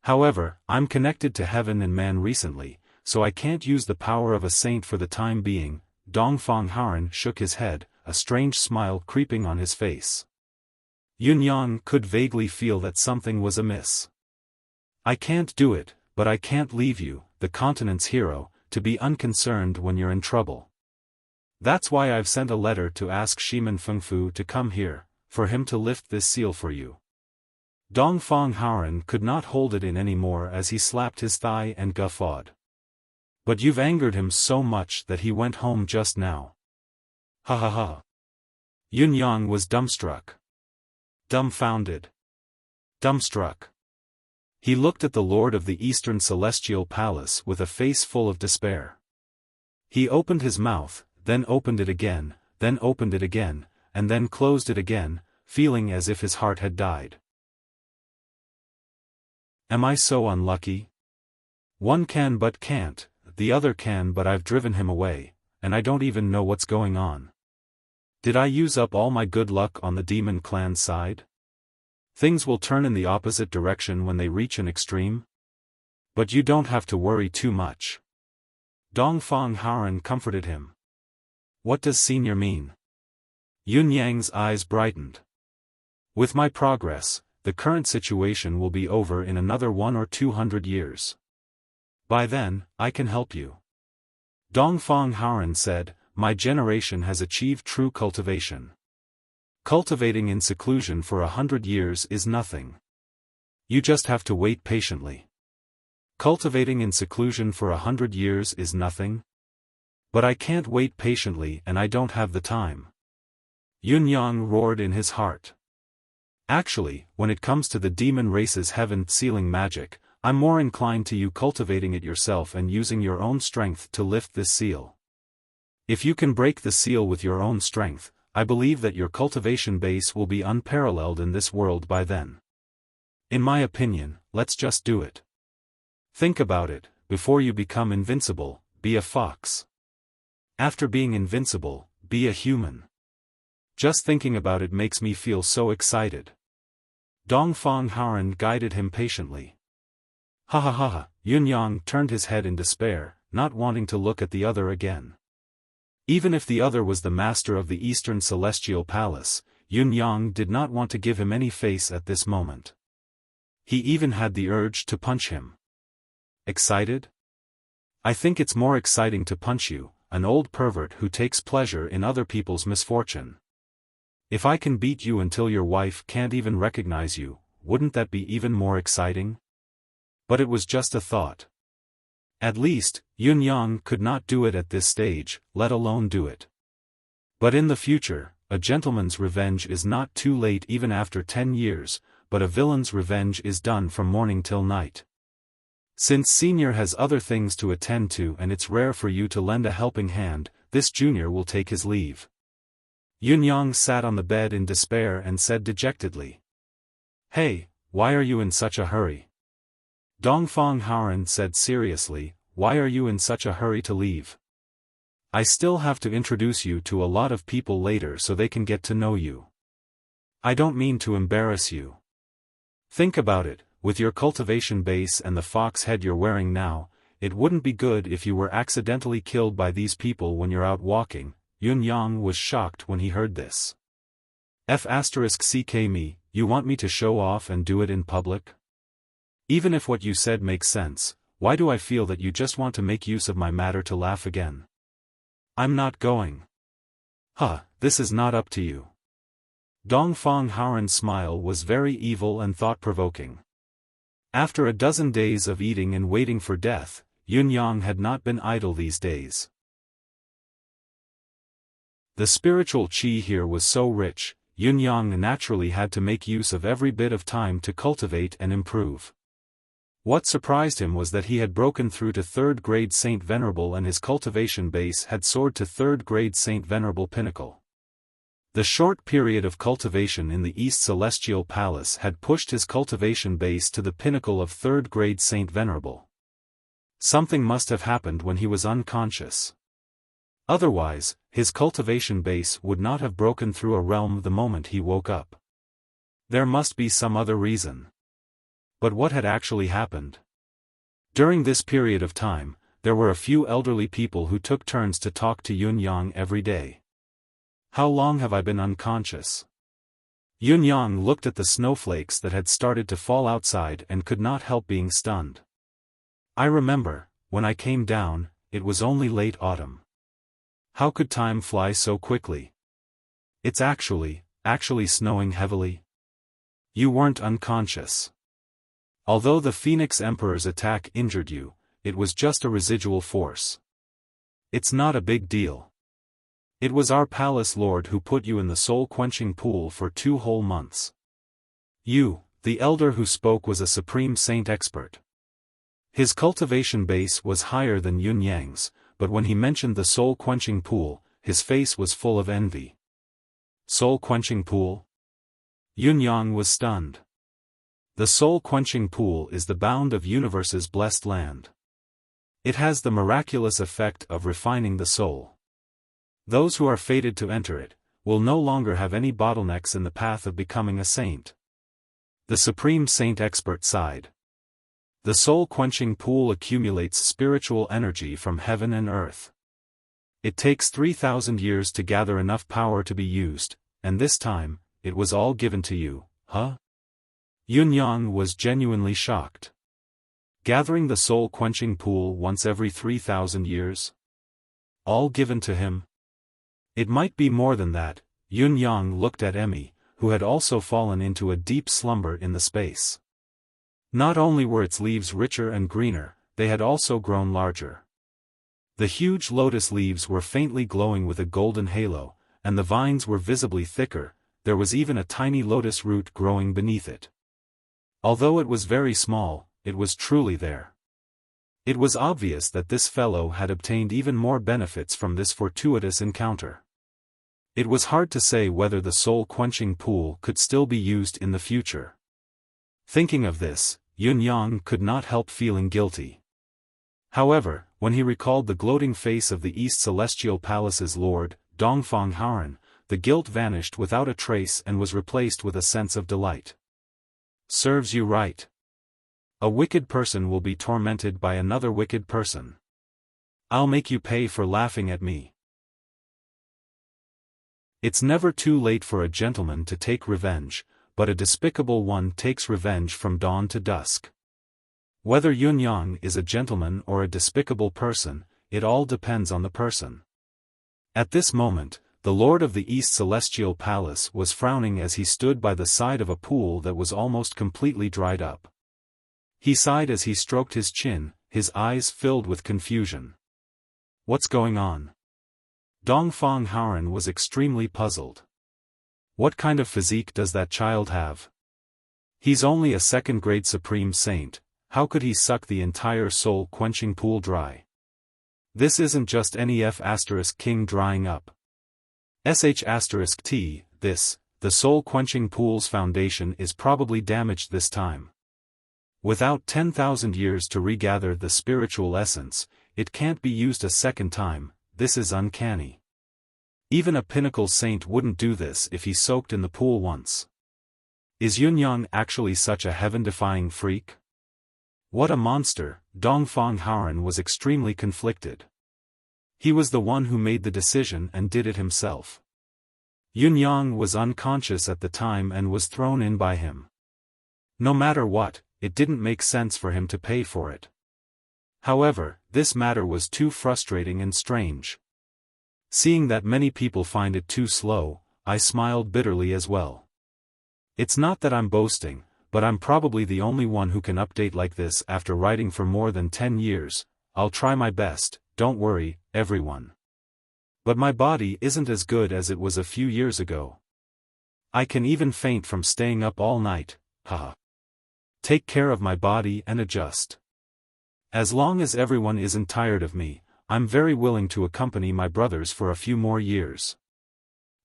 However, I'm connected to heaven and man recently, so I can't use the power of a saint for the time being. Dongfang Haoran shook his head, a strange smile creeping on his face. Yun Yang could vaguely feel that something was amiss. I can't do it, but I can't leave you, the continent's hero, to be unconcerned when you're in trouble. That's why I've sent a letter to ask Shiman Fengfu to come here, for him to lift this seal for you. Dongfang Haoran could not hold it in any more as he slapped his thigh and guffawed. But you've angered him so much that he went home just now. Ha ha ha. Yun Yang was dumbstruck. Dumbfounded. Dumbstruck. He looked at the Lord of the Eastern Celestial Palace with a face full of despair. He opened his mouth, then opened it again, then opened it again, and then closed it again, feeling as if his heart had died. Am I so unlucky? One can but can't, the other can but I've driven him away, and I don't even know what's going on. Did I use up all my good luck on the demon clan's side? Things will turn in the opposite direction when they reach an extreme? But you don't have to worry too much. Dongfang Haoran comforted him. What does senior mean? Yun Yang's eyes brightened. With my progress, the current situation will be over in another 100 or 200 years. By then, I can help you. Dongfang Haoran said, my generation has achieved true cultivation. Cultivating in seclusion for 100 years is nothing. You just have to wait patiently. Cultivating in seclusion for 100 years is nothing? But I can't wait patiently and I don't have the time. Yun Yang roared in his heart. Actually, when it comes to the demon race's heaven-sealing magic, I'm more inclined to you cultivating it yourself and using your own strength to lift this seal. If you can break the seal with your own strength, I believe that your cultivation base will be unparalleled in this world by then. In my opinion, let's just do it. Think about it, before you become invincible, be a fox. After being invincible, be a human. Just thinking about it makes me feel so excited. Dongfang Haoran guided him patiently. Ha ha ha ha, Yun Yang turned his head in despair, not wanting to look at the other again. Even if the other was the master of the Eastern Celestial Palace, Yun Yang did not want to give him any face at this moment. He even had the urge to punch him. Excited? I think it's more exciting to punch you, an old pervert who takes pleasure in other people's misfortune. If I can beat you until your wife can't even recognize you, wouldn't that be even more exciting? But it was just a thought. At least, Yun Yang could not do it at this stage, let alone do it. But in the future, a gentleman's revenge is not too late even after 10 years, but a villain's revenge is done from morning till night. Since senior has other things to attend to and it's rare for you to lend a helping hand, this junior will take his leave. Yun Yang sat on the bed in despair and said dejectedly. Hey, why are you in such a hurry? Dongfang Haoran said seriously, why are you in such a hurry to leave? I still have to introduce you to a lot of people later so they can get to know you. I don't mean to embarrass you. Think about it, with your cultivation base and the fox head you're wearing now, it wouldn't be good if you were accidentally killed by these people when you're out walking. Yun Yang was shocked when he heard this. F***ck me, you want me to show off and do it in public? Even if what you said makes sense, why do I feel that you just want to make use of my matter to laugh again? I'm not going. Huh, this is not up to you. Dongfang Haoran's smile was very evil and thought-provoking. After a dozen days of eating and waiting for death, Yunyang had not been idle these days. The spiritual qi here was so rich, Yunyang naturally had to make use of every bit of time to cultivate and improve. What surprised him was that he had broken through to 3rd grade Saint Venerable and his cultivation base had soared to 3rd grade Saint Venerable pinnacle. The short period of cultivation in the East Celestial Palace had pushed his cultivation base to the pinnacle of 3rd grade Saint Venerable. Something must have happened when he was unconscious. Otherwise, his cultivation base would not have broken through a realm the moment he woke up. There must be some other reason. But what had actually happened? During this period of time, there were a few elderly people who took turns to talk to Yunyang every day. How long have I been unconscious? Yunyang looked at the snowflakes that had started to fall outside and could not help being stunned. I remember, when I came down, it was only late autumn. How could time fly so quickly? It's actually snowing heavily. You weren't unconscious. Although the Phoenix Emperor's attack injured you, it was just a residual force. It's not a big deal. It was our palace lord who put you in the soul-quenching pool for 2 whole months. You, the elder who spoke, was a supreme saint expert. His cultivation base was higher than Yunyang's, but when he mentioned the soul-quenching pool, his face was full of envy. Soul-quenching pool? Yunyang was stunned. The soul-quenching pool is the bound of universe's blessed land. It has the miraculous effect of refining the soul. Those who are fated to enter it, will no longer have any bottlenecks in the path of becoming a saint. The supreme saint expert sighed. The soul-quenching pool accumulates spiritual energy from heaven and earth. It takes 3,000 years to gather enough power to be used, and this time, it was all given to you, huh? Yunyang was genuinely shocked. Gathering the soul-quenching pool once every 3,000 years? All given to him? It might be more than that. Yunyang looked at Emmy, who had also fallen into a deep slumber in the space. Not only were its leaves richer and greener, they had also grown larger. The huge lotus leaves were faintly glowing with a golden halo, and the vines were visibly thicker. There was even a tiny lotus root growing beneath it. Although it was very small, it was truly there. It was obvious that this fellow had obtained even more benefits from this fortuitous encounter. It was hard to say whether the soul-quenching pool could still be used in the future. Thinking of this, Yunyang could not help feeling guilty. However, when he recalled the gloating face of the East Celestial Palace's lord, Dongfang Haoran, the guilt vanished without a trace and was replaced with a sense of delight. Serves you right. A wicked person will be tormented by another wicked person. I'll make you pay for laughing at me. It's never too late for a gentleman to take revenge, but a despicable one takes revenge from dawn to dusk. Whether Yunyang is a gentleman or a despicable person, it all depends on the person. At this moment, the lord of the East Celestial Palace was frowning as he stood by the side of a pool that was almost completely dried up. He sighed as he stroked his chin, his eyes filled with confusion. What's going on? Dongfang Haoran was extremely puzzled. What kind of physique does that child have? He's only a 2nd-grade supreme saint, how could he suck the entire soul-quenching pool dry? This isn't just any F***king drying up. **T, this, the soul-quenching pool's foundation is probably damaged this time. Without 10,000 years to regather the spiritual essence, it can't be used a second time. This is uncanny. Even a pinnacle saint wouldn't do this if he soaked in the pool once. Is Yunyang actually such a heaven-defying freak? What a monster! Dongfang Haoran was extremely conflicted. He was the one who made the decision and did it himself. Yunyang was unconscious at the time and was thrown in by him. No matter what, it didn't make sense for him to pay for it. However, this matter was too frustrating and strange. Seeing that many people find it too slow, I smiled bitterly as well. It's not that I'm boasting, but I'm probably the only one who can update like this after writing for more than 10 years. I'll try my best, don't worry, everyone. But my body isn't as good as it was a few years ago. I can even faint from staying up all night, haha. Take care of my body and adjust. As long as everyone isn't tired of me, I'm very willing to accompany my brothers for a few more years.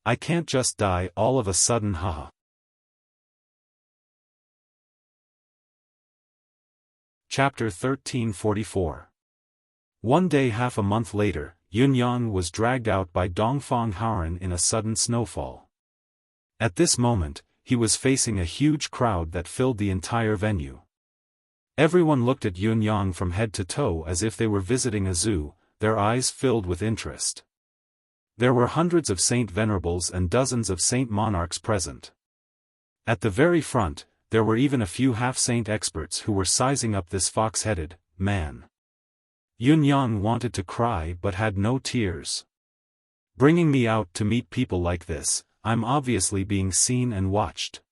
I can't just die all of a sudden, haha. Chapter 1344. One day half a month later, Yunyang was dragged out by Dongfang Haoren in a sudden snowfall. At this moment, he was facing a huge crowd that filled the entire venue. Everyone looked at Yunyang from head to toe as if they were visiting a zoo, their eyes filled with interest. There were hundreds of saint venerables and dozens of saint monarchs present. At the very front, there were even a few half-saint experts who were sizing up this fox-headed man. Yunyang wanted to cry but had no tears. Bringing me out to meet people like this, I'm obviously being seen and watched.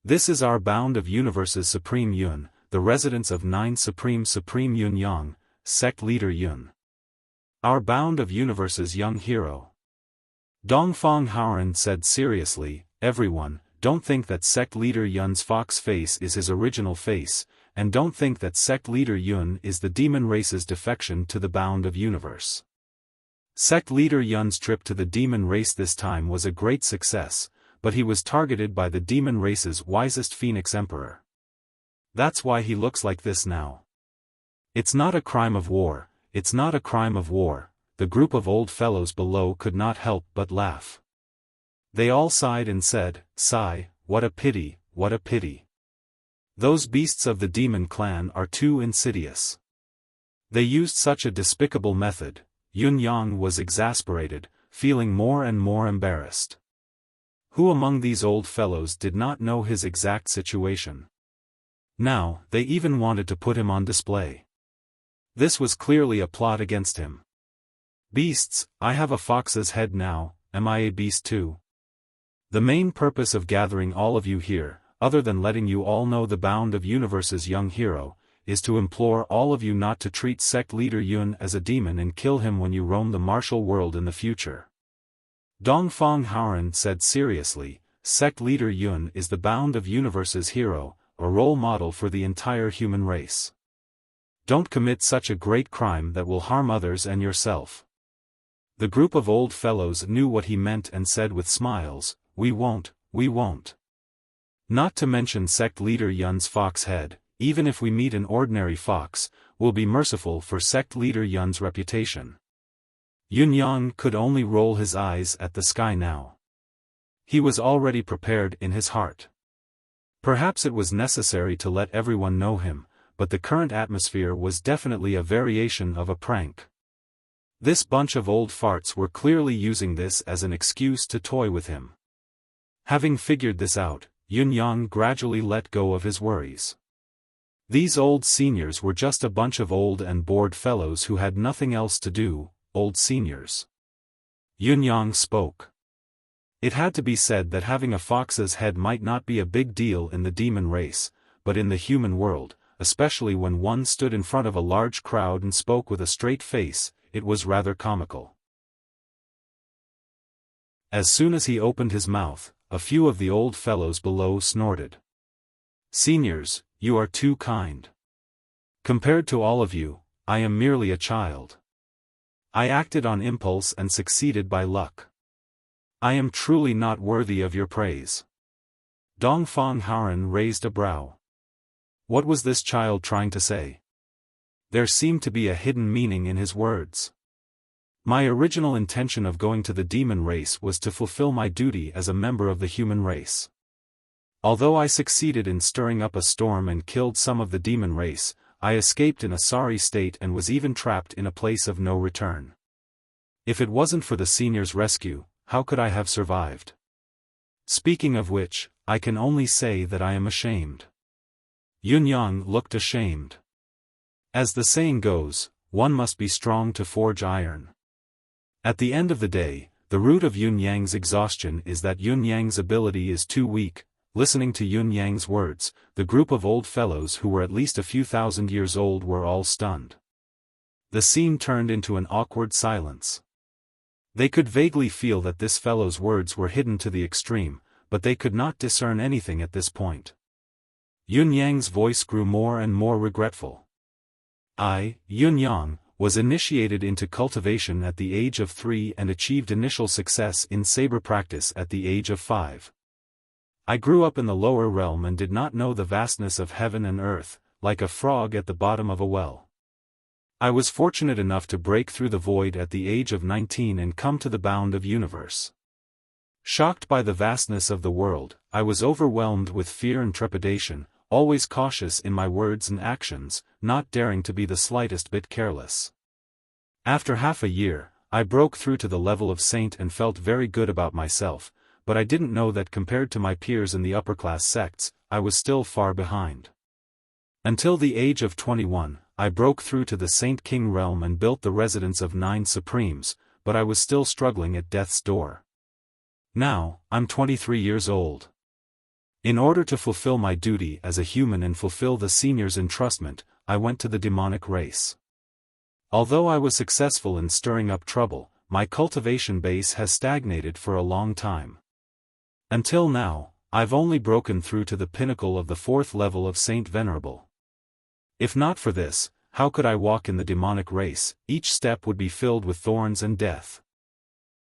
This is our bound of universe's Supreme Yun, the residence of 9 Supreme Yunyang, sect leader Yun. Our bound of universe's young hero. Dongfang Haoren said seriously, everyone, don't think that sect leader Yun's fox face is his original face, and don't think that sect leader Yun is the demon race's defection to the bound of universe. Sect leader Yun's trip to the demon race this time was a great success, but he was targeted by the demon race's wisest Phoenix Emperor. That's why he looks like this now. It's not a crime of war, it's not a crime of war. The group of old fellows below could not help but laugh. They all sighed and said, sigh, what a pity, what a pity. Those beasts of the demon clan are too insidious. They used such a despicable method. Yunyang was exasperated, feeling more and more embarrassed. Who among these old fellows did not know his exact situation? Now, they even wanted to put him on display. This was clearly a plot against him. Beasts, I have a fox's head now, am I a beast too? The main purpose of gathering all of you here, other than letting you all know the bound of universe's young hero, is to implore all of you not to treat sect leader Yun as a demon and kill him when you roam the martial world in the future. Dongfang Haoren said seriously, sect leader Yun is the bound of universe's hero, a role model for the entire human race. Don't commit such a great crime that will harm others and yourself. The group of old fellows knew what he meant and said with smiles, we won't. Not to mention sect leader Yun's fox head, even if we meet an ordinary fox, we'll be merciful for sect leader Yun's reputation. Yunyang could only roll his eyes at the sky now. He was already prepared in his heart. Perhaps it was necessary to let everyone know him, but the current atmosphere was definitely a variation of a prank. This bunch of old farts were clearly using this as an excuse to toy with him. Having figured this out, Yunyang gradually let go of his worries. These old seniors were just a bunch of old and bored fellows who had nothing else to do, old seniors. Yunyang spoke. It had to be said that having a fox's head might not be a big deal in the demon race, but in the human world, especially when one stood in front of a large crowd and spoke with a straight face, it was rather comical. As soon as he opened his mouth, a few of the old fellows below snorted. Seniors, you are too kind. Compared to all of you, I am merely a child. I acted on impulse and succeeded by luck. I am truly not worthy of your praise. Dongfang Haoren raised a brow. What was this child trying to say? There seemed to be a hidden meaning in his words. My original intention of going to the demon race was to fulfill my duty as a member of the human race. Although I succeeded in stirring up a storm and killed some of the demon race, I escaped in a sorry state and was even trapped in a place of no return. If it wasn't for the senior's rescue, how could I have survived? Speaking of which, I can only say that I am ashamed. Yunyang looked ashamed. As the saying goes, one must be strong to forge iron. At the end of the day, The root of Yun Yang's exhaustion is that Yun Yang's ability is too weak. Listening to Yun Yang's words, the group of old fellows who were at least a few thousand years old were all stunned. The scene turned into an awkward silence. They could vaguely feel that this fellow's words were hidden to the extreme, but they could not discern anything at this point. Yun Yang's voice grew more and more regretful. I, Yun Yang, was initiated into cultivation at the age of 3 and achieved initial success in saber practice at the age of 5. I grew up in the lower realm and did not know the vastness of heaven and earth, like a frog at the bottom of a well. I was fortunate enough to break through the void at the age of 19 and come to the bound of universe. Shocked by the vastness of the world, I was overwhelmed with fear and trepidation, always cautious in my words and actions, not daring to be the slightest bit careless. After half a year, I broke through to the level of saint and felt very good about myself, but I didn't know that compared to my peers in the upper-class sects, I was still far behind. Until the age of 21, I broke through to the Saint King realm and built the residence of 9 Supremes, but I was still struggling at death's door. Now, I'm 23 years old. In order to fulfill my duty as a human and fulfill the senior's entrustment, I went to the demonic race. Although I was successful in stirring up trouble, my cultivation base has stagnated for a long time. Until now, I've only broken through to the pinnacle of the 4th level of Saint Venerable. If not for this, how could I walk in the demonic race? Each step would be filled with thorns and death.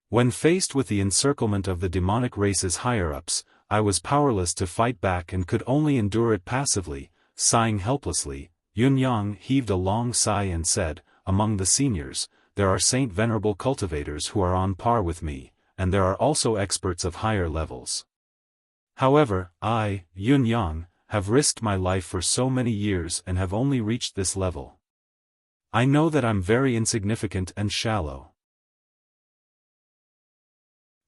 When faced with the encirclement of the demonic race's higher-ups, I was powerless to fight back and could only endure it passively. Sighing helplessly, Yun Yang heaved a long sigh and said, "Among the seniors, there are Saint Venerable cultivators who are on par with me, and there are also experts of higher levels. However, I, Yun Yang, have risked my life for so many years and have only reached this level. I know that I'm very insignificant and shallow.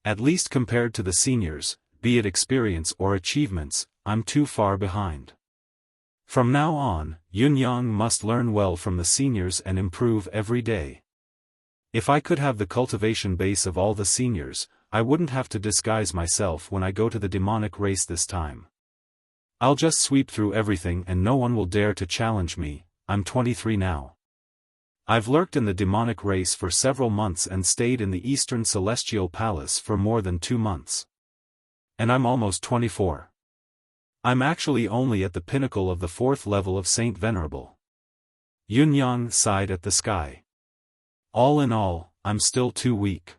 At least compared to the seniors, be it experience or achievements, I'm too far behind. From now on, Yun Yang must learn well from the seniors and improve every day. If I could have the cultivation base of all the seniors, I wouldn't have to disguise myself when I go to the demonic race this time. I'll just sweep through everything and no one will dare to challenge me. I'm 23 now. I've lurked in the demonic race for several months and stayed in the Eastern Celestial Palace for more than 2 months. And I'm almost 24. I'm actually only at the pinnacle of the 4th level of Saint Venerable." Yun Yang sighed at the sky. "All in all, I'm still too weak.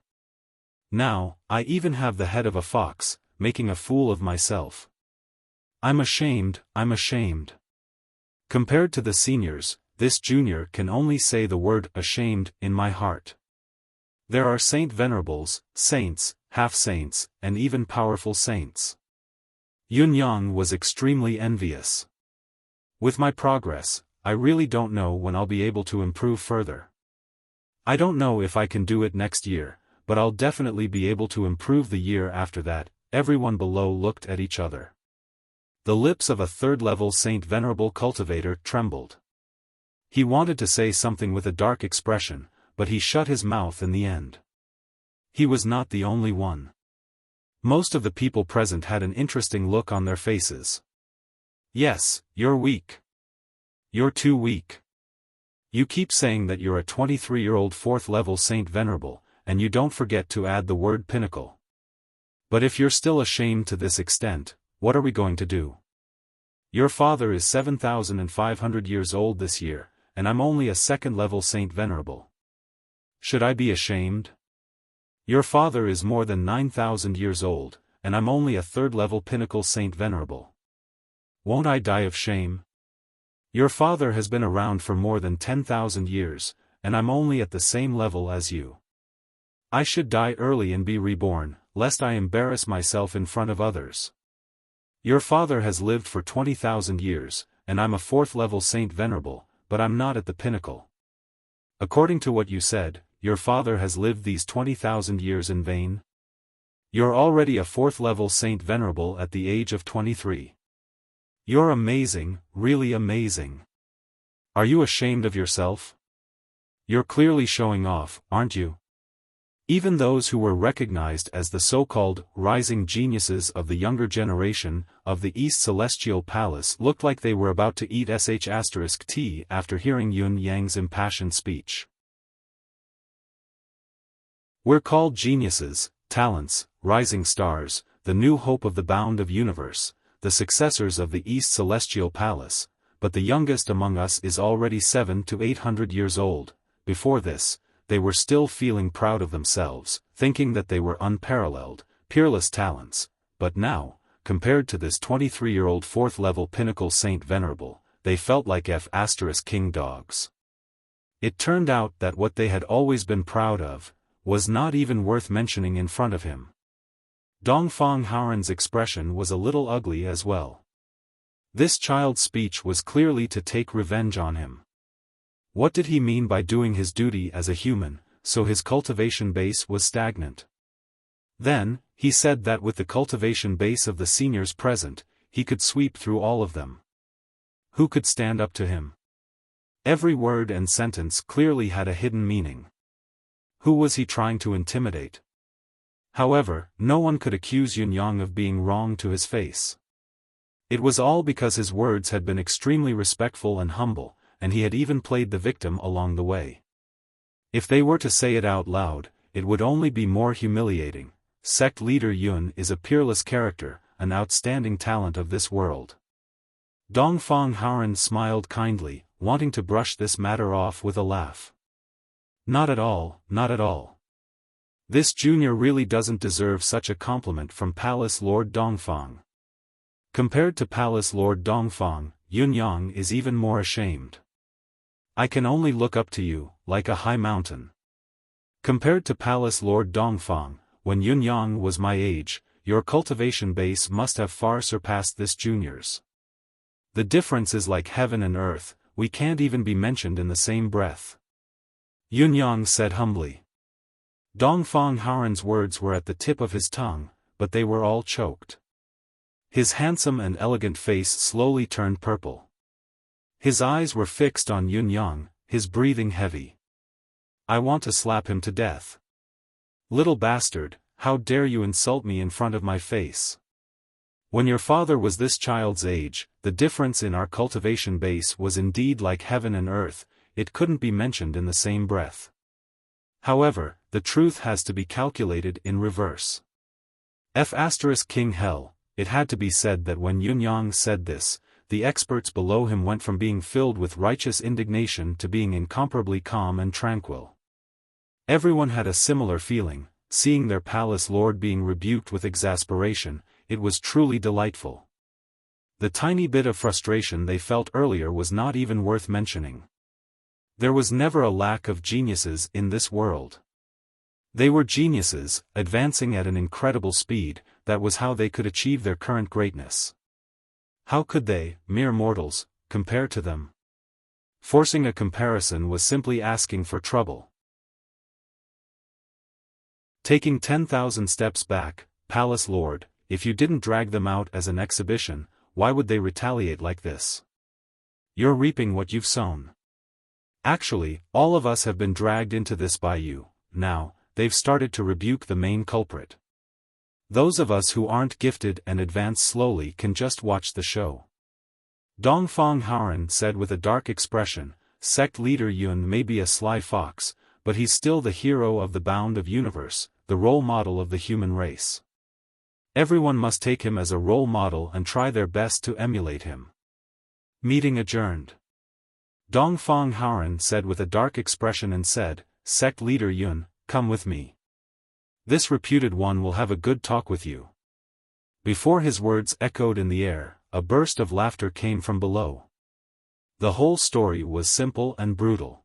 Now, I even have the head of a fox, making a fool of myself. I'm ashamed, I'm ashamed." Compared to the seniors, this junior can only say the word ashamed in my heart. There are Saint Venerables, saints, half-saints, and even powerful saints. Yun Yang was extremely envious. With my progress, I really don't know when I'll be able to improve further. I don't know if I can do it next year, but I'll definitely be able to improve the year after that. Everyone below looked at each other. The lips of a 3rd-level Saint Venerable cultivator trembled. He wanted to say something with a dark expression, but he shut his mouth in the end. He was not the only one. Most of the people present had an interesting look on their faces. "Yes, you're weak. You're too weak. You keep saying that you're a 23-year-old 4th-level Saint Venerable, and you don't forget to add the word pinnacle. But if you're still ashamed to this extent, what are we going to do? Your father is 7,500 years old this year, and I'm only a 2nd-level Saint Venerable. Should I be ashamed? Your father is more than 9,000 years old, and I'm only a 3rd-level pinnacle Saint Venerable. Won't I die of shame? Your father has been around for more than 10,000 years, and I'm only at the same level as you. I should die early and be reborn, lest I embarrass myself in front of others. Your father has lived for 20,000 years, and I'm a 4th-level Saint Venerable, but I'm not at the pinnacle. According to what you said, your father has lived these 20,000 years in vain? You're already a 4th-level Saint Venerable at the age of 23. You're amazing, really amazing. Are you ashamed of yourself? You're clearly showing off, aren't you? Even those who were recognized as the so-called rising geniuses of the younger generation of the East Celestial Palace looked like they were about to eat *T after hearing Yun Yang's impassioned speech. We're called geniuses, talents, rising stars, the new hope of the bound of universe, the successors of the East Celestial Palace, but the youngest among us is already 700 to 800 years old. Before this, they were still feeling proud of themselves, thinking that they were unparalleled, peerless talents, but now, compared to this 23-year-old 4th-level pinnacle Saint Venerable, they felt like *king dogs. It turned out that what they had always been proud of was not even worth mentioning in front of him. Dongfang Haoren's expression was a little ugly as well. This child's speech was clearly to take revenge on him. What did he mean by doing his duty as a human, so his cultivation base was stagnant? Then, he said that with the cultivation base of the seniors present, he could sweep through all of them. Who could stand up to him? Every word and sentence clearly had a hidden meaning. Who was he trying to intimidate? However, no one could accuse Yun Yang of being wrong to his face. It was all because his words had been extremely respectful and humble, and he had even played the victim along the way. If they were to say it out loud, it would only be more humiliating. Sect leader Yun is a peerless character, an outstanding talent of this world. Dongfang Haoren smiled kindly, wanting to brush this matter off with a laugh. Not at all, not at all. This junior really doesn't deserve such a compliment from Palace Lord Dongfang. Compared to Palace Lord Dongfang, Yun Yang is even more ashamed. I can only look up to you, like a high mountain. Compared to Palace Lord Dongfang, when Yun Yang was my age, your cultivation base must have far surpassed this junior's. The difference is like heaven and earth, we can't even be mentioned in the same breath. Yun Yang said humbly. Dongfang Haoren's words were at the tip of his tongue, but they were all choked. His handsome and elegant face slowly turned purple. His eyes were fixed on Yun Yang, his breathing heavy. I want to slap him to death. Little bastard, how dare you insult me in front of my face? When your father was this child's age, the difference in our cultivation base was indeed like heaven and earth, it couldn't be mentioned in the same breath. However, the truth has to be calculated in reverse. *King Hell, it had to be said that when Yun Yang said this, the experts below him went from being filled with righteous indignation to being incomparably calm and tranquil. Everyone had a similar feeling, seeing their palace lord being rebuked with exasperation. It was truly delightful. The tiny bit of frustration they felt earlier was not even worth mentioning. There was never a lack of geniuses in this world. They were geniuses, advancing at an incredible speed, that was how they could achieve their current greatness. How could they, mere mortals, compare to them? Forcing a comparison was simply asking for trouble. Taking 10,000 steps back, Palace Lord, if you didn't drag them out as an exhibition, why would they retaliate like this? You're reaping what you've sown. Actually, all of us have been dragged into this by you. Now, they've started to rebuke the main culprit. Those of us who aren't gifted and advance slowly can just watch the show. Dongfang Haoren said with a dark expression, sect leader Yun may be a sly fox, but he's still the hero of the bound of universe, the role model of the human race. Everyone must take him as a role model and try their best to emulate him. Meeting adjourned. Dongfang Haoren said with a dark expression and said, sect leader Yun, come with me. This reputed one will have a good talk with you. Before his words echoed in the air, a burst of laughter came from below. The whole story was simple and brutal.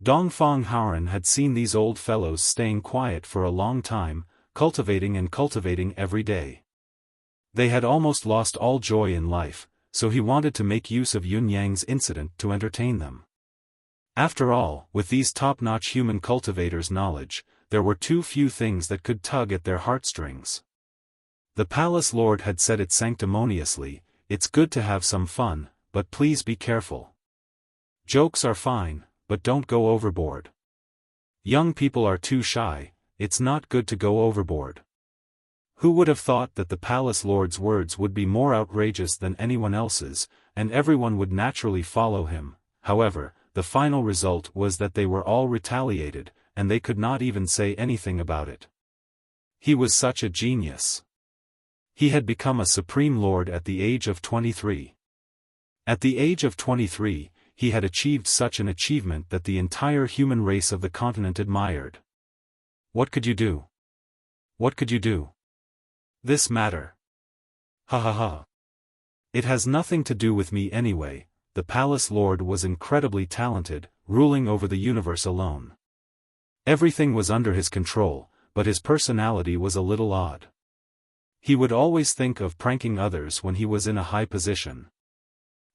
Dongfang Haoren had seen these old fellows staying quiet for a long time, cultivating and cultivating every day. They had almost lost all joy in life, so he wanted to make use of Yun Yang's incident to entertain them. After all, with these top-notch human cultivators' knowledge, there were too few things that could tug at their heartstrings. The palace lord had said it sanctimoniously, it's good to have some fun, but please be careful. Jokes are fine, but don't go overboard. Young people are too shy, it's not good to go overboard. Who would have thought that the palace lord's words would be more outrageous than anyone else's, and everyone would naturally follow him? However, the final result was that they were all retaliated, and they could not even say anything about it. He was such a genius. He had become a supreme lord at the age of 23. At the age of 23, he had achieved such an achievement that the entire human race of the continent admired. What could you do? What could you do? This matter. Ha ha ha. It has nothing to do with me anyway. The palace lord was incredibly talented, ruling over the universe alone. Everything was under his control, but his personality was a little odd. He would always think of pranking others when he was in a high position.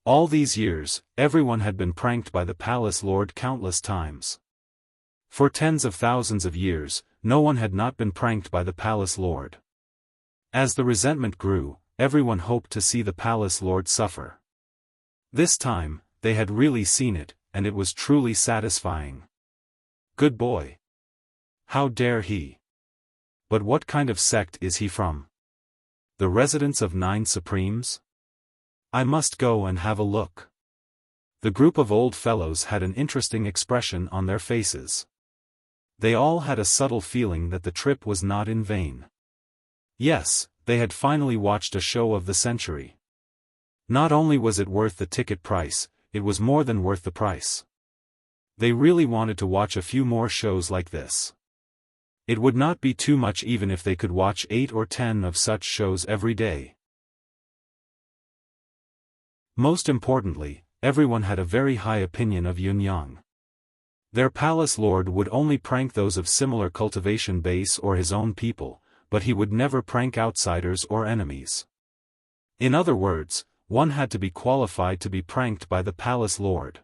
All these years, everyone had been pranked by the palace lord countless times. For tens of thousands of years, no one had not been pranked by the palace lord. As the resentment grew, everyone hoped to see the palace lord suffer. This time, they had really seen it, and it was truly satisfying. Good boy. How dare he? But what kind of sect is he from? The residence of 9 Supremes? I must go and have a look. The group of old fellows had an interesting expression on their faces. They all had a subtle feeling that the trip was not in vain. Yes, they had finally watched a show of the century. Not only was it worth the ticket price, it was more than worth the price. They really wanted to watch a few more shows like this. It would not be too much even if they could watch 8 or 10 of such shows every day. Most importantly, everyone had a very high opinion of Yunyang. Their palace lord would only prank those of similar cultivation base or his own people, but he would never prank outsiders or enemies. In other words, one had to be qualified to be pranked by the palace lord.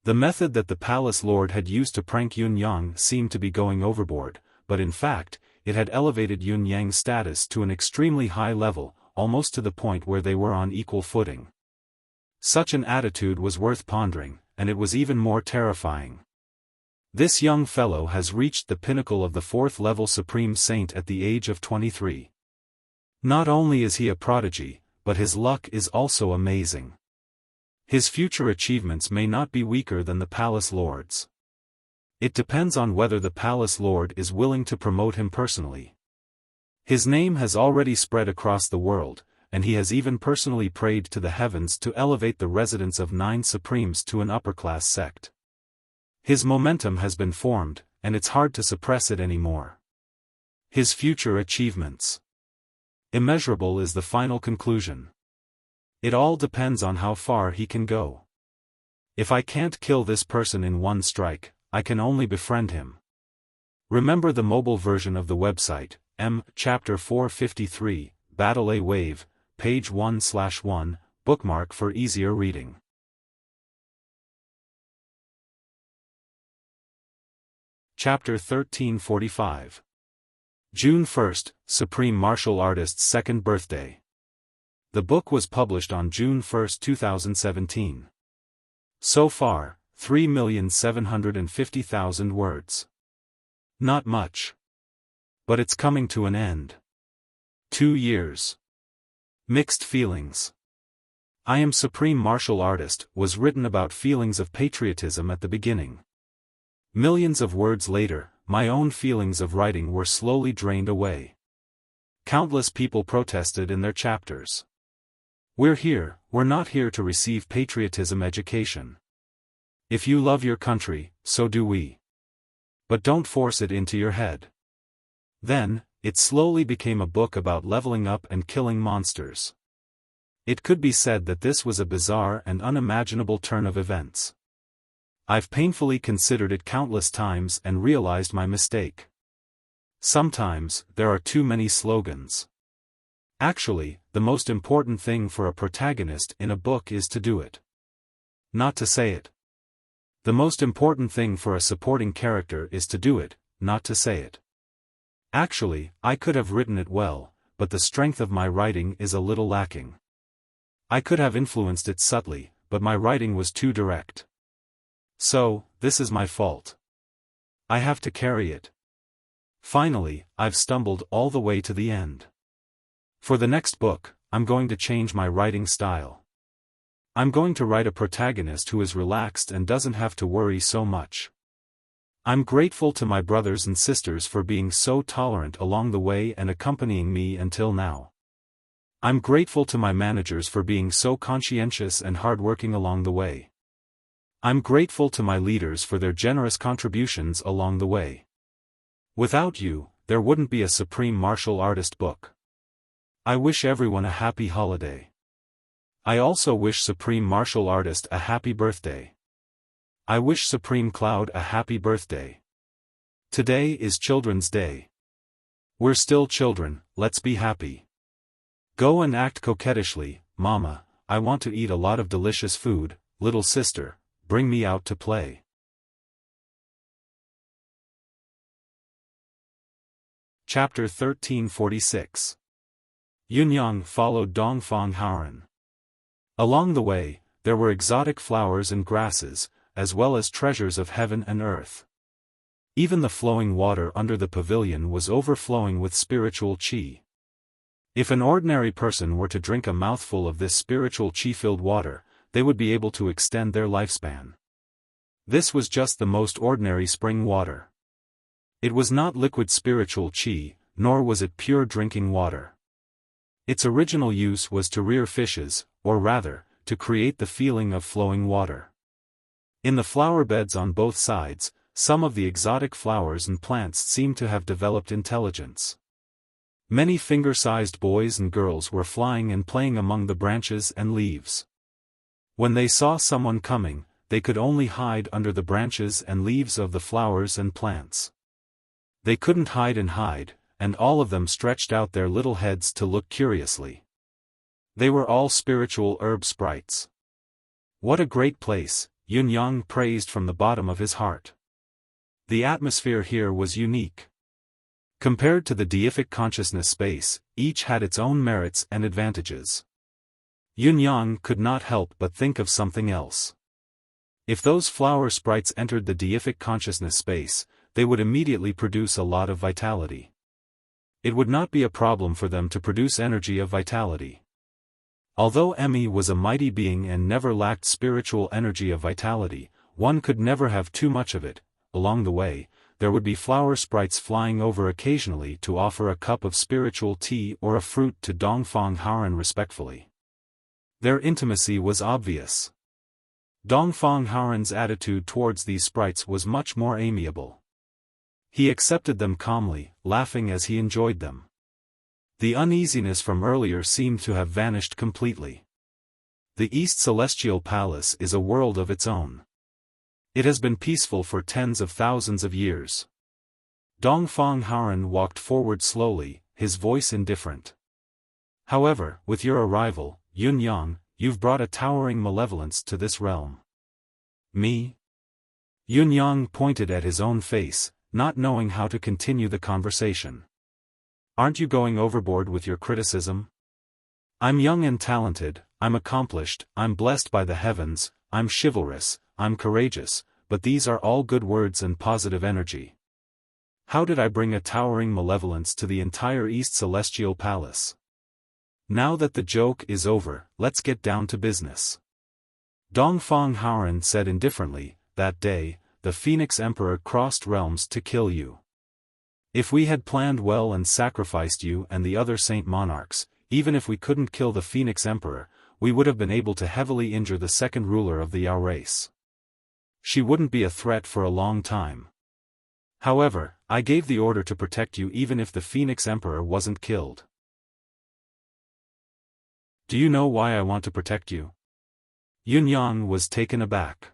The method that the palace lord had used to prank Yunyang seemed to be going overboard, but in fact, it had elevated Yunyang's status to an extremely high level, almost to the point where they were on equal footing. Such an attitude was worth pondering, and it was even more terrifying. This young fellow has reached the pinnacle of the 4th level Supreme Saint at the age of 23. Not only is he a prodigy, but his luck is also amazing. His future achievements may not be weaker than the palace lord's. It depends on whether the palace lord is willing to promote him personally. His name has already spread across the world, and he has even personally prayed to the heavens to elevate the residence of 9 Supremes to an upper-class sect. His momentum has been formed, and it's hard to suppress it anymore. His future achievements. Immeasurable is the final conclusion. It all depends on how far he can go. If I can't kill this person in one strike, I can only befriend him. Remember the mobile version of the website, Chapter 453, Battle A Wave, page 1/1, bookmark for easier reading. Chapter 1345. June 1st, Supreme Martial Artist's 2nd birthday. The book was published on June 1, 2017. So far, 3,750,000 words. Not much. But it's coming to an end. 2 years. Mixed feelings. I Am Supreme Martial Artist was written about feelings of patriotism at the beginning. Millions of words later, my own feelings of writing were slowly drained away. Countless people protested in their chapters. We're not here to receive patriotism education. If you love your country, so do we. But don't force it into your head. Then, it slowly became a book about leveling up and killing monsters. It could be said that this was a bizarre and unimaginable turn of events. I've painfully considered it countless times and realized my mistake. Sometimes, there are too many slogans. Actually, the most important thing for a protagonist in a book is to do it. Not to say it. The most important thing for a supporting character is to do it, not to say it. Actually, I could have written it well, but the strength of my writing is a little lacking. I could have influenced it subtly, but my writing was too direct. So, this is my fault. I have to carry it. Finally, I've stumbled all the way to the end. For the next book, I'm going to change my writing style. I'm going to write a protagonist who is relaxed and doesn't have to worry so much. I'm grateful to my brothers and sisters for being so tolerant along the way and accompanying me until now. I'm grateful to my managers for being so conscientious and hardworking along the way. I'm grateful to my leaders for their generous contributions along the way. Without you, there wouldn't be a Supreme Martial Artist book. I wish everyone a happy holiday. I also wish Supreme Martial Artist a happy birthday. I wish Supreme Cloud a happy birthday. Today is Children's Day. We're still children, let's be happy. Go and act coquettishly, Mama, I want to eat a lot of delicious food, little sister, bring me out to play. Chapter 1346. Yunyang followed Dongfang Haoran. Along the way, there were exotic flowers and grasses, as well as treasures of heaven and earth. Even the flowing water under the pavilion was overflowing with spiritual qi. If an ordinary person were to drink a mouthful of this spiritual qi-filled water, they would be able to extend their lifespan. This was just the most ordinary spring water. It was not liquid spiritual qi, nor was it pure drinking water. Its original use was to rear fishes, or rather, to create the feeling of flowing water. In the flower beds on both sides, some of the exotic flowers and plants seemed to have developed intelligence. Many finger-sized boys and girls were flying and playing among the branches and leaves. When they saw someone coming, they could only hide under the branches and leaves of the flowers and plants. They couldn't hide, and all of them stretched out their little heads to look curiously. They were all spiritual herb sprites. What a great place, Yunyang praised from the bottom of his heart. The atmosphere here was unique. Compared to the deific consciousness space, each had its own merits and advantages. Yunyang could not help but think of something else. If those flower sprites entered the deific consciousness space, they would immediately produce a lot of vitality. It would not be a problem for them to produce energy of vitality. Although Emmy was a mighty being and never lacked spiritual energy of vitality, one could never have too much of it. Along the way, there would be flower sprites flying over occasionally to offer a cup of spiritual tea or a fruit to Dongfang Haoran respectfully. Their intimacy was obvious. Dongfang Haoran's attitude towards these sprites was much more amiable. He accepted them calmly, laughing as he enjoyed them. The uneasiness from earlier seemed to have vanished completely. The East Celestial Palace is a world of its own. It has been peaceful for tens of thousands of years. Dongfang Haoran walked forward slowly, his voice indifferent. However, with your arrival, Yunyang, you've brought a towering malevolence to this realm. Me? Yunyang pointed at his own face, not knowing how to continue the conversation. Aren't you going overboard with your criticism? I'm young and talented, I'm accomplished, I'm blessed by the heavens, I'm chivalrous, I'm courageous, but these are all good words and positive energy. How did I bring a towering malevolence to the entire East Celestial Palace? Now that the joke is over, let's get down to business. Dongfang Haoran said indifferently, that day, the Phoenix Emperor crossed realms to kill you. If we had planned well and sacrificed you and the other Saint Monarchs, even if we couldn't kill the Phoenix Emperor, we would have been able to heavily injure the second ruler of the Yao race. She wouldn't be a threat for a long time. However, I gave the order to protect you even if the Phoenix Emperor wasn't killed. Do you know why I want to protect you? Yunyang was taken aback.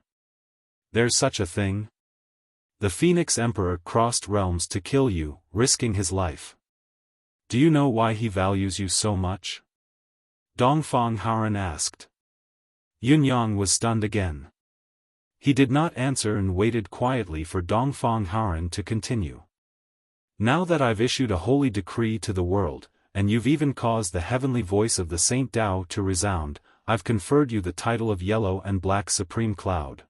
There's such a thing? The Phoenix Emperor crossed realms to kill you, risking his life. Do you know why he values you so much? Dongfang Haoran asked. Yunyang was stunned again. He did not answer and waited quietly for Dongfang Haoran to continue. Now that I've issued a holy decree to the world, and you've even caused the heavenly voice of the Saint Tao to resound, I've conferred you the title of Yellow and Black Supreme Cloud.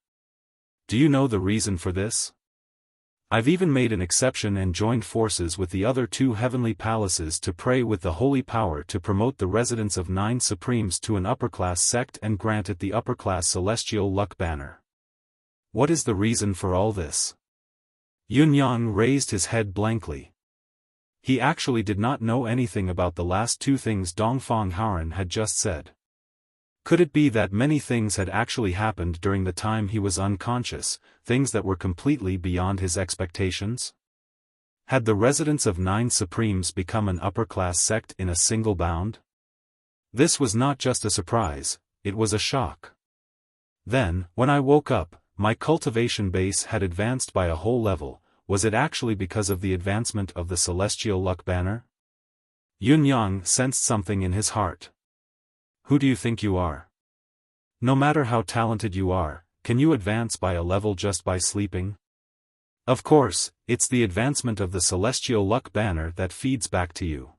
Do you know the reason for this? I've even made an exception and joined forces with the other 2 heavenly palaces to pray with the holy power to promote the residence of 9 supremes to an upper-class sect and grant it the upper-class celestial luck banner. What is the reason for all this? Yunyang raised his head blankly. He actually did not know anything about the last 2 things Dongfang Haoran had just said. Could it be that many things had actually happened during the time he was unconscious, things that were completely beyond his expectations? Had the residence of 9 supremes become an upper-class sect in a single bound? This was not just a surprise, it was a shock. Then, when I woke up, my cultivation base had advanced by a whole level. Was it actually because of the advancement of the celestial luck banner? Yunyang sensed something in his heart. Who do you think you are? No matter how talented you are, can you advance by a level just by sleeping? Of course, it's the advancement of the celestial luck banner that feeds back to you.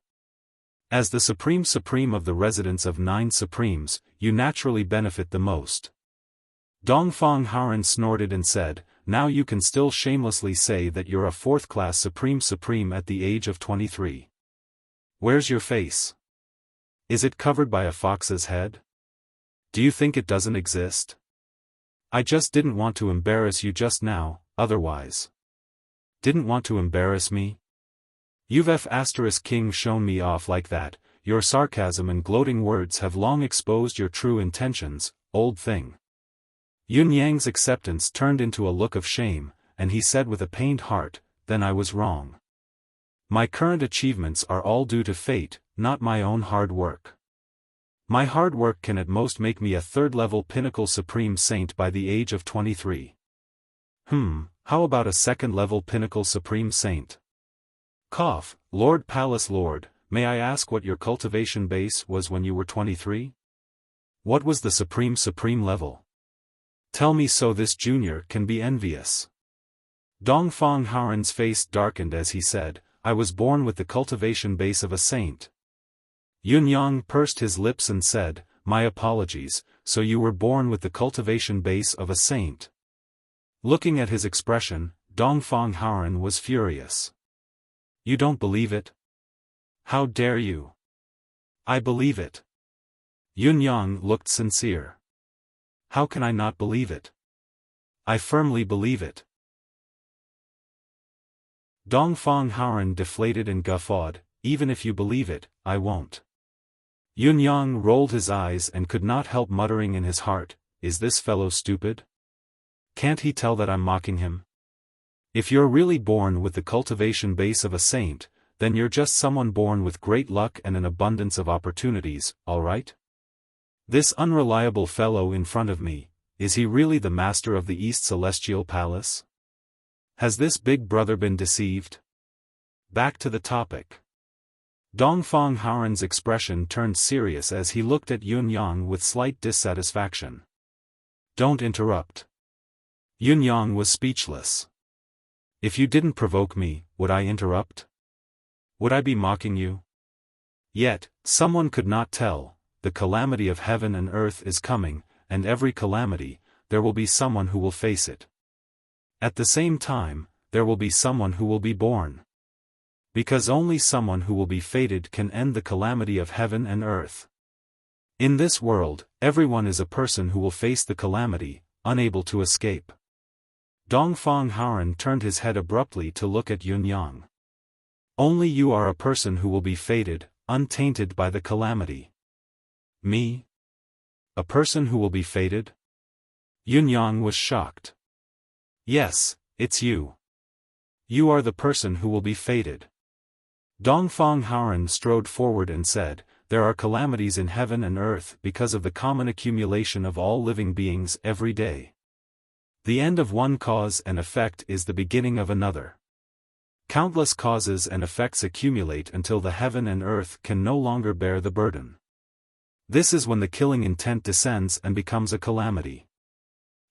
As the supreme of the residence of 9 supremes, you naturally benefit the most. Dongfang Haoran snorted and said, now you can still shamelessly say that you're a 4th-class supreme at the age of 23. Where's your face? Is it covered by a fox's head? Do you think it doesn't exist? I just didn't want to embarrass you just now, otherwise. Didn't want to embarrass me? You've *king shown me off like that. Your sarcasm and gloating words have long exposed your true intentions, old thing. Yunyang's acceptance turned into a look of shame, and he said with a pained heart, then I was wrong. My current achievements are all due to fate, not my own hard work. My hard work can at most make me a 3rd-level pinnacle supreme saint by the age of 23. How about a 2nd-level pinnacle supreme saint? Cough, Lord Palace Lord, may I ask what your cultivation base was when you were 23? What was the supreme level? Tell me so this junior can be envious. Dongfang Haoran's face darkened as he said, I was born with the cultivation base of a saint. Yunyang pursed his lips and said, my apologies, so you were born with the cultivation base of a saint. Looking at his expression, Dongfang Haoran was furious. You don't believe it? How dare you? I believe it. Yunyang looked sincere. How can I not believe it? I firmly believe it. Dongfang Haoran deflated and guffawed, even if you believe it, I won't. Yunyang rolled his eyes and could not help muttering in his heart, is this fellow stupid? Can't he tell that I'm mocking him? If you're really born with the cultivation base of a saint, then you're just someone born with great luck and an abundance of opportunities, alright? This unreliable fellow in front of me, is he really the master of the East Celestial Palace? Has this big brother been deceived? Back to the topic. Dongfang Haoran's expression turned serious as he looked at Yunyang with slight dissatisfaction. Don't interrupt. Yunyang was speechless. If you didn't provoke me, would I interrupt? Would I be mocking you? Yet, someone could not tell. The calamity of heaven and earth is coming, and every calamity, there will be someone who will face it. At the same time, there will be someone who will be born. Because only someone who will be fated can end the calamity of heaven and earth. In this world, everyone is a person who will face the calamity, unable to escape. Dongfang Haoran turned his head abruptly to look at Yunyang. Only you are a person who will be fated, untainted by the calamity. Me? A person who will be fated? Yunyang was shocked. Yes, it's you. You are the person who will be fated. Dongfang Haoran strode forward and said, there are calamities in heaven and earth because of the common accumulation of all living beings every day. The end of one cause and effect is the beginning of another. Countless causes and effects accumulate until the heaven and earth can no longer bear the burden. This is when the killing intent descends and becomes a calamity.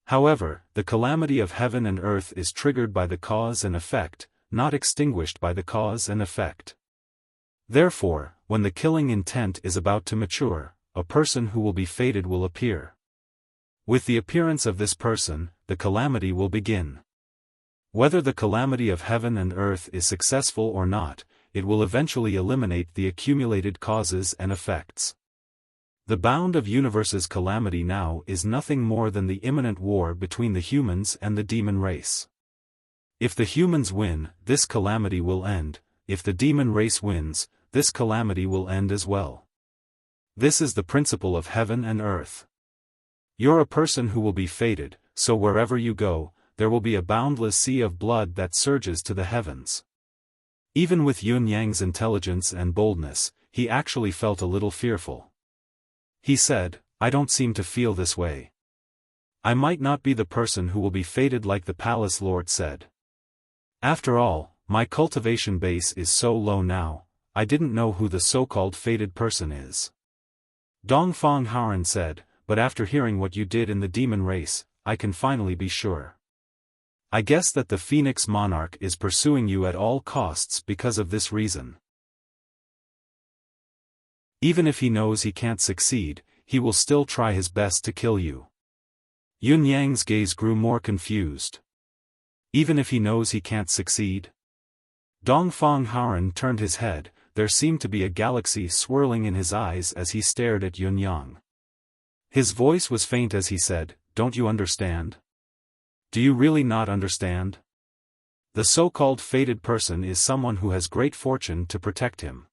However, the calamity of heaven and earth is triggered by the cause and effect, not extinguished by the cause and effect. Therefore, when the killing intent is about to mature, a person who will be fated will appear. With the appearance of this person, the calamity will begin. Whether the calamity of heaven and earth is successful or not, it will eventually eliminate the accumulated causes and effects. The bound of universe's calamity now is nothing more than the imminent war between the humans and the demon race. If the humans win, this calamity will end. If the demon race wins, this calamity will end as well. This is the principle of heaven and earth. You're a person who will be fated, so wherever you go, there will be a boundless sea of blood that surges to the heavens. Even with Yun Yang's intelligence and boldness, he actually felt a little fearful. He said, I don't seem to feel this way. I might not be the person who will be fated like the palace lord said. After all, my cultivation base is so low now, I didn't know who the so-called fated person is. Dongfang Haoran said, but after hearing what you did in the demon race, I can finally be sure. I guess that the Phoenix Monarch is pursuing you at all costs because of this reason. Even if he knows he can't succeed, he will still try his best to kill you. Yun Yang's gaze grew more confused. Even if he knows he can't succeed? Dongfang Haoran turned his head. There seemed to be a galaxy swirling in his eyes as he stared at Yun Yang. His voice was faint as he said, don't you understand? Do you really not understand? The so-called fated person is someone who has great fortune to protect him.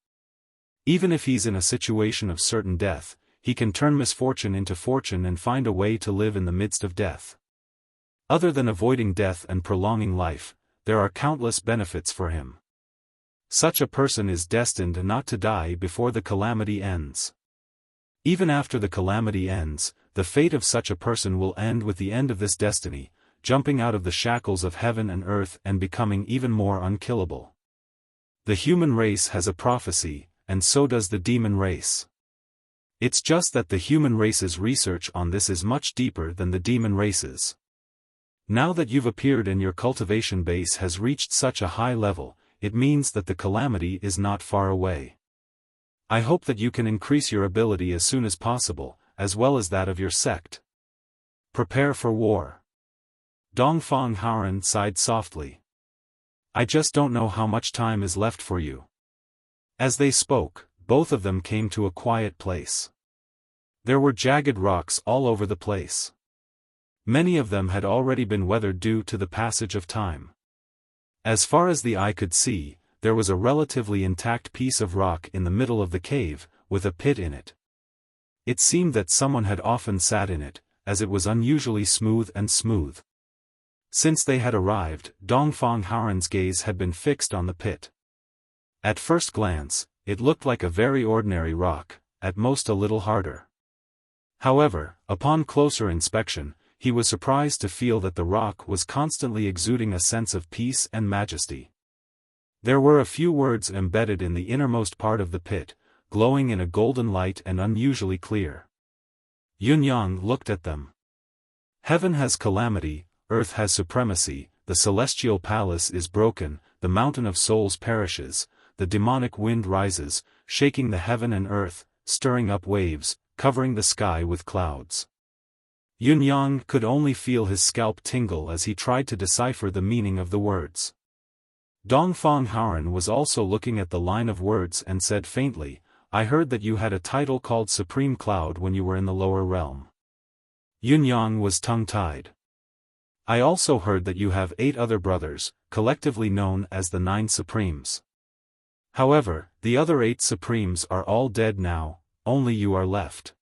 Even if he's in a situation of certain death, he can turn misfortune into fortune and find a way to live in the midst of death. Other than avoiding death and prolonging life, there are countless benefits for him. Such a person is destined not to die before the calamity ends. Even after the calamity ends, the fate of such a person will end with the end of this destiny, jumping out of the shackles of heaven and earth and becoming even more unkillable. The human race has a prophecy, and so does the demon race. It's just that the human race's research on this is much deeper than the demon race's. Now that you've appeared and your cultivation base has reached such a high level, it means that the calamity is not far away. I hope that you can increase your ability as soon as possible, as well as that of your sect. Prepare for war. Dongfang Haoran sighed softly. I just don't know how much time is left for you. As they spoke, both of them came to a quiet place. There were jagged rocks all over the place. Many of them had already been weathered due to the passage of time. As far as the eye could see, there was a relatively intact piece of rock in the middle of the cave, with a pit in it. It seemed that someone had often sat in it, as it was unusually smooth and smooth. Since they had arrived, Dongfang Haoran's gaze had been fixed on the pit. At first glance, it looked like a very ordinary rock, at most a little harder. However, upon closer inspection, he was surprised to feel that the rock was constantly exuding a sense of peace and majesty. There were a few words embedded in the innermost part of the pit, glowing in a golden light and unusually clear. Yun Yang looked at them. Heaven has calamity, earth has supremacy, the celestial palace is broken, the mountain of souls perishes, the demonic wind rises, shaking the heaven and earth, stirring up waves, covering the sky with clouds. Yun Yang could only feel his scalp tingle as he tried to decipher the meaning of the words. Dongfang Haoran was also looking at the line of words and said faintly, I heard that you had a title called Supreme Cloud when you were in the lower realm. Yun Yang was tongue-tied. I also heard that you have 8 other brothers, collectively known as the 9 Supremes. However, the other 8 Supremes are all dead now, only you are left.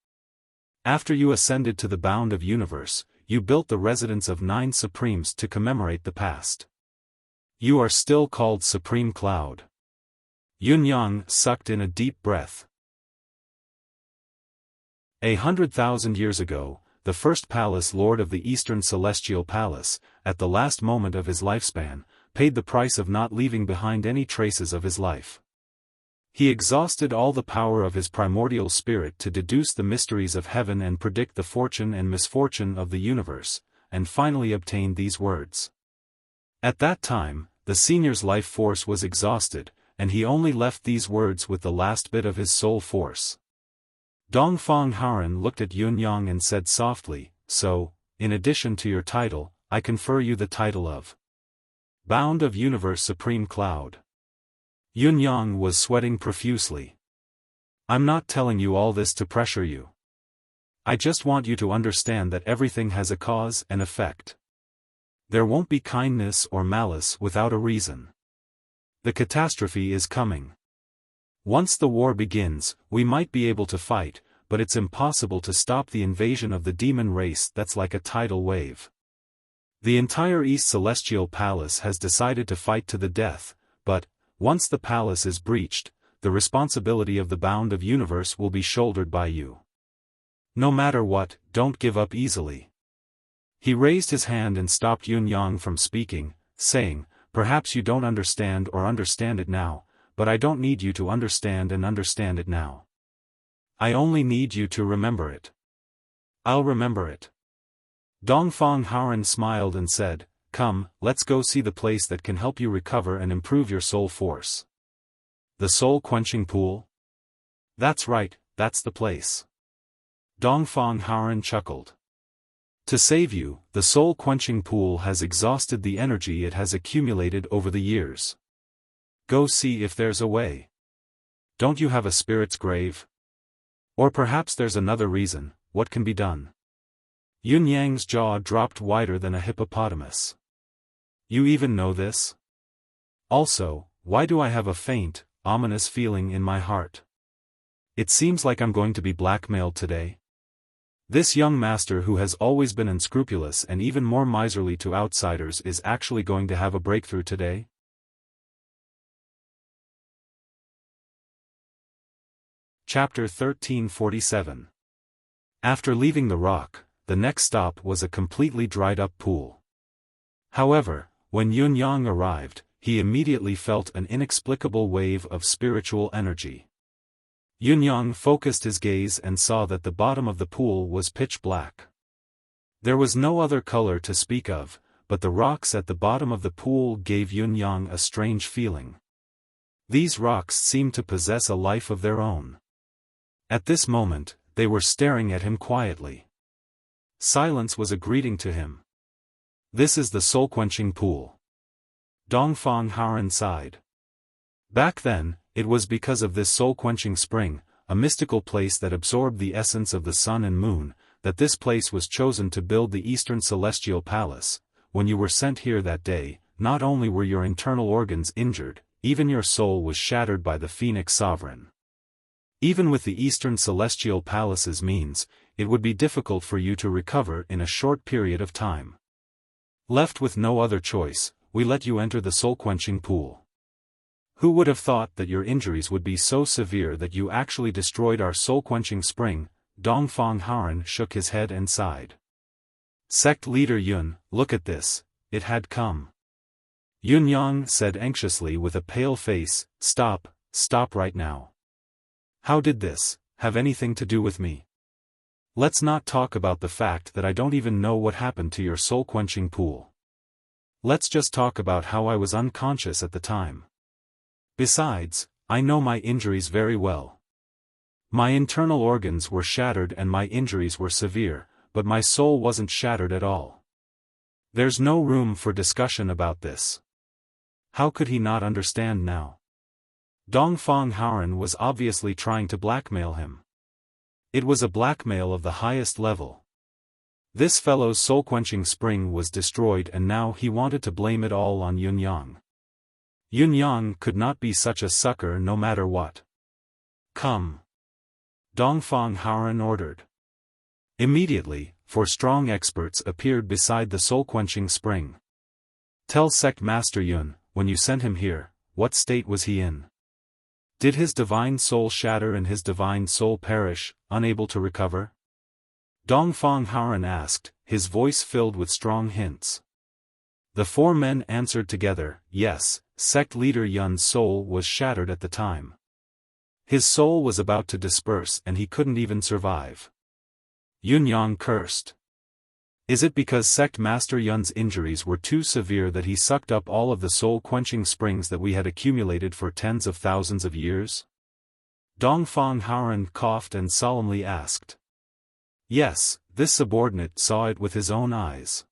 After you ascended to the bound of universe, you built the residence of 9 Supremes to commemorate the past. You are still called Supreme Cloud. Yun Yang sucked in a deep breath. 100,000 years ago, the first palace lord of the Eastern Celestial Palace, at the last moment of his lifespan, paid the price of not leaving behind any traces of his life. He exhausted all the power of his primordial spirit to deduce the mysteries of heaven and predict the fortune and misfortune of the universe, and finally obtained these words. At that time, the senior's life force was exhausted, and he only left these words with the last bit of his soul force. Dongfang Haoran looked at Yun Yang and said softly, so, in addition to your title, I confer you the title of Bound of Universe Supreme Cloud. Yun-yang was sweating profusely. I'm not telling you all this to pressure you. I just want you to understand that everything has a cause and effect. There won't be kindness or malice without a reason. The catastrophe is coming. Once the war begins, we might be able to fight, but it's impossible to stop the invasion of the demon race that's like a tidal wave. The entire East Celestial Palace has decided to fight to the death, but, once the palace is breached, the responsibility of the Bound of Universe will be shouldered by you. No matter what, don't give up easily. He raised his hand and stopped Yun-yang from speaking, saying, perhaps you don't understand or understand it now, but I don't need you to understand and understand it now. I only need you to remember it. I'll remember it. Dongfang Haoran smiled and said, come, let's go see the place that can help you recover and improve your soul force. The soul-quenching pool? That's right, that's the place. Dongfang Haoran chuckled. To save you, the soul-quenching pool has exhausted the energy it has accumulated over the years. Go see if there's a way. Don't you have a spirit's grave? Or perhaps there's another reason. What can be done? Yun-yang's jaw dropped wider than a hippopotamus. You even know this? Also, why do I have a faint, ominous feeling in my heart? It seems like I'm going to be blackmailed today. This young master who has always been unscrupulous and even more miserly to outsiders is actually going to have a breakthrough today? Chapter 1347. After leaving the rock, the next stop was a completely dried-up pool. However, when Yun-yang arrived, he immediately felt an inexplicable wave of spiritual energy. Yun-yang focused his gaze and saw that the bottom of the pool was pitch black. There was no other color to speak of, but the rocks at the bottom of the pool gave Yun-yang a strange feeling. These rocks seemed to possess a life of their own. At this moment, they were staring at him quietly. Silence was a greeting to him. This is the soul-quenching pool. Dongfang Haoran sighed. Back then, it was because of this soul-quenching spring, a mystical place that absorbed the essence of the sun and moon, that this place was chosen to build the Eastern Celestial Palace. When you were sent here that day, not only were your internal organs injured, even your soul was shattered by the Phoenix Sovereign. Even with the Eastern Celestial Palace's means, it would be difficult for you to recover in a short period of time. Left with no other choice, we let you enter the soul-quenching pool. Who would have thought that your injuries would be so severe that you actually destroyed our soul-quenching spring? Dongfang Haoran shook his head and sighed. Sect leader Yun, look at this, it had come. Yun-yang said anxiously with a pale face, stop right now. How did this have anything to do with me? Let's not talk about the fact that I don't even know what happened to your soul-quenching pool. Let's just talk about how I was unconscious at the time. Besides, I know my injuries very well. My internal organs were shattered and my injuries were severe, but my soul wasn't shattered at all. There's no room for discussion about this. How could he not understand now? Dongfang Haoran was obviously trying to blackmail him. It was a blackmail of the highest level. This fellow's soul-quenching spring was destroyed and now he wanted to blame it all on Yun-yang. Yun-yang could not be such a sucker no matter what. Come. Dongfang Haoran ordered. Immediately, 4 strong experts appeared beside the soul-quenching spring. Tell Sect Master Yun, when you sent him here, what state was he in? Did his divine soul shatter and his divine soul perish, unable to recover? Dongfang Haoran asked, his voice filled with strong hints. The 4 men answered together, yes, sect leader Yun's soul was shattered at the time. His soul was about to disperse and he couldn't even survive. Yun-yang cursed. Is it because Sect Master Yun's injuries were too severe that he sucked up all of the soul-quenching springs that we had accumulated for tens of thousands of years? Dongfang Haoran coughed and solemnly asked. Yes, this subordinate saw it with his own eyes.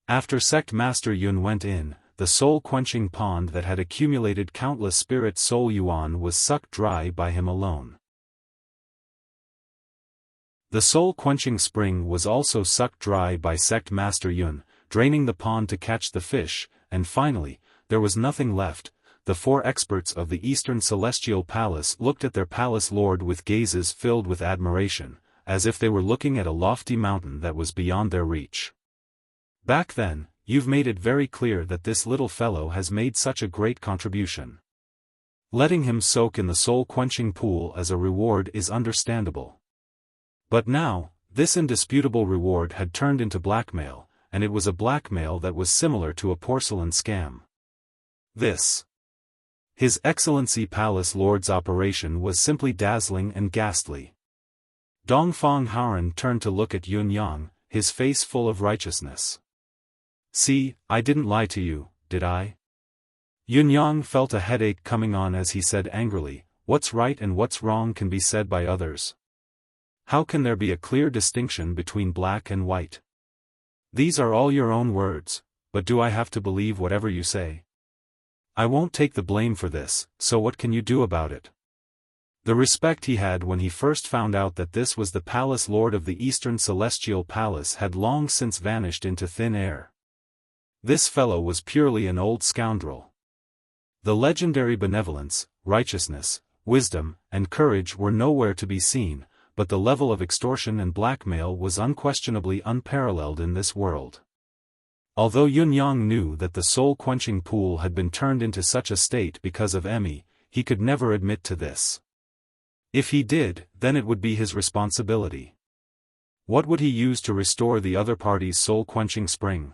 After Sect Master Yun went in, the soul-quenching pond that had accumulated countless spirit soul yuan was sucked dry by him alone. The soul-quenching spring was also sucked dry by Sect Master Yun, draining the pond to catch the fish, and finally, there was nothing left. The 4 experts of the Eastern Celestial Palace looked at their palace lord with gazes filled with admiration, as if they were looking at a lofty mountain that was beyond their reach. Back then, you've made it very clear that this little fellow has made such a great contribution. Letting him soak in the soul-quenching pool as a reward is understandable. But now, this indisputable reward had turned into blackmail, and it was a blackmail that was similar to a porcelain scam. His Excellency Palace Lord's operation was simply dazzling and ghastly. Dongfang Haoran turned to look at Yun Yang, his face full of righteousness. See, I didn't lie to you, did I? Yun Yang felt a headache coming on as he said angrily, what's right and what's wrong can be said by others. How can there be a clear distinction between black and white? These are all your own words, but do I have to believe whatever you say? I won't take the blame for this, so what can you do about it? The respect he had when he first found out that this was the Palace Lord of the Eastern Celestial Palace had long since vanished into thin air. This fellow was purely an old scoundrel. The legendary benevolence, righteousness, wisdom, and courage were nowhere to be seen, but the level of extortion and blackmail was unquestionably unparalleled in this world. Although Yun Yang knew that the soul-quenching pool had been turned into such a state because of Emmy, he could never admit to this. If he did, then it would be his responsibility. What would he use to restore the other party's soul-quenching spring?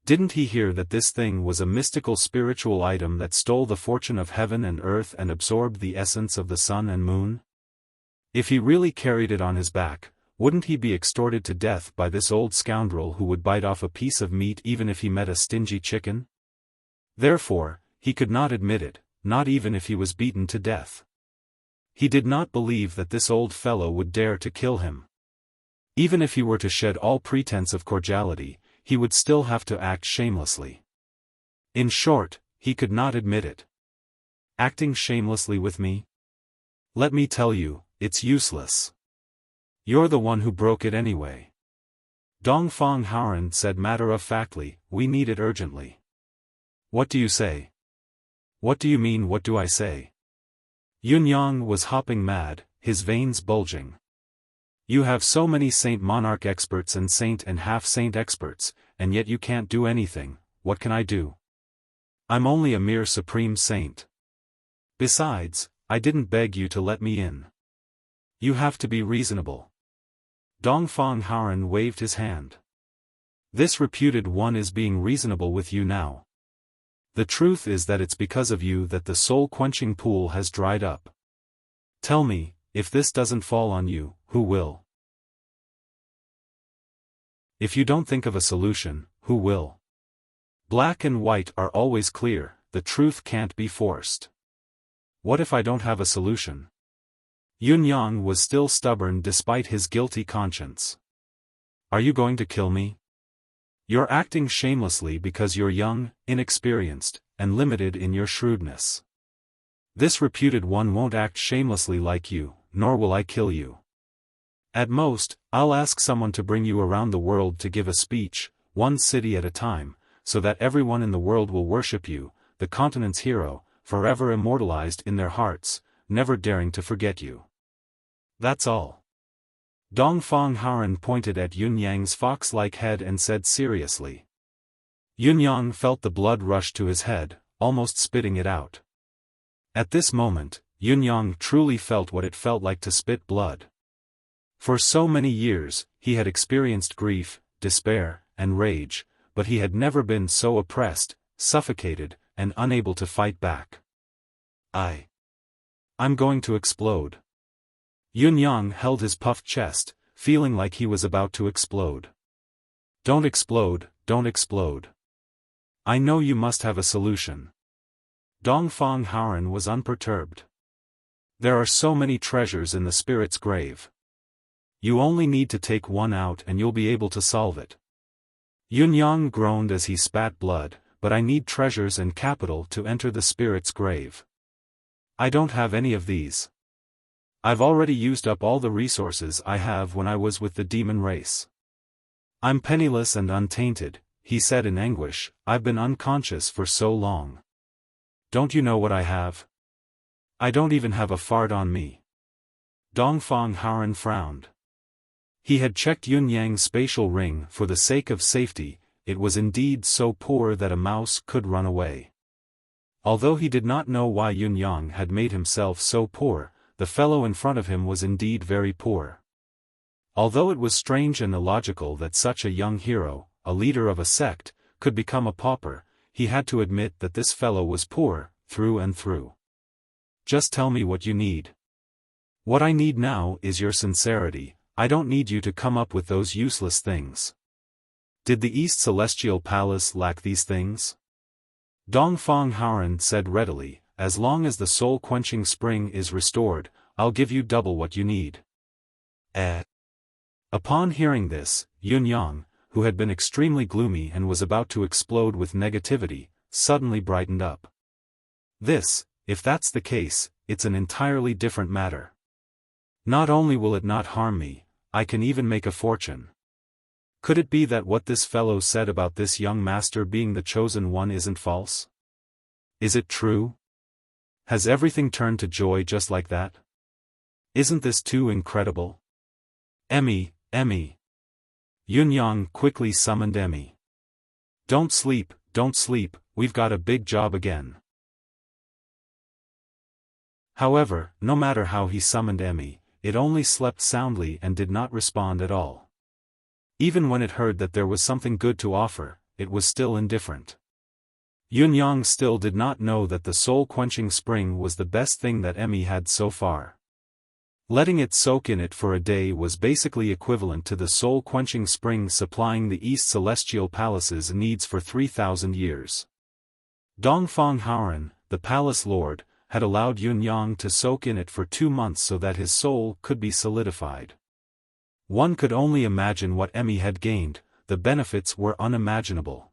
Didn't he hear that this thing was a mystical spiritual item that stole the fortune of heaven and earth and absorbed the essence of the sun and moon? If he really carried it on his back, wouldn't he be extorted to death by this old scoundrel who would bite off a piece of meat even if he met a stingy chicken? Therefore, he could not admit it, not even if he was beaten to death. He did not believe that this old fellow would dare to kill him. Even if he were to shed all pretense of cordiality, he would still have to act shamelessly. In short, he could not admit it. Acting shamelessly with me? Let me tell you, it's useless. You're the one who broke it anyway. Dongfang Haoran said matter-of-factly, we need it urgently. What do you say? What do you mean, what do I say? Yun Yang was hopping mad, his veins bulging. You have so many Saint Monarch experts and Saint and half-Saint experts, and yet you can't do anything. What can I do? I'm only a mere Supreme Saint. Besides, I didn't beg you to let me in. You have to be reasonable. Dongfang Haoran waved his hand. This reputed one is being reasonable with you now. The truth is that it's because of you that the soul-quenching pool has dried up. Tell me, if this doesn't fall on you, who will? If you don't think of a solution, who will? Black and white are always clear, the truth can't be forced. What if I don't have a solution? Yun Yang was still stubborn despite his guilty conscience. Are you going to kill me? You're acting shamelessly because you're young, inexperienced, and limited in your shrewdness. This reputed one won't act shamelessly like you, nor will I kill you. At most, I'll ask someone to bring you around the world to give a speech, one city at a time, so that everyone in the world will worship you, the continent's hero, forever immortalized in their hearts, never daring to forget you. That's all. Dongfang Haoran pointed at Yun Yang's fox-like head and said seriously. Yun Yang felt the blood rush to his head, almost spitting it out. At this moment, Yun Yang truly felt what it felt like to spit blood. For so many years, he had experienced grief, despair, and rage, but he had never been so oppressed, suffocated, and unable to fight back. I'm going to explode. Yun Yang held his puffed chest, feeling like he was about to explode. Don't explode, don't explode. I know you must have a solution. Dongfang Haoran was unperturbed. There are so many treasures in the spirit's grave. You only need to take one out and you'll be able to solve it. Yun Yang groaned as he spat blood, but I need treasures and capital to enter the spirit's grave. I don't have any of these. I've already used up all the resources I have when I was with the demon race. I'm penniless and untainted, he said in anguish. I've been unconscious for so long. Don't you know what I have? I don't even have a fart on me. Dongfang Haoran frowned. He had checked Yun Yang's spatial ring for the sake of safety. It was indeed so poor that a mouse could run away. Although he did not know why Yun Yang had made himself so poor, the fellow in front of him was indeed very poor. Although it was strange and illogical that such a young hero, a leader of a sect, could become a pauper, he had to admit that this fellow was poor, through and through. Just tell me what you need. What I need now is your sincerity. I don't need you to come up with those useless things. Did the East Celestial Palace lack these things? Dongfang Haoran said readily, as long as the soul-quenching spring is restored, I'll give you double what you need. Upon hearing this, Yun Yang, who had been extremely gloomy and was about to explode with negativity, suddenly brightened up. This, if that's the case, it's an entirely different matter. Not only will it not harm me, I can even make a fortune. Could it be that what this fellow said about this young master being the chosen one isn't false? Is it true? Has everything turned to joy just like that? Isn't this too incredible? Emmy, Emmy. Yun Yang quickly summoned Emmy. Don't sleep, we've got a big job again. However, no matter how he summoned Emmy, it only slept soundly and did not respond at all. Even when it heard that there was something good to offer, it was still indifferent. Yun Yang still did not know that the soul-quenching spring was the best thing that Emmy had so far. Letting it soak in it for a day was basically equivalent to the soul-quenching spring supplying the East Celestial Palace's needs for 3,000 years. Dongfang Haoran, the palace lord, had allowed Yun Yang to soak in it for 2 months so that his soul could be solidified. One could only imagine what Emmy had gained. The benefits were unimaginable.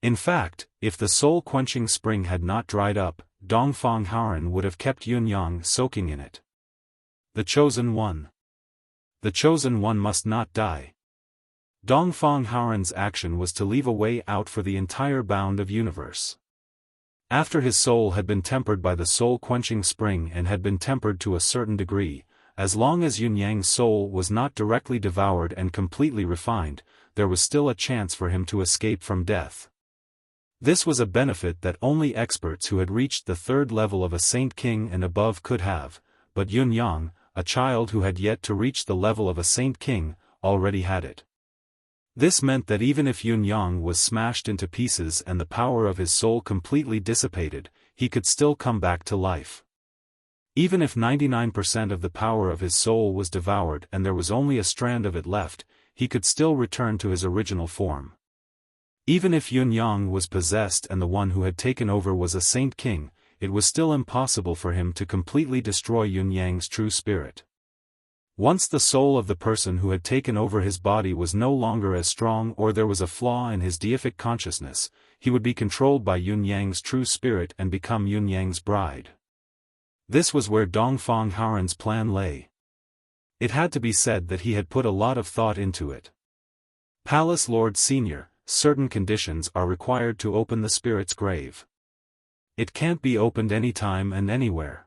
In fact, if the soul-quenching spring had not dried up, Dongfang Haoran would have kept Yun Yang soaking in it. The chosen one. The chosen one must not die. Dongfang Haoran's action was to leave a way out for the entire bound of universe. After his soul had been tempered by the soul-quenching spring and had been tempered to a certain degree, as long as Yun Yang's soul was not directly devoured and completely refined, there was still a chance for him to escape from death. This was a benefit that only experts who had reached the 3rd level of a Saint King and above could have, but Yun Yang, a child who had yet to reach the level of a Saint King, already had it. This meant that even if Yun Yang was smashed into pieces and the power of his soul completely dissipated, he could still come back to life. Even if 99% of the power of his soul was devoured and there was only a strand of it left, he could still return to his original form. Even if Yun Yang was possessed and the one who had taken over was a Saint King, it was still impossible for him to completely destroy Yun Yang's true spirit. Once the soul of the person who had taken over his body was no longer as strong or there was a flaw in his deific consciousness, he would be controlled by Yun Yang's true spirit and become Yun Yang's bride. This was where Dongfang Haoran's plan lay. It had to be said that he had put a lot of thought into it. Palace Lord Senior, certain conditions are required to open the spirit's grave. It can't be opened anytime and anywhere.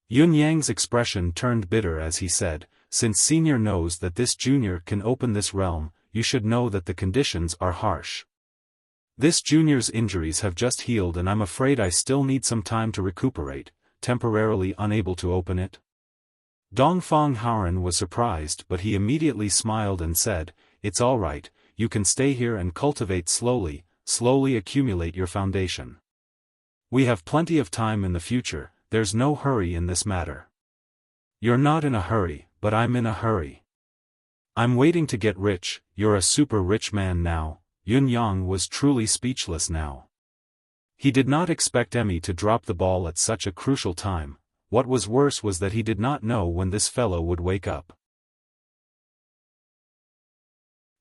Yun Yang's expression turned bitter as he said, since Senior knows that this Junior can open this realm, you should know that the conditions are harsh. This Junior's injuries have just healed and I'm afraid I still need some time to recuperate, temporarily unable to open it. Dongfang Haoran was surprised but he immediately smiled and said, it's all right, you can stay here and cultivate slowly accumulate your foundation. We have plenty of time in the future, there's no hurry in this matter. You're not in a hurry, but I'm in a hurry. I'm waiting to get rich, you're a super rich man now. Yun Yang was truly speechless now. He did not expect Emmy to drop the ball at such a crucial time. What was worse was that he did not know when this fellow would wake up.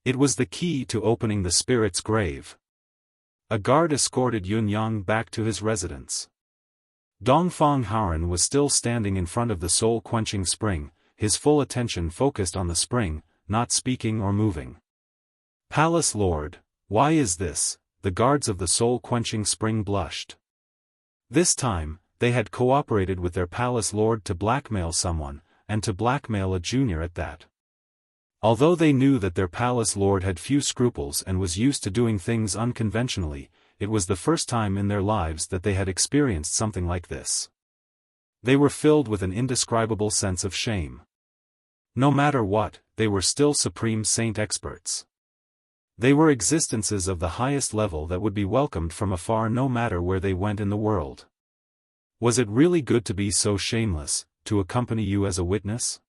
It was the key to opening the spirit's grave. A guard escorted Yun Yang back to his residence. Dongfang Haoren was still standing in front of the soul-quenching spring, his full attention focused on the spring, not speaking or moving. "Palace Lord, why is this?" the guards of the soul-quenching spring blushed. This time, they had cooperated with their palace lord to blackmail someone, and to blackmail a junior at that. Although they knew that their palace lord had few scruples and was used to doing things unconventionally, it was the first time in their lives that they had experienced something like this. They were filled with an indescribable sense of shame. No matter what, they were still supreme saint experts. They were existences of the highest level that would be welcomed from afar no matter where they went in the world. Was it really good to be so shameless, to accompany you as a witness?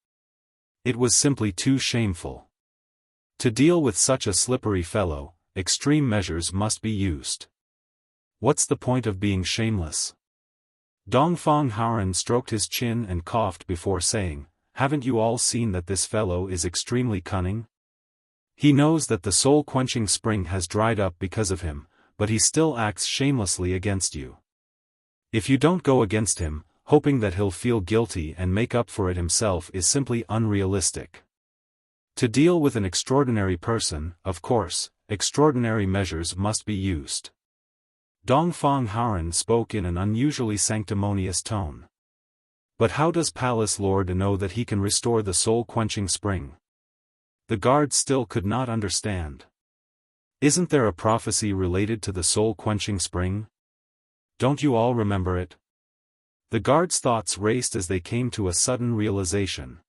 It was simply too shameful. To deal with such a slippery fellow, extreme measures must be used. What's the point of being shameless? Dongfang Haoren stroked his chin and coughed before saying, "Haven't you all seen that this fellow is extremely cunning? He knows that the soul-quenching spring has dried up because of him, but he still acts shamelessly against you. If you don't go against him, hoping that he'll feel guilty and make up for it himself is simply unrealistic. To deal with an extraordinary person, of course, extraordinary measures must be used." Dongfang Haoren spoke in an unusually sanctimonious tone. "But how does Palace Lord know that he can restore the soul-quenching spring?" The guards still could not understand. "Isn't there a prophecy related to the soul-quenching spring? Don't you all remember it?" The guards' thoughts raced as they came to a sudden realization.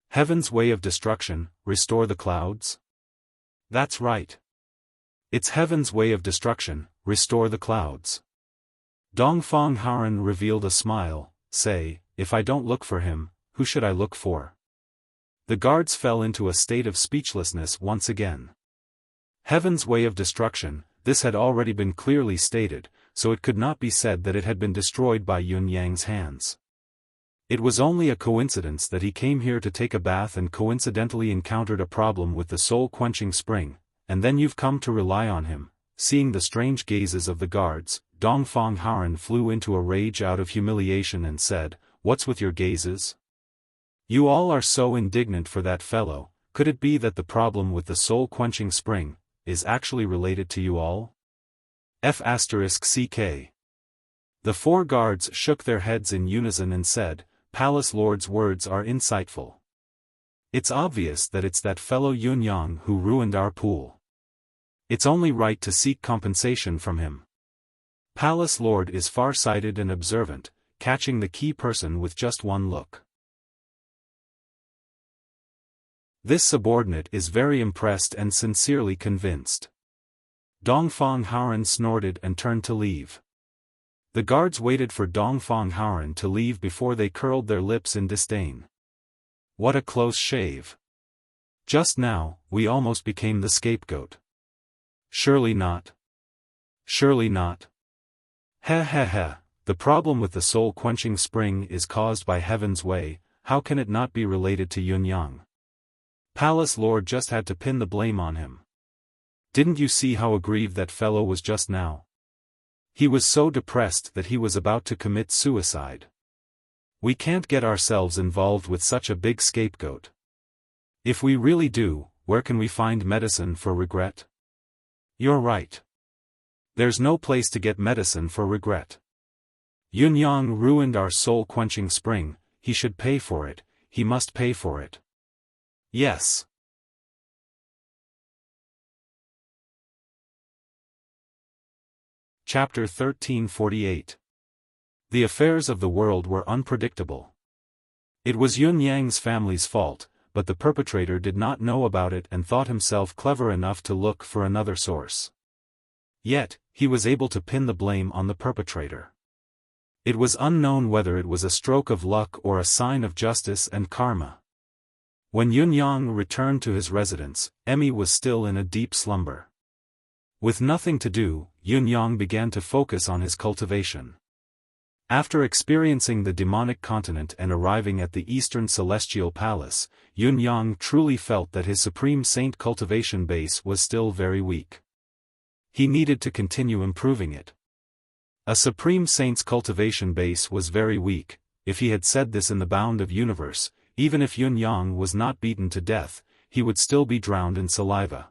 Heaven's way of destruction, restore the clouds? That's right. It's heaven's way of destruction, restore the clouds. Dongfang Haoren revealed a smile, "Say, if I don't look for him, who should I look for?" The guards fell into a state of speechlessness once again. Heaven's way of destruction, this had already been clearly stated, so it could not be said that it had been destroyed by Yun Yang's hands. It was only a coincidence that he came here to take a bath and coincidentally encountered a problem with the soul-quenching spring, and then you've come to rely on him. Seeing the strange gazes of the guards, Dongfang Haoren flew into a rage out of humiliation and said, "What's with your gazes? You all are so indignant for that fellow. Could it be that the problem with the soul-quenching spring is actually related to you all? F***ck. The four guards shook their heads in unison and said, "Palace Lord's words are insightful. It's obvious that it's that fellow Yun Yang who ruined our pool. It's only right to seek compensation from him." Palace Lord is far-sighted and observant, catching the key person with just one look. This subordinate is very impressed and sincerely convinced. Dongfang Haoren snorted and turned to leave. The guards waited for Dongfang Haoren to leave before they curled their lips in disdain. What a close shave. Just now, we almost became the scapegoat. Surely not. Surely not. Heh. The problem with the soul-quenching spring is caused by Heaven's way, how can it not be related to Yun Yang? Palace Lord just had to pin the blame on him. Didn't you see how aggrieved that fellow was just now? He was so depressed that he was about to commit suicide. We can't get ourselves involved with such a big scapegoat. If we really do, where can we find medicine for regret? You're right. There's no place to get medicine for regret. Yun Yang ruined our soul-quenching spring, he should pay for it, he must pay for it. Yes. Chapter 1348. The affairs of the world were unpredictable. It was Yun Yang's family's fault, but the perpetrator did not know about it and thought himself clever enough to look for another source. Yet, he was able to pin the blame on the perpetrator. It was unknown whether it was a stroke of luck or a sign of justice and karma. When Yun Yang returned to his residence, Emmy was still in a deep slumber. With nothing to do, Yun Yang began to focus on his cultivation. After experiencing the demonic continent and arriving at the Eastern Celestial Palace, Yun Yang truly felt that his Supreme Saint cultivation base was still very weak. He needed to continue improving it. A Supreme Saint's cultivation base was very weak. If he had said this in the bound of universe, even if Yun Yang was not beaten to death, he would still be drowned in saliva.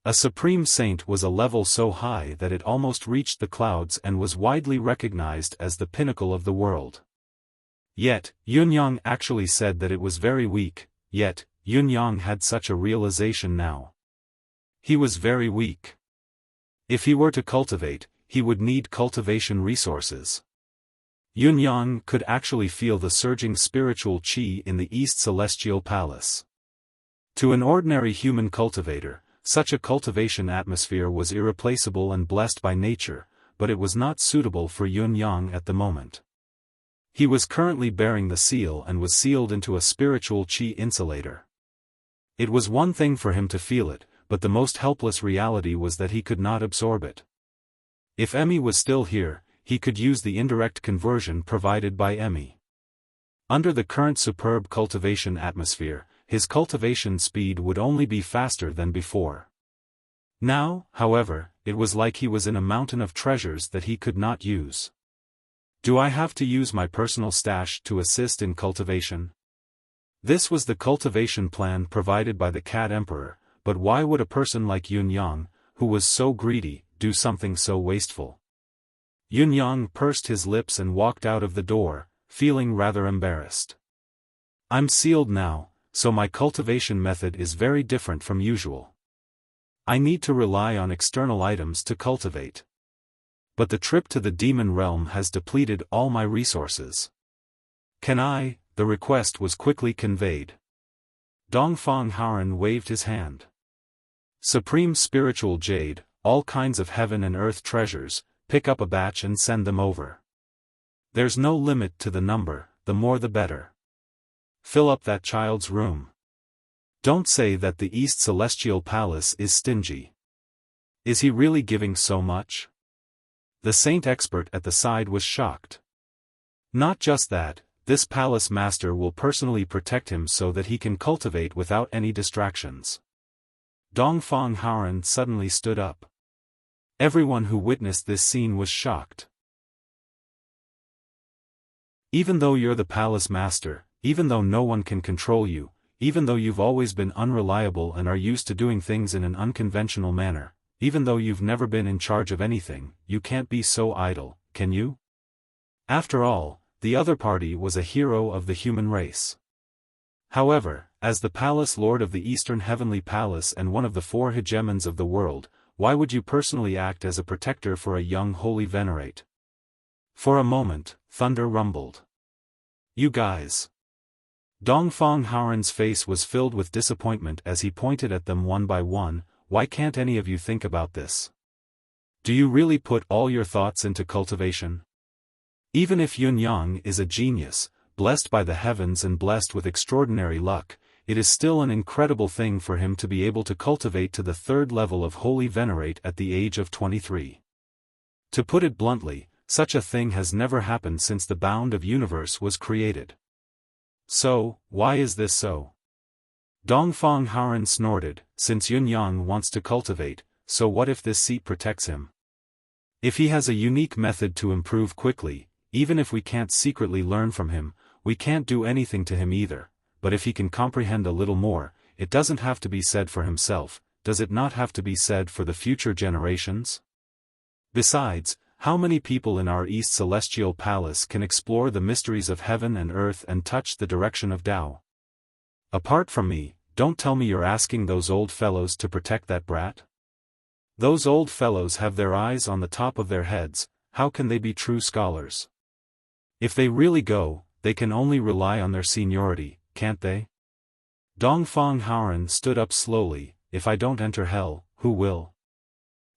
A Supreme Saint was a level so high that it almost reached the clouds and was widely recognized as the pinnacle of the world. Yet, Yun Yang actually said that it was very weak, yet, Yun Yang had such a realization now. He was very weak. If he were to cultivate, he would need cultivation resources. Yun Yang could actually feel the surging spiritual qi in the East Celestial Palace. To an ordinary human cultivator, such a cultivation atmosphere was irreplaceable and blessed by nature, but it was not suitable for Yun Yang at the moment. He was currently bearing the seal and was sealed into a spiritual qi insulator. It was one thing for him to feel it, but the most helpless reality was that he could not absorb it. If Emmy was still here, he could use the indirect conversion provided by Emmy. Under the current superb cultivation atmosphere, his cultivation speed would only be faster than before. Now, however, it was like he was in a mountain of treasures that he could not use. Do I have to use my personal stash to assist in cultivation? This was the cultivation plan provided by the Cat Emperor, but why would a person like Yun Yang, who was so greedy, do something so wasteful? Yun Yang pursed his lips and walked out of the door, feeling rather embarrassed. I'm sealed now, so my cultivation method is very different from usual. I need to rely on external items to cultivate. But the trip to the demon realm has depleted all my resources. Can I? The request was quickly conveyed. Dongfang Haoran waved his hand. Supreme Spiritual Jade, all kinds of heaven and earth treasures, pick up a batch and send them over. There's no limit to the number, the more the better. Fill up that child's room. Don't say that the East Celestial Palace is stingy. Is he really giving so much? The saint expert at the side was shocked. Not just that, this palace master will personally protect him so that he can cultivate without any distractions. Dongfang Haoran suddenly stood up. Everyone who witnessed this scene was shocked. Even though you're the palace master, even though no one can control you, even though you've always been unreliable and are used to doing things in an unconventional manner, even though you've never been in charge of anything, you can't be so idle, can you? After all, the other party was a hero of the human race. However, as the palace lord of the Eastern Heavenly Palace and one of the four hegemons of the world, why would you personally act as a protector for a young holy venerate? For a moment, thunder rumbled. You guys. Dongfang Haoran's face was filled with disappointment as he pointed at them one by one. Why can't any of you think about this? Do you really put all your thoughts into cultivation? Even if Yun Yang is a genius, blessed by the heavens and blessed with extraordinary luck, it is still an incredible thing for him to be able to cultivate to the third level of Holy Venerate at the age of 23. To put it bluntly, such a thing has never happened since the bound of universe was created. So, why is this so? Dongfang Haoran snorted, since Yun Yang wants to cultivate, so what if this seat protects him? If he has a unique method to improve quickly, even if we can't secretly learn from him, we can't do anything to him either. But if he can comprehend a little more, it doesn't have to be said for himself, does it not have to be said for the future generations? Besides, how many people in our East Celestial Palace can explore the mysteries of heaven and earth and touch the direction of Tao? Apart from me, don't tell me you're asking those old fellows to protect that brat? Those old fellows have their eyes on the top of their heads, how can they be true scholars? If they really go, they can only rely on their seniority, can't they? Dongfang Haoran stood up slowly. If I don't enter hell, who will?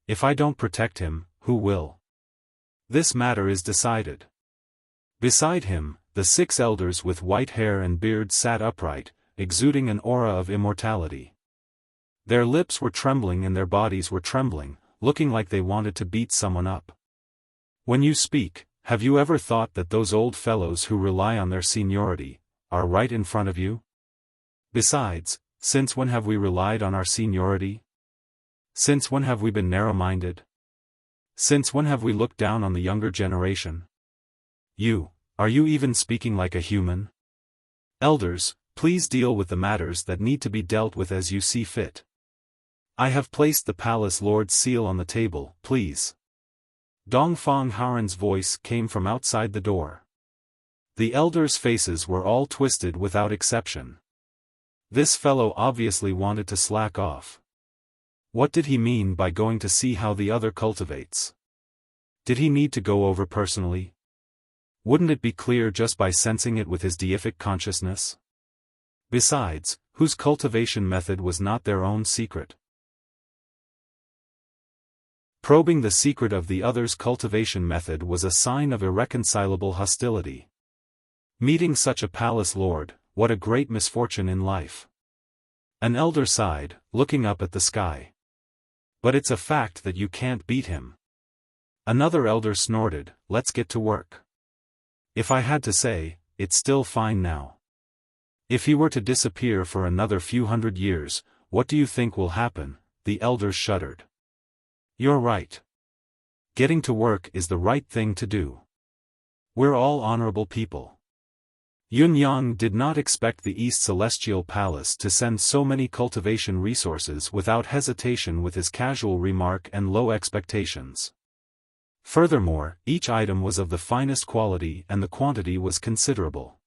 If I don't protect him, who will? This matter is decided. Beside him, the 6 elders with white hair and beards sat upright, exuding an aura of immortality. Their lips were trembling and their bodies were trembling, looking like they wanted to beat someone up. When you speak, have you ever thought that those old fellows who rely on their seniority are right in front of you? Besides, since when have we relied on our seniority? Since when have we been narrow-minded? Since when have we looked down on the younger generation? Are you even speaking like a human? Elders, please deal with the matters that need to be dealt with as you see fit. I have placed the palace lord's seal on the table, please. Dongfang Haoren's voice came from outside the door. The elders' faces were all twisted without exception. This fellow obviously wanted to slack off. What did he mean by going to see how the other cultivates? Did he need to go over personally? Wouldn't it be clear just by sensing it with his deific consciousness? Besides, whose cultivation method was not their own secret? Probing the secret of the other's cultivation method was a sign of irreconcilable hostility. Meeting such a palace lord, what a great misfortune in life. An elder sighed, looking up at the sky. But it's a fact that you can't beat him. Another elder snorted, let's get to work. If I had to say, it's still fine now. If he were to disappear for another few hundred years, what do you think will happen? The elders shuddered. You're right. Getting to work is the right thing to do. We're all honorable people. Yunyang did not expect the East Celestial Palace to send so many cultivation resources without hesitation with his casual remark and low expectations. Furthermore, each item was of the finest quality and the quantity was considerable.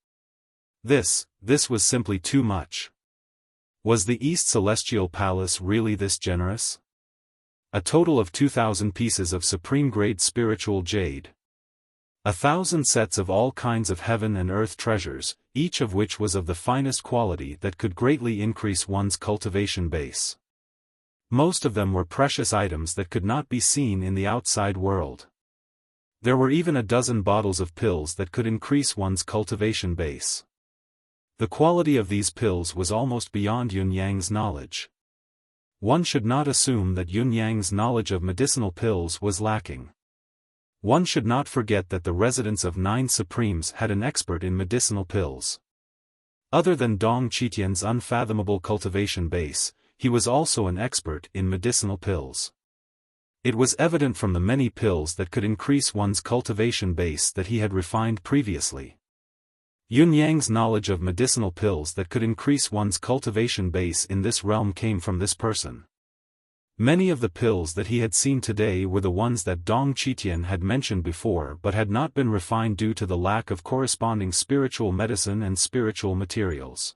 This was simply too much. Was the East Celestial Palace really this generous? A total of 2,000 pieces of supreme-grade spiritual jade. 1,000 sets of all kinds of heaven and earth treasures, each of which was of the finest quality that could greatly increase one's cultivation base. Most of them were precious items that could not be seen in the outside world. There were even a dozen bottles of pills that could increase one's cultivation base. The quality of these pills was almost beyond Yunyang's knowledge. One should not assume that Yunyang's knowledge of medicinal pills was lacking. One should not forget that the residents of 9 Supremes had an expert in medicinal pills. Other than Dong Qitian's unfathomable cultivation base, he was also an expert in medicinal pills. It was evident from the many pills that could increase one's cultivation base that he had refined previously. Yunyang's knowledge of medicinal pills that could increase one's cultivation base in this realm came from this person. Many of the pills that he had seen today were the ones that Dong Qitian had mentioned before but had not been refined due to the lack of corresponding spiritual medicine and spiritual materials.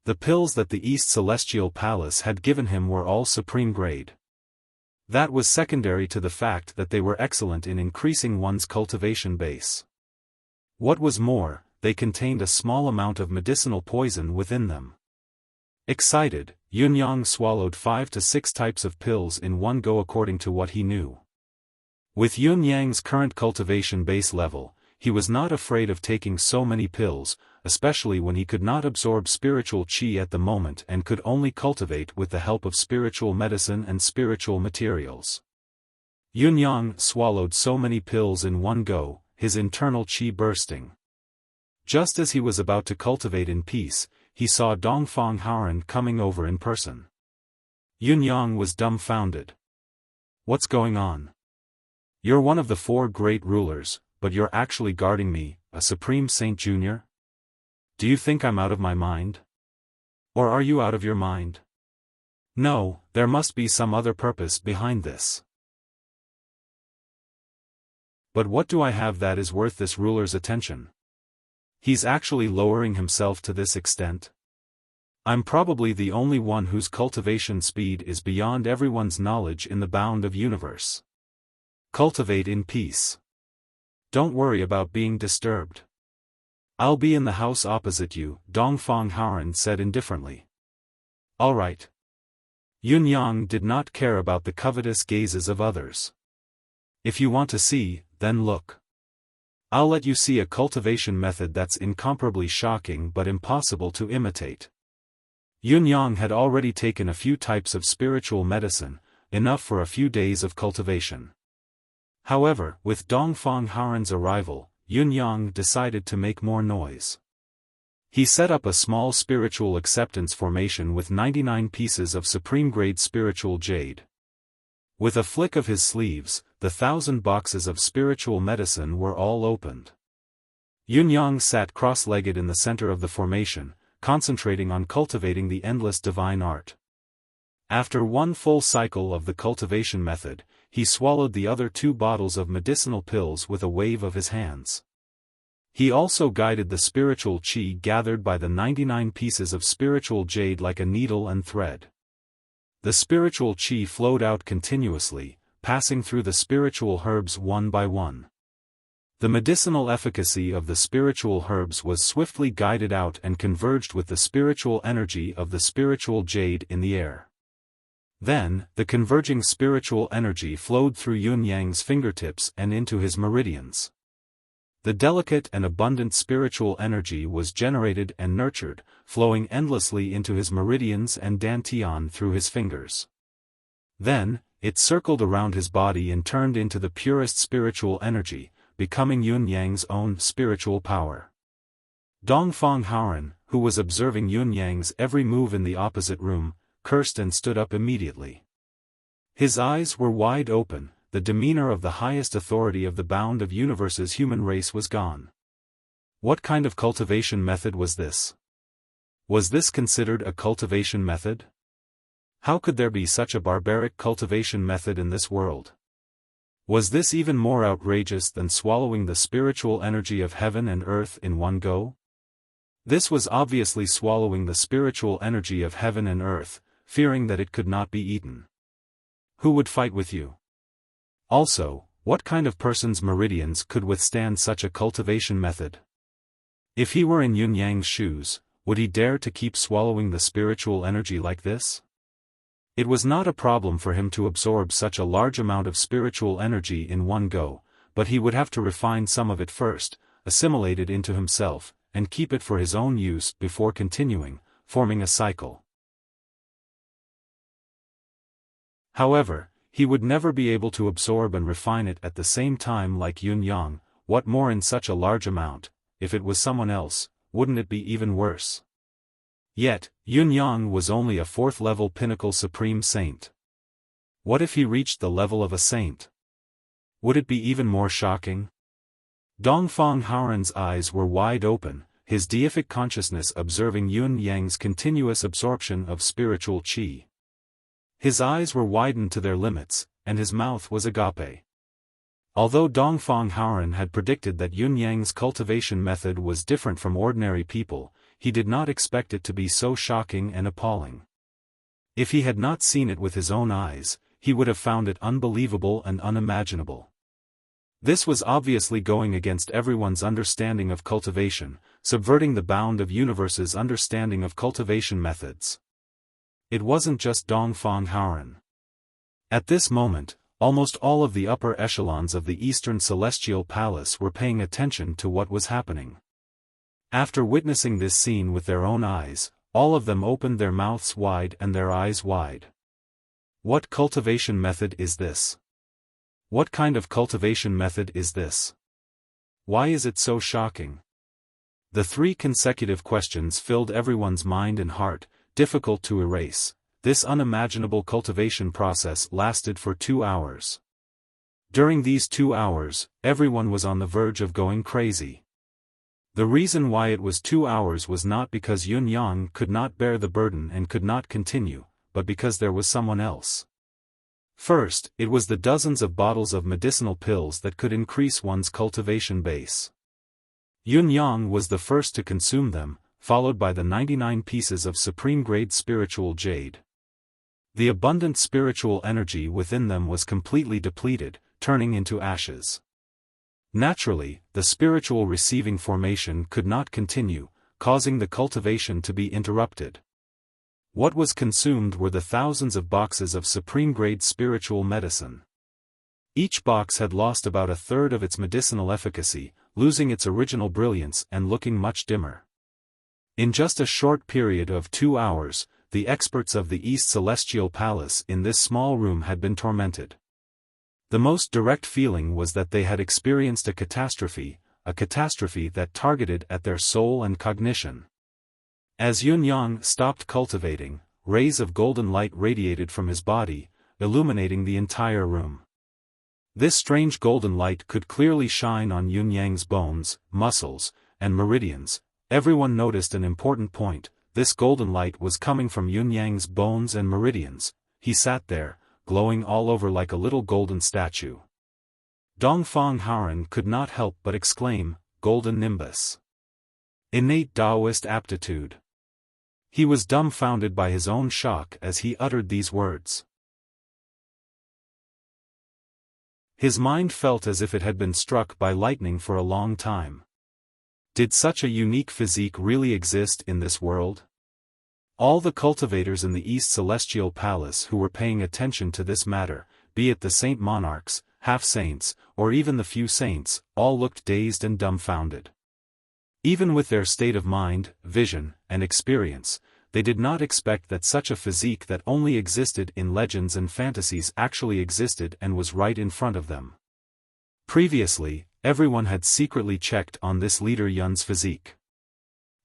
The pills that the East Celestial Palace had given him were all supreme grade. That was secondary to the fact that they were excellent in increasing one's cultivation base. What was more, they contained a small amount of medicinal poison within them. Excited, Yunyang swallowed 5 to 6 types of pills in one go according to what he knew. With Yunyang's current cultivation base level, he was not afraid of taking so many pills, especially when he could not absorb spiritual qi at the moment and could only cultivate with the help of spiritual medicine and spiritual materials. Yunyang swallowed so many pills in one go, his internal qi bursting. Just as he was about to cultivate in peace, he saw Dongfang Haoren coming over in person. Yunyang was dumbfounded. What's going on? You're one of the 4 great rulers, but you're actually guarding me, a Supreme Saint Junior? Do you think I'm out of my mind? Or are you out of your mind? No, there must be some other purpose behind this. But what do I have that is worth this ruler's attention? He's actually lowering himself to this extent. I'm probably the only one whose cultivation speed is beyond everyone's knowledge in the bound of universe. Cultivate in peace. Don't worry about being disturbed. I'll be in the house opposite you, Dongfang Haoren said indifferently. All right. Yunyang did not care about the covetous gazes of others. If you want to see, then look. I'll let you see a cultivation method that's incomparably shocking but impossible to imitate. Yunyang had already taken a few types of spiritual medicine, enough for a few days of cultivation. However, with Dongfang Haoren's arrival, Yunyang decided to make more noise. He set up a small spiritual acceptance formation with 99 pieces of supreme-grade spiritual jade. With a flick of his sleeves, the 1,000 boxes of spiritual medicine were all opened. Yunyang sat cross-legged in the center of the formation, concentrating on cultivating the endless divine art. After one full cycle of the cultivation method, he swallowed the other 2 bottles of medicinal pills with a wave of his hands. He also guided the spiritual qi gathered by the 99 pieces of spiritual jade like a needle and thread. The spiritual qi flowed out continuously, passing through the spiritual herbs one by one. The medicinal efficacy of the spiritual herbs was swiftly guided out and converged with the spiritual energy of the spiritual jade in the air. Then, the converging spiritual energy flowed through Yunyang's fingertips and into his meridians. The delicate and abundant spiritual energy was generated and nurtured, flowing endlessly into his meridians and dantian through his fingers. Then, it circled around his body and turned into the purest spiritual energy, becoming Yunyang's own spiritual power. Dongfang Haoran, who was observing Yunyang's every move in the opposite room, cursed and stood up immediately. His eyes were wide open. The demeanor of the highest authority of the bound of universe's human race was gone. What kind of cultivation method was this? Was this considered a cultivation method? How could there be such a barbaric cultivation method in this world? Was this even more outrageous than swallowing the spiritual energy of heaven and earth in one go? This was obviously swallowing the spiritual energy of heaven and earth, fearing that it could not be eaten. Who would fight with you? Also, what kind of person's meridians could withstand such a cultivation method? If he were in Yunyang's shoes, would he dare to keep swallowing the spiritual energy like this? It was not a problem for him to absorb such a large amount of spiritual energy in one go, but he would have to refine some of it first, assimilate it into himself, and keep it for his own use before continuing, forming a cycle. However, he would never be able to absorb and refine it at the same time like Yunyang. What more in such a large amount? If it was someone else, wouldn't it be even worse? Yet, Yunyang was only a 4th-level pinnacle supreme saint. What if he reached the level of a saint? Would it be even more shocking? Dongfang Haoran's eyes were wide open, his deific consciousness observing Yunyang's continuous absorption of spiritual qi. His eyes were widened to their limits, and his mouth was agape. Although Dongfang Haoran had predicted that Yunyang's cultivation method was different from ordinary people, he did not expect it to be so shocking and appalling. If he had not seen it with his own eyes, he would have found it unbelievable and unimaginable. This was obviously going against everyone's understanding of cultivation, subverting the bound of universe's understanding of cultivation methods. It wasn't just Dongfang Haoran. At this moment, almost all of the upper echelons of the Eastern Celestial Palace were paying attention to what was happening. After witnessing this scene with their own eyes, all of them opened their mouths wide and their eyes wide. What cultivation method is this? What kind of cultivation method is this? Why is it so shocking? The 3 consecutive questions filled everyone's mind and heart, difficult to erase. This unimaginable cultivation process lasted for 2 hours. During these 2 hours, everyone was on the verge of going crazy. The reason why it was 2 hours was not because Yunyang could not bear the burden and could not continue, but because there was someone else. First, it was the dozens of bottles of medicinal pills that could increase one's cultivation base. Yunyang was the first to consume them, followed by the 99 pieces of supreme-grade spiritual jade. The abundant spiritual energy within them was completely depleted, turning into ashes. Naturally, the spiritual receiving formation could not continue, causing the cultivation to be interrupted. What was consumed were the thousands of boxes of supreme-grade spiritual medicine. Each box had lost about a third of its medicinal efficacy, losing its original brilliance and looking much dimmer. In just a short period of 2 hours, the experts of the East Celestial Palace in this small room had been tormented. The most direct feeling was that they had experienced a catastrophe that targeted at their soul and cognition. As Yunyang stopped cultivating, rays of golden light radiated from his body, illuminating the entire room. This strange golden light could clearly shine on Yun Yang's bones, muscles, and meridians. Everyone noticed an important point: this golden light was coming from Yun Yang's bones and meridians. He sat there, glowing all over like a little golden statue. Dongfang Haoran could not help but exclaim, "Golden Nimbus! Innate Taoist aptitude!" He was dumbfounded by his own shock as he uttered these words. His mind felt as if it had been struck by lightning for a long time. Did such a unique physique really exist in this world? All the cultivators in the East Celestial Palace who were paying attention to this matter, be it the saint monarchs, half-saints, or even the few saints, all looked dazed and dumbfounded. Even with their state of mind, vision, and experience, they did not expect that such a physique that only existed in legends and fantasies actually existed and was right in front of them. Previously, everyone had secretly checked on this leader Yun's physique.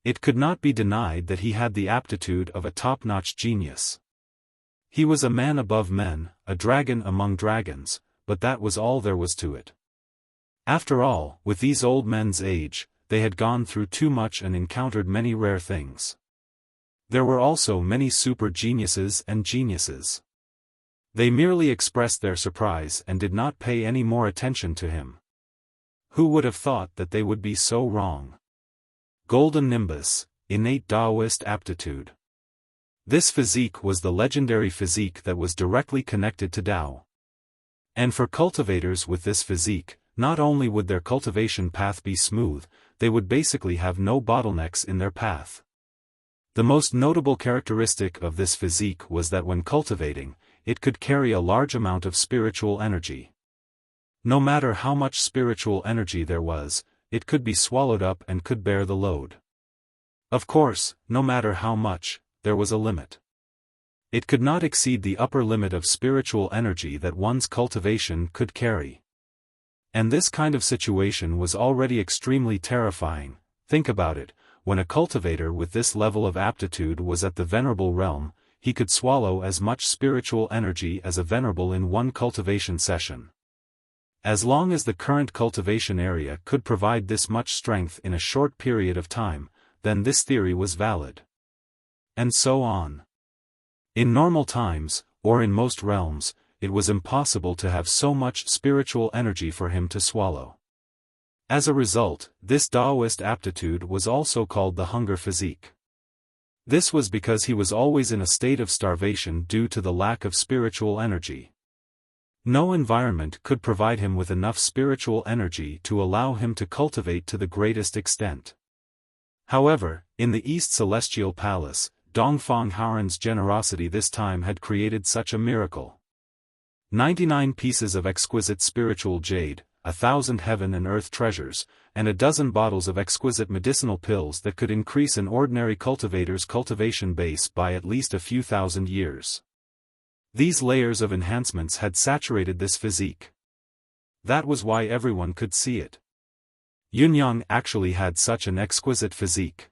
It could not be denied that he had the aptitude of a top-notch genius. He was a man above men, a dragon among dragons, but that was all there was to it. After all, with these old men's age, they had gone through too much and encountered many rare things. There were also many super geniuses and geniuses. They merely expressed their surprise and did not pay any more attention to him. Who would have thought that they would be so wrong? Golden Nimbus, innate Taoist aptitude. This physique was the legendary physique that was directly connected to Tao. And for cultivators with this physique, not only would their cultivation path be smooth, they would basically have no bottlenecks in their path. The most notable characteristic of this physique was that when cultivating, it could carry a large amount of spiritual energy. No matter how much spiritual energy there was, it could be swallowed up and could bear the load. Of course, no matter how much, there was a limit. It could not exceed the upper limit of spiritual energy that one's cultivation could carry. And this kind of situation was already extremely terrifying. Think about it. When a cultivator with this level of aptitude was at the venerable realm, he could swallow as much spiritual energy as a venerable in one cultivation session. As long as the current cultivation area could provide this much strength in a short period of time, then this theory was valid. And so on. In normal times, or in most realms, it was impossible to have so much spiritual energy for him to swallow. As a result, this Taoist aptitude was also called the hunger physique. This was because he was always in a state of starvation due to the lack of spiritual energy. No environment could provide him with enough spiritual energy to allow him to cultivate to the greatest extent. However, in the East Celestial Palace, Dongfang Haoran's generosity this time had created such a miracle. 99 pieces of exquisite spiritual jade, 1,000 heaven and earth treasures, and a dozen bottles of exquisite medicinal pills that could increase an ordinary cultivator's cultivation base by at least a few thousand years. These layers of enhancements had saturated this physique. That was why everyone could see it. Yunyang actually had such an exquisite physique.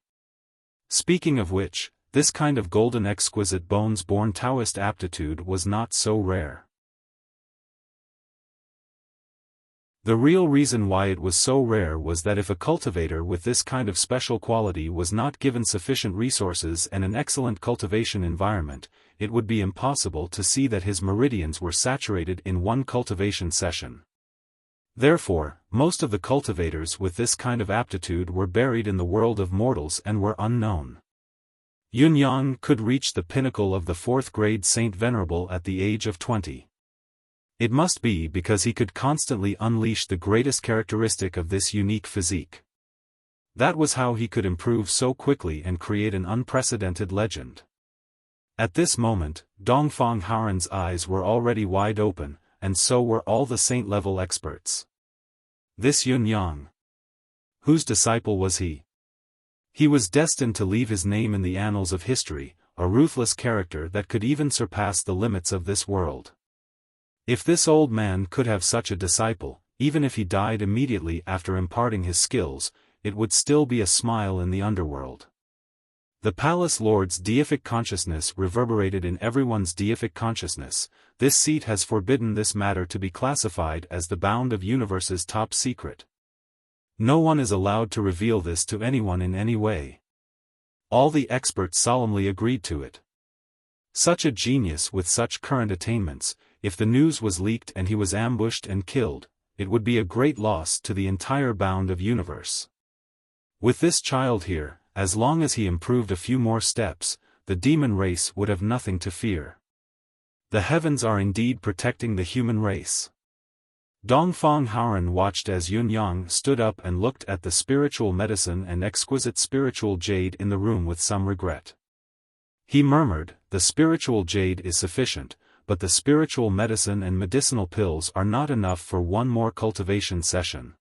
Speaking of which, this kind of golden exquisite bones-born Taoist aptitude was not so rare. The real reason why it was so rare was that if a cultivator with this kind of special quality was not given sufficient resources and an excellent cultivation environment, it would be impossible to see that his meridians were saturated in one cultivation session. Therefore, most of the cultivators with this kind of aptitude were buried in the world of mortals and were unknown. Yunyang could reach the pinnacle of the 4th grade Saint Venerable at the age of 20. It must be because he could constantly unleash the greatest characteristic of this unique physique. That was how he could improve so quickly and create an unprecedented legend. At this moment, Dongfang Haoran's eyes were already wide open, and so were all the saint-level experts. This Yunyang. Whose disciple was he? He was destined to leave his name in the annals of history, a ruthless character that could even surpass the limits of this world. If this old man could have such a disciple, even if he died immediately after imparting his skills, it would still be a smile in the underworld. The palace lord's deific consciousness reverberated in everyone's deific consciousness. This seat has forbidden this matter to be classified as the bound of universe's top secret. No one is allowed to reveal this to anyone in any way. All the experts solemnly agreed to it. Such a genius with such current attainments, if the news was leaked and he was ambushed and killed, it would be a great loss to the entire bound of universe. With this child here, as long as he improved a few more steps, the demon race would have nothing to fear. The heavens are indeed protecting the human race. Dongfang Haoren watched as Yun Yang stood up and looked at the spiritual medicine and exquisite spiritual jade in the room with some regret. He murmured, "The spiritual jade is sufficient, but the spiritual medicine and medicinal pills are not enough for one more cultivation session.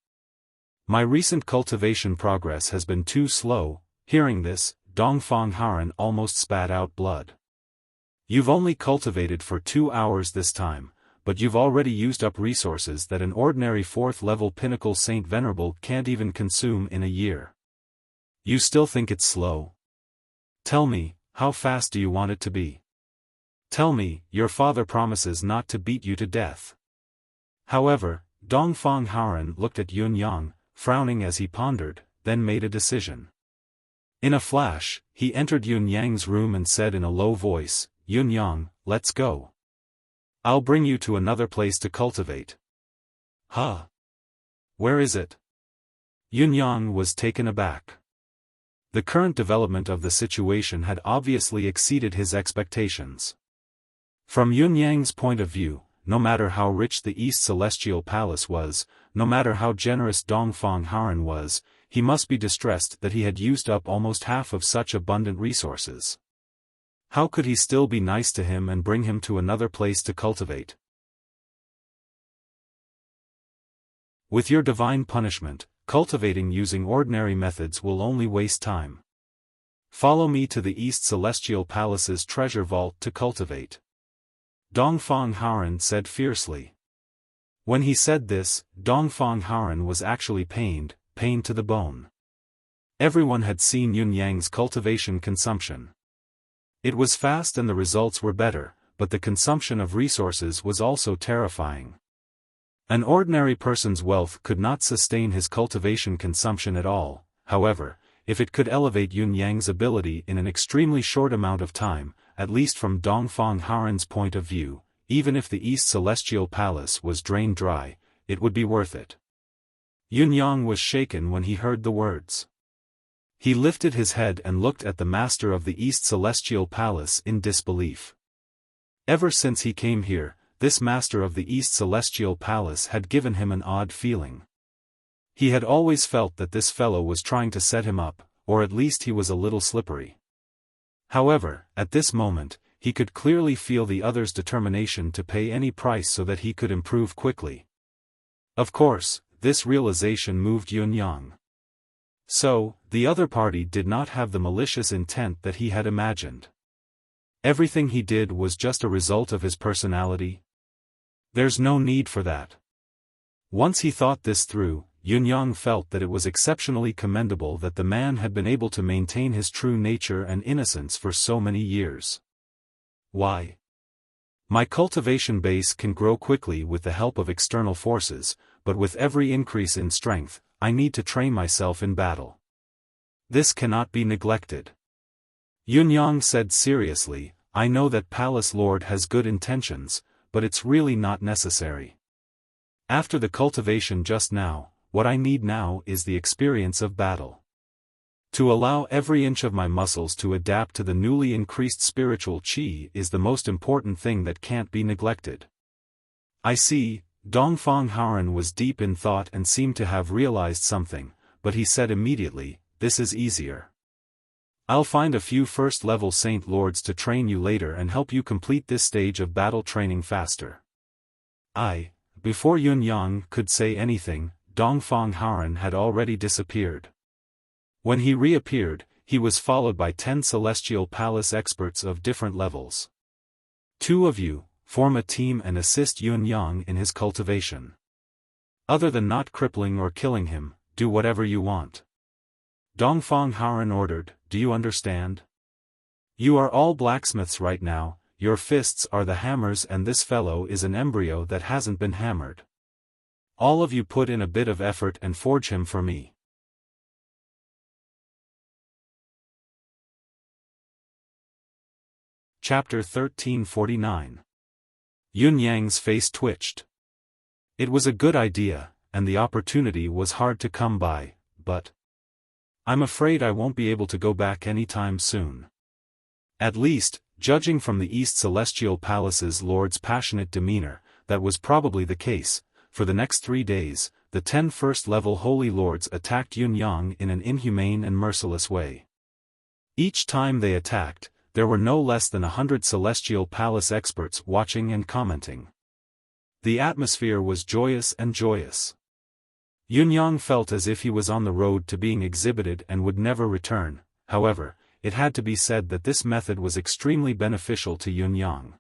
My recent cultivation progress has been too slow." Hearing this, Dongfang Haoren almost spat out blood. "You've only cultivated for 2 hours this time, but you've already used up resources that an ordinary 4th-level pinnacle Saint Venerable can't even consume in a year. You still think it's slow? Tell me, how fast do you want it to be? Tell me, your father promises not to beat you to death." However, Dongfang Haoren looked at Yun Yang, frowning as he pondered, then made a decision. In a flash, he entered Yun Yang's room and said in a low voice, "Yun Yang, let's go. I'll bring you to another place to cultivate." "Huh? Where is it?" Yun Yang was taken aback. The current development of the situation had obviously exceeded his expectations. From Yun Yang's point of view, no matter how rich the East Celestial Palace was, no matter how generous Dongfang Haoren was, he must be distressed that he had used up almost half of such abundant resources. How could he still be nice to him and bring him to another place to cultivate? With your divine punishment, cultivating using ordinary methods will only waste time. Follow me to the East Celestial Palace's treasure vault to cultivate," Dongfang Haoren said fiercely. When he said this, Dongfang Haoren was actually pained to the bone. Everyone had seen Yun Yang's cultivation consumption. It was fast and the results were better, but the consumption of resources was also terrifying. An ordinary person's wealth could not sustain his cultivation consumption at all. However, if it could elevate Yun Yang's ability in an extremely short amount of time, at least from Dongfang Haoren's point of view, even if the East Celestial Palace was drained dry, it would be worth it. Yun Yang was shaken when he heard the words. He lifted his head and looked at the master of the East Celestial Palace in disbelief. Ever since he came here, this master of the East Celestial Palace had given him an odd feeling. He had always felt that this fellow was trying to set him up, or at least he was a little slippery. However, at this moment, he could clearly feel the other's determination to pay any price so that he could improve quickly. Of course, this realization moved Yun Yang. So, the other party did not have the malicious intent that he had imagined. Everything he did was just a result of his personality. There's no need for that. Once he thought this through, Yun Yang felt that it was exceptionally commendable that the man had been able to maintain his true nature and innocence for so many years. Why? My cultivation base can grow quickly with the help of external forces, but with every increase in strength, I need to train myself in battle. This cannot be neglected. Yun Yang said seriously, "I know that Palace Lord has good intentions, but it's really not necessary. After the cultivation just now, what I need now is the experience of battle. To allow every inch of my muscles to adapt to the newly increased spiritual qi is the most important thing that can't be neglected." "I see." Dongfang Haoren was deep in thought and seemed to have realized something, but he said immediately, "This is easier. I'll find a few first-level Saint Lords to train you later and help you complete this stage of battle training faster." Before Yun Yang could say anything, Dongfang Haoren had already disappeared. When he reappeared, he was followed by 10 Celestial Palace experts of different levels. "Two of you, form a team and assist Yun Yang in his cultivation. Other than not crippling or killing him, do whatever you want," Dongfang Haoren ordered. "Do you understand?" You are all blacksmiths right now, your fists are the hammers and this fellow is an embryo that hasn't been hammered. All of you put in a bit of effort and forge him for me. Chapter 1349. Yun Yang's face twitched. It was a good idea, and the opportunity was hard to come by, but I'm afraid I won't be able to go back anytime soon. At least, judging from the East Celestial Palace's lord's passionate demeanor, that was probably the case. For the next 3 days, the 10 first-level Holy Lords attacked Yun Yang in an inhumane and merciless way. Each time they attacked, there were no less than 100 Celestial Palace experts watching and commenting. The atmosphere was joyous and joyous. Yun Yang felt as if he was on the road to being exhibited and would never return. However, it had to be said that this method was extremely beneficial to Yun Yang.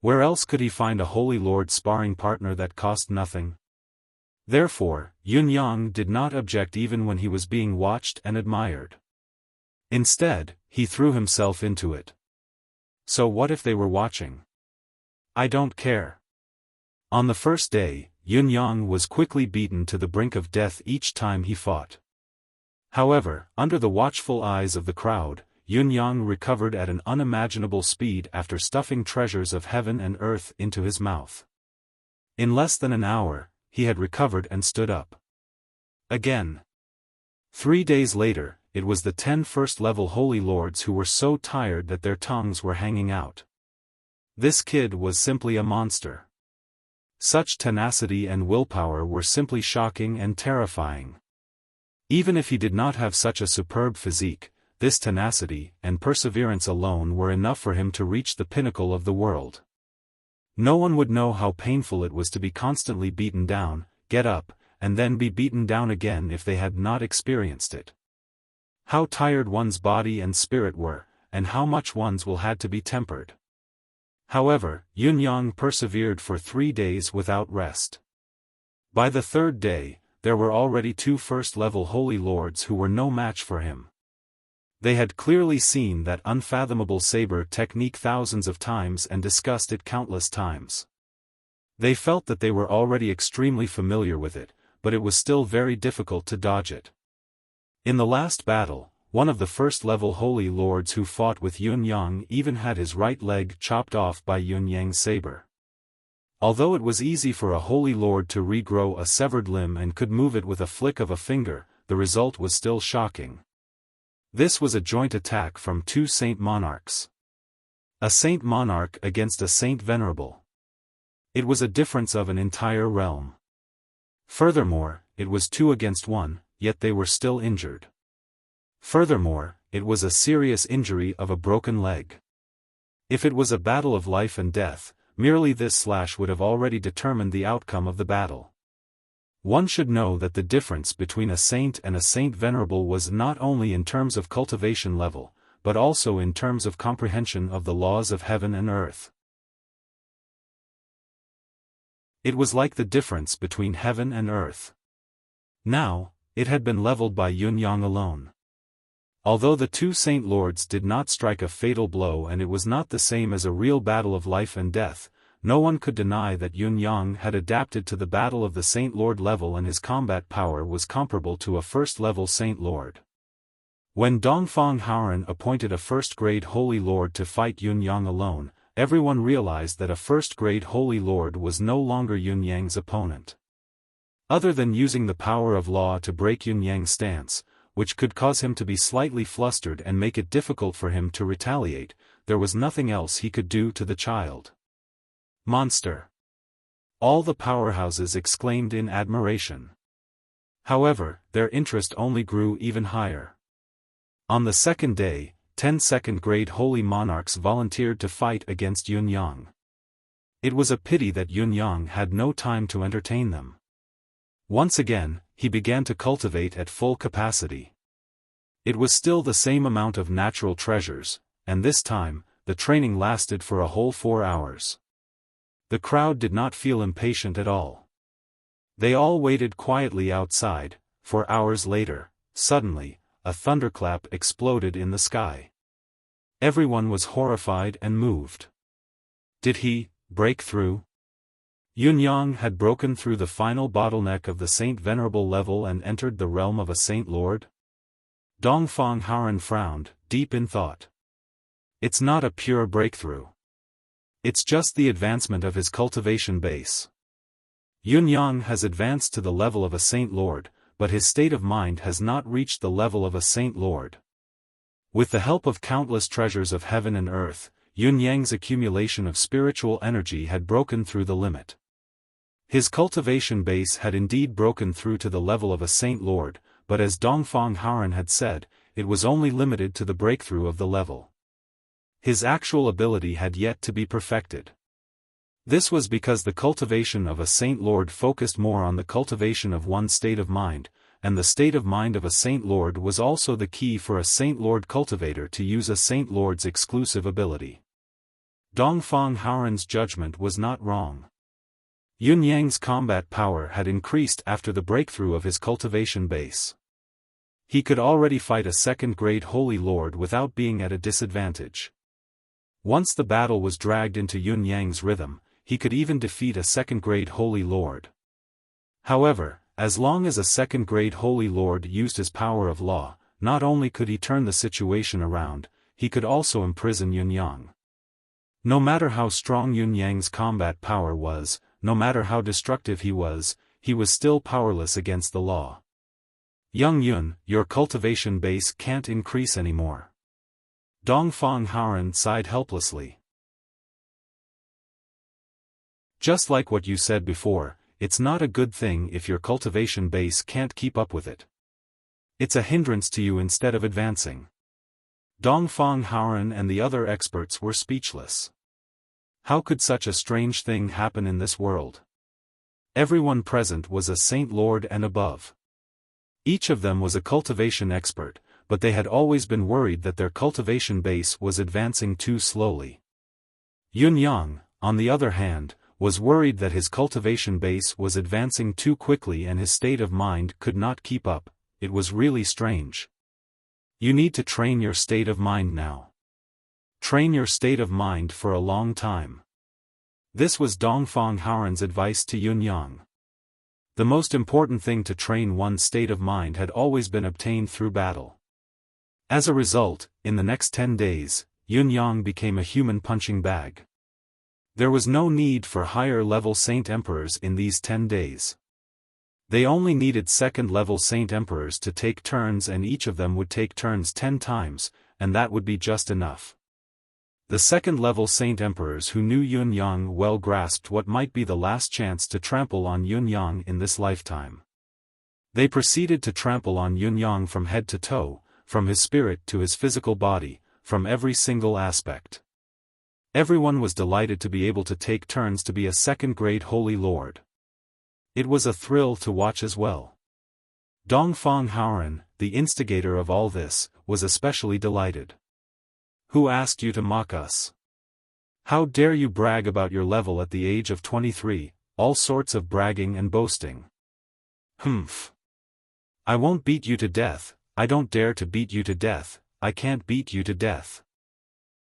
Where else could he find a Holy Lord sparring partner that cost nothing? Therefore, Yun Yang did not object even when he was being watched and admired. Instead, he threw himself into it. So what if they were watching? I don't care. On the first day, Yun Yang was quickly beaten to the brink of death each time he fought. However, under the watchful eyes of the crowd, Yun Yang recovered at an unimaginable speed after stuffing treasures of heaven and earth into his mouth. In less than an hour, he had recovered and stood up. Again. 3 days later, it was the 10 first-level Holy Lords who were so tired that their tongues were hanging out. This kid was simply a monster. Such tenacity and willpower were simply shocking and terrifying. Even if he did not have such a superb physique, this tenacity and perseverance alone were enough for him to reach the pinnacle of the world. No one would know how painful it was to be constantly beaten down, get up, and then be beaten down again if they had not experienced it. How tired one's body and spirit were, and how much one's will had to be tempered. However, Yun Yang persevered for 3 days without rest. By the 3rd day, there were already 2 first-level Holy Lords who were no match for him. They had clearly seen that unfathomable saber technique thousands of times and discussed it countless times. They felt that they were already extremely familiar with it, but it was still very difficult to dodge it. In the last battle, one of the first-level Holy Lords who fought with Yun Yang even had his right leg chopped off by Yun Yang's saber. Although it was easy for a Holy Lord to regrow a severed limb and could move it with a flick of a finger, the result was still shocking. This was a joint attack from 2 Saint Monarchs. A Saint Monarch against a Saint Venerable. It was a difference of an entire realm. Furthermore, it was 2 against 1, yet they were still injured. Furthermore, it was a serious injury of a broken leg. If it was a battle of life and death, merely this slash would have already determined the outcome of the battle. One should know that the difference between a saint and a Saint Venerable was not only in terms of cultivation level, but also in terms of comprehension of the laws of heaven and earth. It was like the difference between heaven and earth. Now, it had been leveled by Yun Yang alone. Although the 2 Saint Lords did not strike a fatal blow and it was not the same as a real battle of life and death, no one could deny that Yun Yang had adapted to the battle of the Saint Lord level and his combat power was comparable to a first-level Saint Lord. When Dongfang Haoran appointed a first-grade Holy Lord to fight Yun Yang alone, everyone realized that a first-grade Holy Lord was no longer Yun Yang's opponent. Other than using the power of law to break Yun Yang's stance, which could cause him to be slightly flustered and make it difficult for him to retaliate, there was nothing else he could do to the child. Monster! All the powerhouses exclaimed in admiration. However, their interest only grew even higher. On the 2nd day, 10 second-grade Holy Monarchs volunteered to fight against Yun Yang. It was a pity that Yun Yang had no time to entertain them. Once again, he began to cultivate at full capacity. It was still the same amount of natural treasures, and this time, the training lasted for a whole 4 hours. The crowd did not feel impatient at all. They all waited quietly outside. 4 hours later, suddenly, a thunderclap exploded in the sky. Everyone was horrified and moved. Did he break through? Yunyang had broken through the final bottleneck of the Saint Venerable level and entered the realm of a Saint Lord? Dongfang Haoran frowned, deep in thought. It's not a pure breakthrough. It's just the advancement of his cultivation base. Yunyang has advanced to the level of a Saint Lord, but his state of mind has not reached the level of a Saint Lord. With the help of countless treasures of heaven and earth, Yunyang's accumulation of spiritual energy had broken through the limit. His cultivation base had indeed broken through to the level of a Saint Lord, but as Dongfang Haoran had said, it was only limited to the breakthrough of the level. His actual ability had yet to be perfected. This was because the cultivation of a Saint Lord focused more on the cultivation of one's state of mind, and the state of mind of a Saint Lord was also the key for a Saint Lord cultivator to use a Saint Lord's exclusive ability. Dongfang Haoran's judgment was not wrong. Yunyang's combat power had increased after the breakthrough of his cultivation base. He could already fight a second-grade Holy Lord without being at a disadvantage. Once the battle was dragged into Yunyang's rhythm, he could even defeat a second-grade Holy Lord. However, as long as a second-grade Holy Lord used his power of law, not only could he turn the situation around, he could also imprison Yunyang. No matter how strong Yunyang's combat power was, no matter how destructive he was still powerless against the law. Young Yun, your cultivation base can't increase anymore. Dongfang Haoran sighed helplessly. Just like what you said before, it's not a good thing if your cultivation base can't keep up with it. It's a hindrance to you instead of advancing. Dongfang Haoran and the other experts were speechless. How could such a strange thing happen in this world? Everyone present was a Saint Lord and above. Each of them was a cultivation expert, but they had always been worried that their cultivation base was advancing too slowly. Yunyang, on the other hand, was worried that his cultivation base was advancing too quickly and his state of mind could not keep up. It was really strange. You need to train your state of mind now. Train your state of mind for a long time. This was Dongfang Haoran's advice to Yunyang. The most important thing to train one's state of mind had always been obtained through battle. As a result, in the next 10 days, Yunyang became a human punching bag. There was no need for higher-level Saint Emperors in these 10 days. They only needed second-level Saint Emperors to take turns, and each of them would take turns 10 times, and that would be just enough. The second-level Saint Emperors who knew Yunyang well grasped what might be the last chance to trample on Yunyang in this lifetime. They proceeded to trample on Yunyang from head to toe, from his spirit to his physical body, from every single aspect. Everyone was delighted to be able to take turns to be a second-grade Holy Lord. It was a thrill to watch as well. Dongfang Haoran, the instigator of all this, was especially delighted. Who asked you to mock us? How dare you brag about your level at the age of 23, all sorts of bragging and boasting. Humph. I won't beat you to death, I don't dare to beat you to death, I can't beat you to death.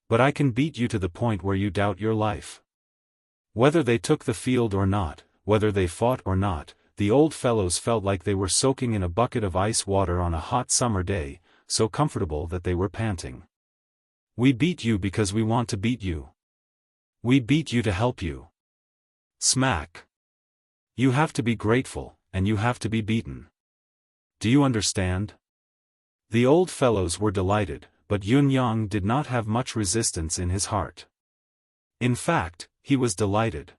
But I can beat you to the point where you doubt your life. Whether they took the field or not, whether they fought or not, the old fellows felt like they were soaking in a bucket of ice water on a hot summer day, so comfortable that they were panting. We beat you because we want to beat you. We beat you to help you. Smack. You have to be grateful, and you have to be beaten. Do you understand? The old fellows were delighted, but Yunyang did not have much resistance in his heart. In fact, he was delighted.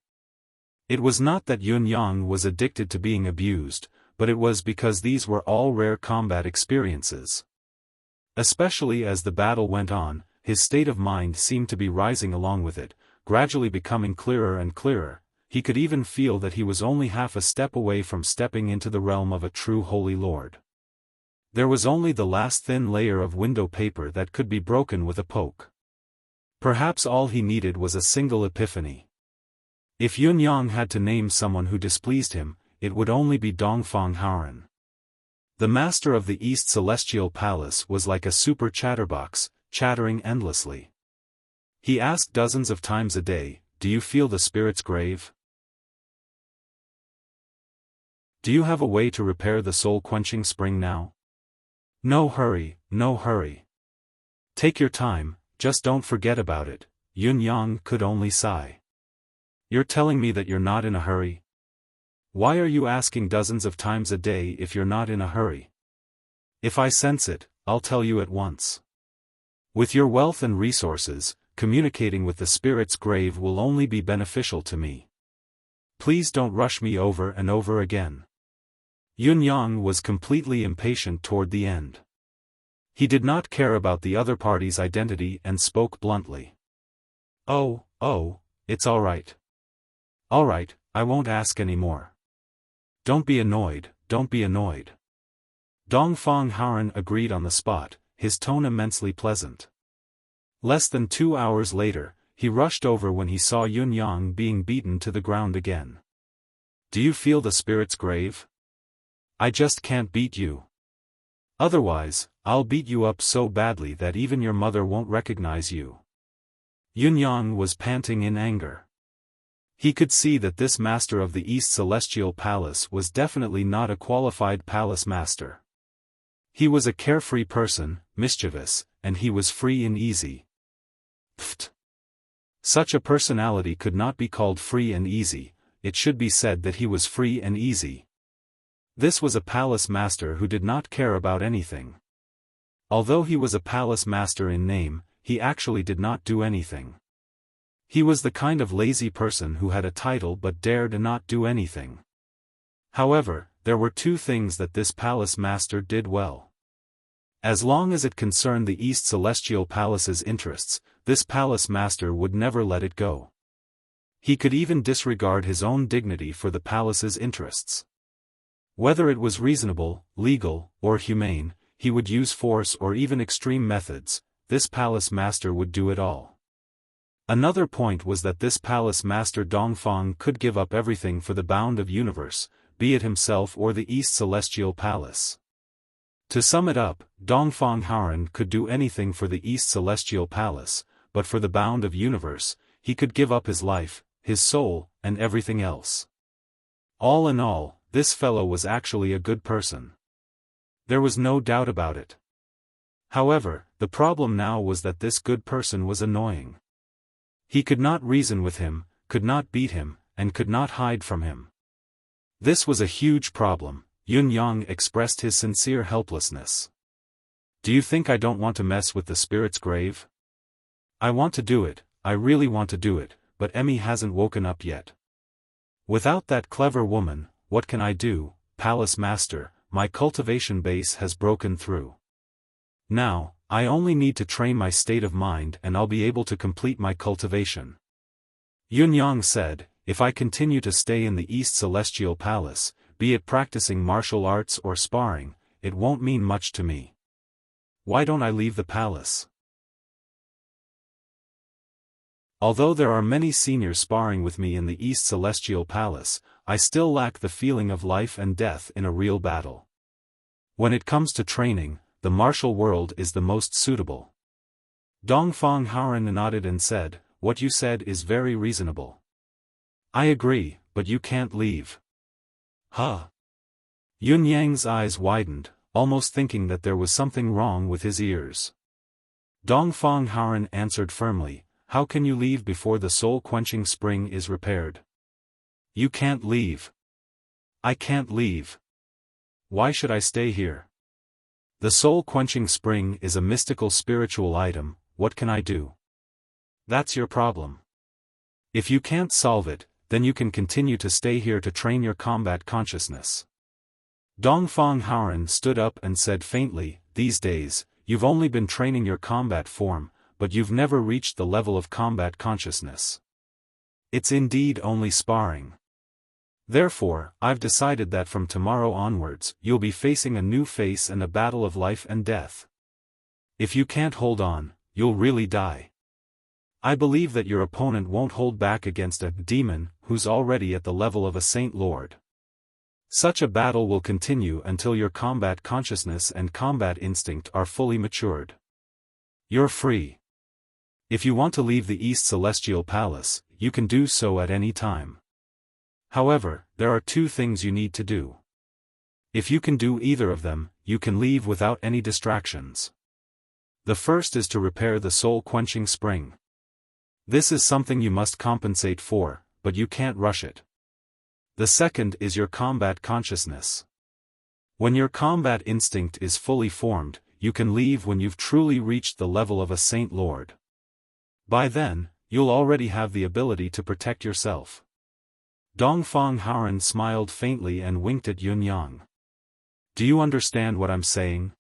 It was not that Yunyang was addicted to being abused, but it was because these were all rare combat experiences. Especially as the battle went on, his state of mind seemed to be rising along with it, gradually becoming clearer and clearer. He could even feel that he was only half a step away from stepping into the realm of a true Holy Lord. There was only the last thin layer of window paper that could be broken with a poke. Perhaps all he needed was a single epiphany. If Yunyang had to name someone who displeased him, it would only be Dongfang Haoran. The master of the East Celestial Palace was like a super chatterbox, chattering endlessly. He asked dozens of times a day, "Do you feel the spirit's grave? Do you have a way to repair the soul-quenching spring now? No hurry, no hurry. Take your time, just don't forget about it." Yun Yang could only sigh. "You're telling me that you're not in a hurry? Why are you asking dozens of times a day if you're not in a hurry? If I sense it, I'll tell you at once. With your wealth and resources, communicating with the spirit's grave will only be beneficial to me. Please don't rush me over and over again." Yun Yang was completely impatient toward the end. He did not care about the other party's identity and spoke bluntly. Oh, it's all right. All right, I won't ask any more. Don't be annoyed, don't be annoyed. Dongfang Haoren agreed on the spot, his tone immensely pleasant. Less than 2 hours later, he rushed over when he saw Yun Yang being beaten to the ground again. "Do you feel the spirit's grave? I just can't beat you. Otherwise, I'll beat you up so badly that even your mother won't recognize you." Yun Yang was panting in anger. He could see that this master of the East Celestial Palace was definitely not a qualified palace master. He was a carefree person, mischievous, and he was free and easy. Pfft! Such a personality could not be called free and easy, it should be said that he was free and easy. This was a palace master who did not care about anything. Although he was a palace master in name, he actually did not do anything. He was the kind of lazy person who had a title but dared not do anything. However, there were 2 things that this palace master did well. As long as it concerned the East Celestial Palace's interests, this palace master would never let it go. He could even disregard his own dignity for the palace's interests. Whether it was reasonable, legal, or humane, he would use force or even extreme methods. This palace master would do it all. Another point was that this palace master Dongfang could give up everything for the bound of universe, be it himself or the East Celestial Palace. To sum it up, Dongfang Haoren could do anything for the East Celestial Palace, but for the bound of universe, he could give up his life, his soul, and everything else. All in all, this fellow was actually a good person. There was no doubt about it. However, the problem now was that this good person was annoying. He could not reason with him, could not beat him, and could not hide from him. This was a huge problem. Yun Yang expressed his sincere helplessness. "Do you think I don't want to mess with the spirit's grave? I want to do it, I really want to do it, but Emmy hasn't woken up yet. Without that clever woman, what can I do, Palace Master? My cultivation base has broken through. Now, I only need to train my state of mind and I'll be able to complete my cultivation." Yun Yang said, "If I continue to stay in the East Celestial Palace, be it practicing martial arts or sparring, it won't mean much to me. Why don't I leave the palace? Although there are many seniors sparring with me in the East Celestial Palace, I still lack the feeling of life and death in a real battle. When it comes to training, the martial world is the most suitable." Dongfang Haoren nodded and said, "What you said is very reasonable. I agree, but you can't leave." Huh? Yun Yang's eyes widened, almost thinking that there was something wrong with his ears. Dongfang Haoren answered firmly, "How can you leave before the soul-quenching spring is repaired? You can't leave. I can't leave. Why should I stay here? The soul-quenching spring is a mystical spiritual item, what can I do? That's your problem. If you can't solve it, then you can continue to stay here to train your combat consciousness." Dongfang Haoren stood up and said faintly, "These days, you've only been training your combat form, but you've never reached the level of combat consciousness. It's indeed only sparring. Therefore, I've decided that from tomorrow onwards, you'll be facing a new face and a battle of life and death. If you can't hold on, you'll really die. I believe that your opponent won't hold back against a demon who's already at the level of a Saint Lord. Such a battle will continue until your combat consciousness and combat instinct are fully matured. You're free. If you want to leave the East Celestial Palace, you can do so at any time. However, there are two things you need to do. If you can do either of them, you can leave without any distractions. The first is to repair the soul-quenching spring. This is something you must compensate for, but you can't rush it. The second is your combat consciousness. When your combat instinct is fully formed, you can leave when you've truly reached the level of a Saint Lord. By then, you'll already have the ability to protect yourself. Dongfang Haoren smiled faintly and winked at Yunyang. Do you understand what I'm saying?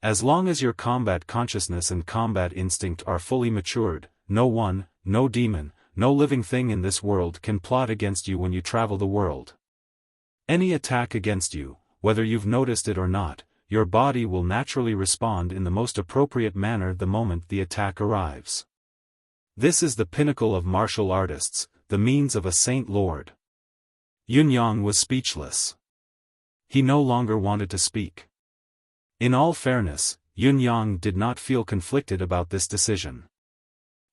As long as your combat consciousness and combat instinct are fully matured, no one, no demon, no living thing in this world can plot against you when you travel the world. Any attack against you, whether you've noticed it or not, your body will naturally respond in the most appropriate manner the moment the attack arrives. This is the pinnacle of martial artists, the means of a Saint Lord. Yunyang was speechless. He no longer wanted to speak. In all fairness, Yunyang did not feel conflicted about this decision.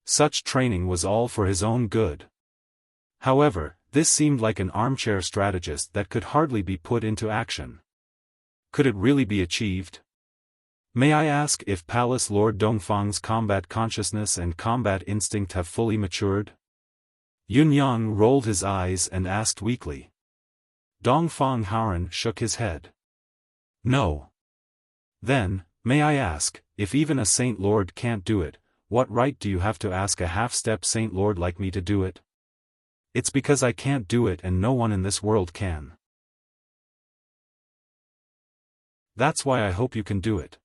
Such training was all for his own good. However, this seemed like an armchair strategist that could hardly be put into action. Could it really be achieved? May I ask if Palace Lord Dongfang's combat consciousness and combat instinct have fully matured? Yunyang rolled his eyes and asked weakly. Dongfang Haoren shook his head. No. Then, may I ask, if even a Saint Lord can't do it, what right do you have to ask a half-step Saint Lord like me to do it? It's because I can't do it and no one in this world can. That's why I hope you can do it.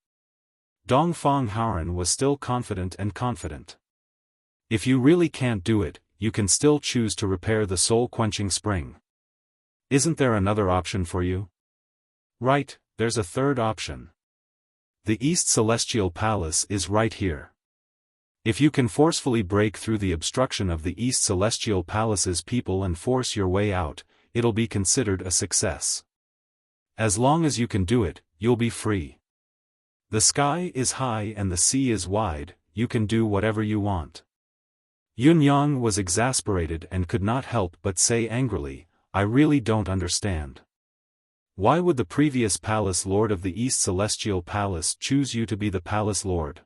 Dongfang Haoren was still confident and confident. If you really can't do it, you can still choose to repair the soul-quenching spring. Isn't there another option for you? Right, there's a third option. The East Celestial Palace is right here. If you can forcefully break through the obstruction of the East Celestial Palace's people and force your way out, it'll be considered a success. As long as you can do it, you'll be free. The sky is high and the sea is wide, you can do whatever you want. Yunyang was exasperated and could not help but say angrily, I really don't understand. Why would the previous Palace Lord of the East Celestial Palace choose you to be the Palace Lord?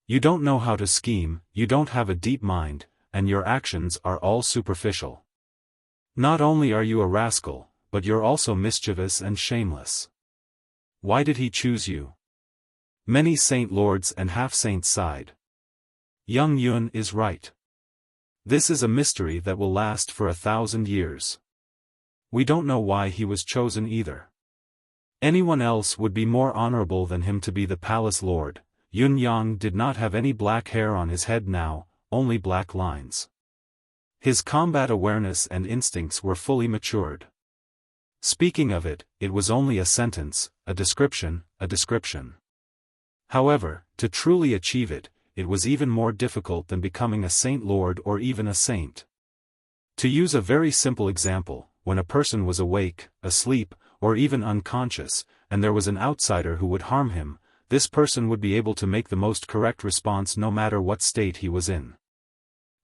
You don't know how to scheme, you don't have a deep mind, and your actions are all superficial. Not only are you a rascal, but you're also mischievous and shameless. Why did he choose you? Many Saint Lords and half-saints sighed. Young Yun is right. This is a mystery that will last for 1,000 years. We don't know why he was chosen either. Anyone else would be more honorable than him to be the Palace Lord. Yunyang did not have any black hair on his head now, only black lines. His combat awareness and instincts were fully matured. Speaking of it, it was only a sentence, a description, a description. However, to truly achieve it, it was even more difficult than becoming a Saint Lord or even a saint. To use a very simple example, when a person was awake, asleep, or even unconscious, and there was an outsider who would harm him, this person would be able to make the most correct response no matter what state he was in.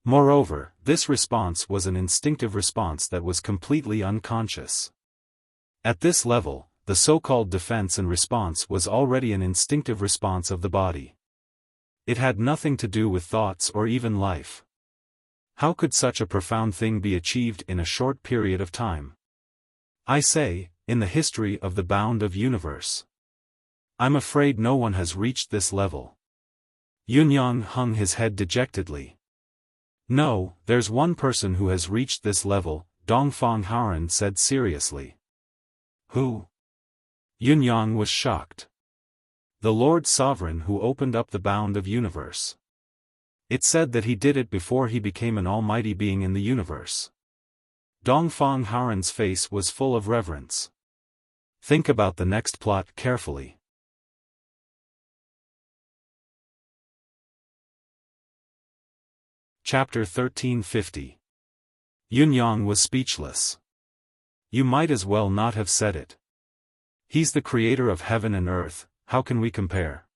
Moreover, this response was an instinctive response that was completely unconscious. At this level, the so-called defense and response was already an instinctive response of the body. It had nothing to do with thoughts or even life. How could such a profound thing be achieved in a short period of time? I say, in the history of the bound of universe. I'm afraid no one has reached this level. Yunyang hung his head dejectedly. No, there's one person who has reached this level, Dongfang Haoren said seriously. Who? Yunyang was shocked. The Lord Sovereign who opened up the bound of universe. It said that he did it before he became an almighty being in the universe. Dongfang Haoren's face was full of reverence. Think about the next plot carefully. Chapter 1350. Yunyang was speechless. You might as well not have said it. He's the creator of heaven and earth, how can we compare?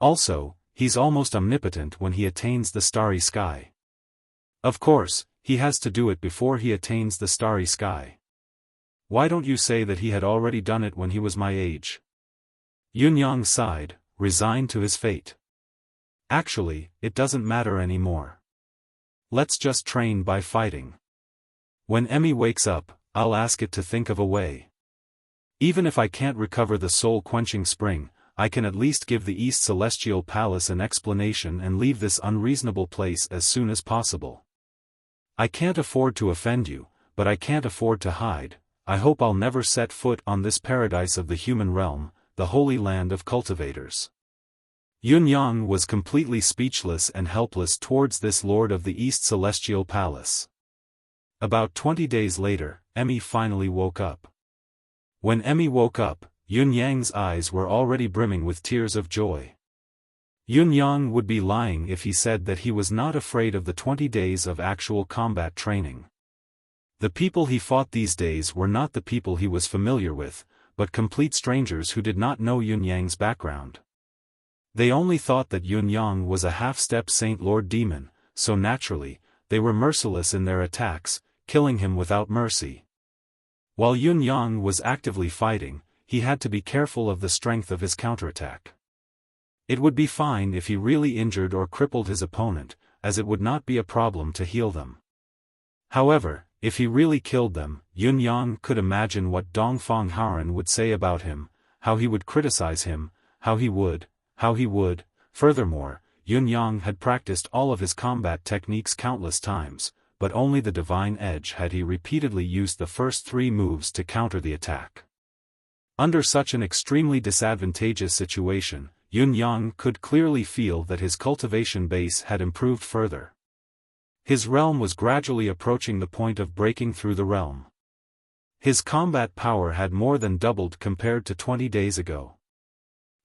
Also, he's almost omnipotent when he attains the starry sky. Of course, he has to do it before he attains the starry sky. Why don't you say that he had already done it when he was my age? Yunyang sighed, resigned to his fate. Actually, it doesn't matter anymore. Let's just train by fighting. When Emmy wakes up, I'll ask it to think of a way. Even if I can't recover the soul-quenching spring, I can at least give the East Celestial Palace an explanation and leave this unreasonable place as soon as possible. I can't afford to offend you, but I can't afford to hide. I hope I'll never set foot on this paradise of the human realm, the holy land of cultivators. Yunyang was completely speechless and helpless towards this lord of the East Celestial Palace. About 20 days later, Emmy finally woke up. When Emmy woke up, Yunyang's eyes were already brimming with tears of joy. Yunyang would be lying if he said that he was not afraid of the 20 days of actual combat training. The people he fought these days were not the people he was familiar with, but complete strangers who did not know Yunyang's background. They only thought that Yunyang was a half-step Saint Lord demon, so naturally, they were merciless in their attacks, killing him without mercy. While Yunyang was actively fighting, he had to be careful of the strength of his counterattack. It would be fine if he really injured or crippled his opponent, as it would not be a problem to heal them. However, if he really killed them, Yunyang could imagine what Dongfang Haoren would say about him, how he would criticize him, how he would. Furthermore, Yunyang had practiced all of his combat techniques countless times, but only the divine edge had he repeatedly used the first 3 moves to counter the attack. Under such an extremely disadvantageous situation, Yunyang could clearly feel that his cultivation base had improved further. His realm was gradually approaching the point of breaking through the realm. His combat power had more than doubled compared to 20 days ago.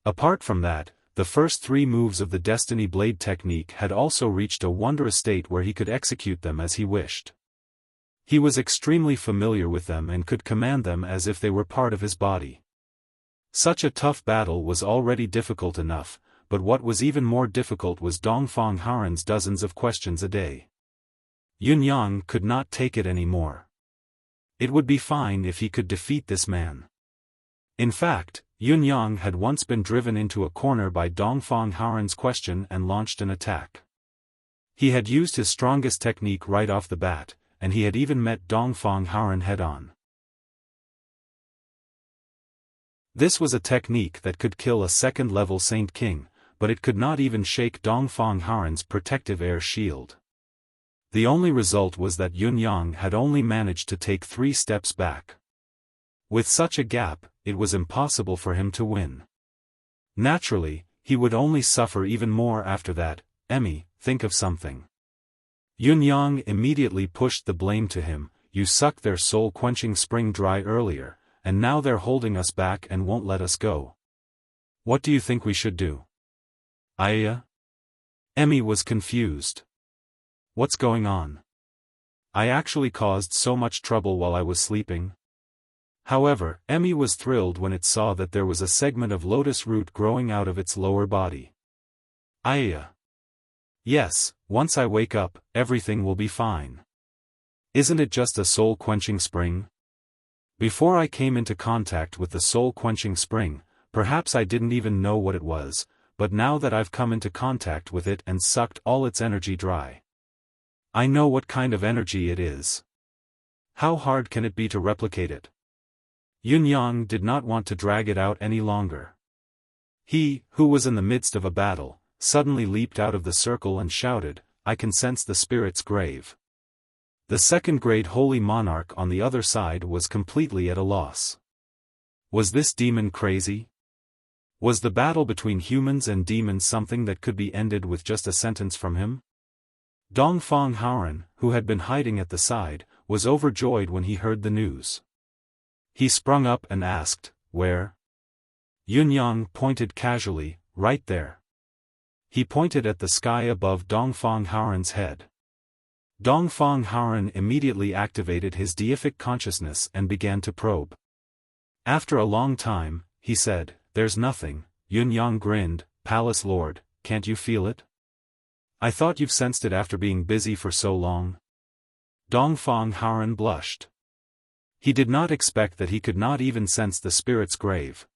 Apart from that, the first 3 moves of the Destiny Blade technique had also reached a wondrous state where he could execute them as he wished. He was extremely familiar with them and could command them as if they were part of his body. Such a tough battle was already difficult enough, but what was even more difficult was Dongfang Haoren's dozens of questions a day. Yunyang could not take it anymore. It would be fine if he could defeat this man. In fact, Yunyang had once been driven into a corner by Dongfang Haoren's question and launched an attack. He had used his strongest technique right off the bat, and he had even met Dongfang Haoren head-on. This was a technique that could kill a second-level Saint King, but it could not even shake Dongfang Haoren's protective air shield. The only result was that Yunyang had only managed to take 3 steps back. With such a gap, it was impossible for him to win. Naturally, he would only suffer even more after that. Emmy, think of something. Yunyang immediately pushed the blame to him. You sucked their soul-quenching spring dry earlier, and now they're holding us back and won't let us go. What do you think we should do? Emmy was confused. What's going on? I actually caused so much trouble while I was sleeping. However, Emmy was thrilled when it saw that there was a segment of lotus root growing out of its lower body. Yes, once I wake up, everything will be fine. Isn't it just a soul-quenching spring? Before I came into contact with the soul-quenching spring, perhaps I didn't even know what it was, but now that I've come into contact with it and sucked all its energy dry, I know what kind of energy it is. How hard can it be to replicate it? Yunyang did not want to drag it out any longer. He, who was in the midst of a battle, suddenly leaped out of the circle and shouted, I can sense the spirit's grave. The second-grade holy monarch on the other side was completely at a loss. Was this demon crazy? Was the battle between humans and demons something that could be ended with just a sentence from him? Dongfang Haoren, who had been hiding at the side, was overjoyed when he heard the news. He sprung up and asked, Where? Yunyang pointed casually, right there. He pointed at the sky above Dongfang Haoren's head. Dongfang Haoren immediately activated his deific consciousness and began to probe. After a long time, he said, There's nothing. Yunyang grinned, Palace Lord, can't you feel it? I thought you've sensed it after being busy for so long. Dongfang Haoren blushed. He did not expect that he could not even sense the spirit's grave.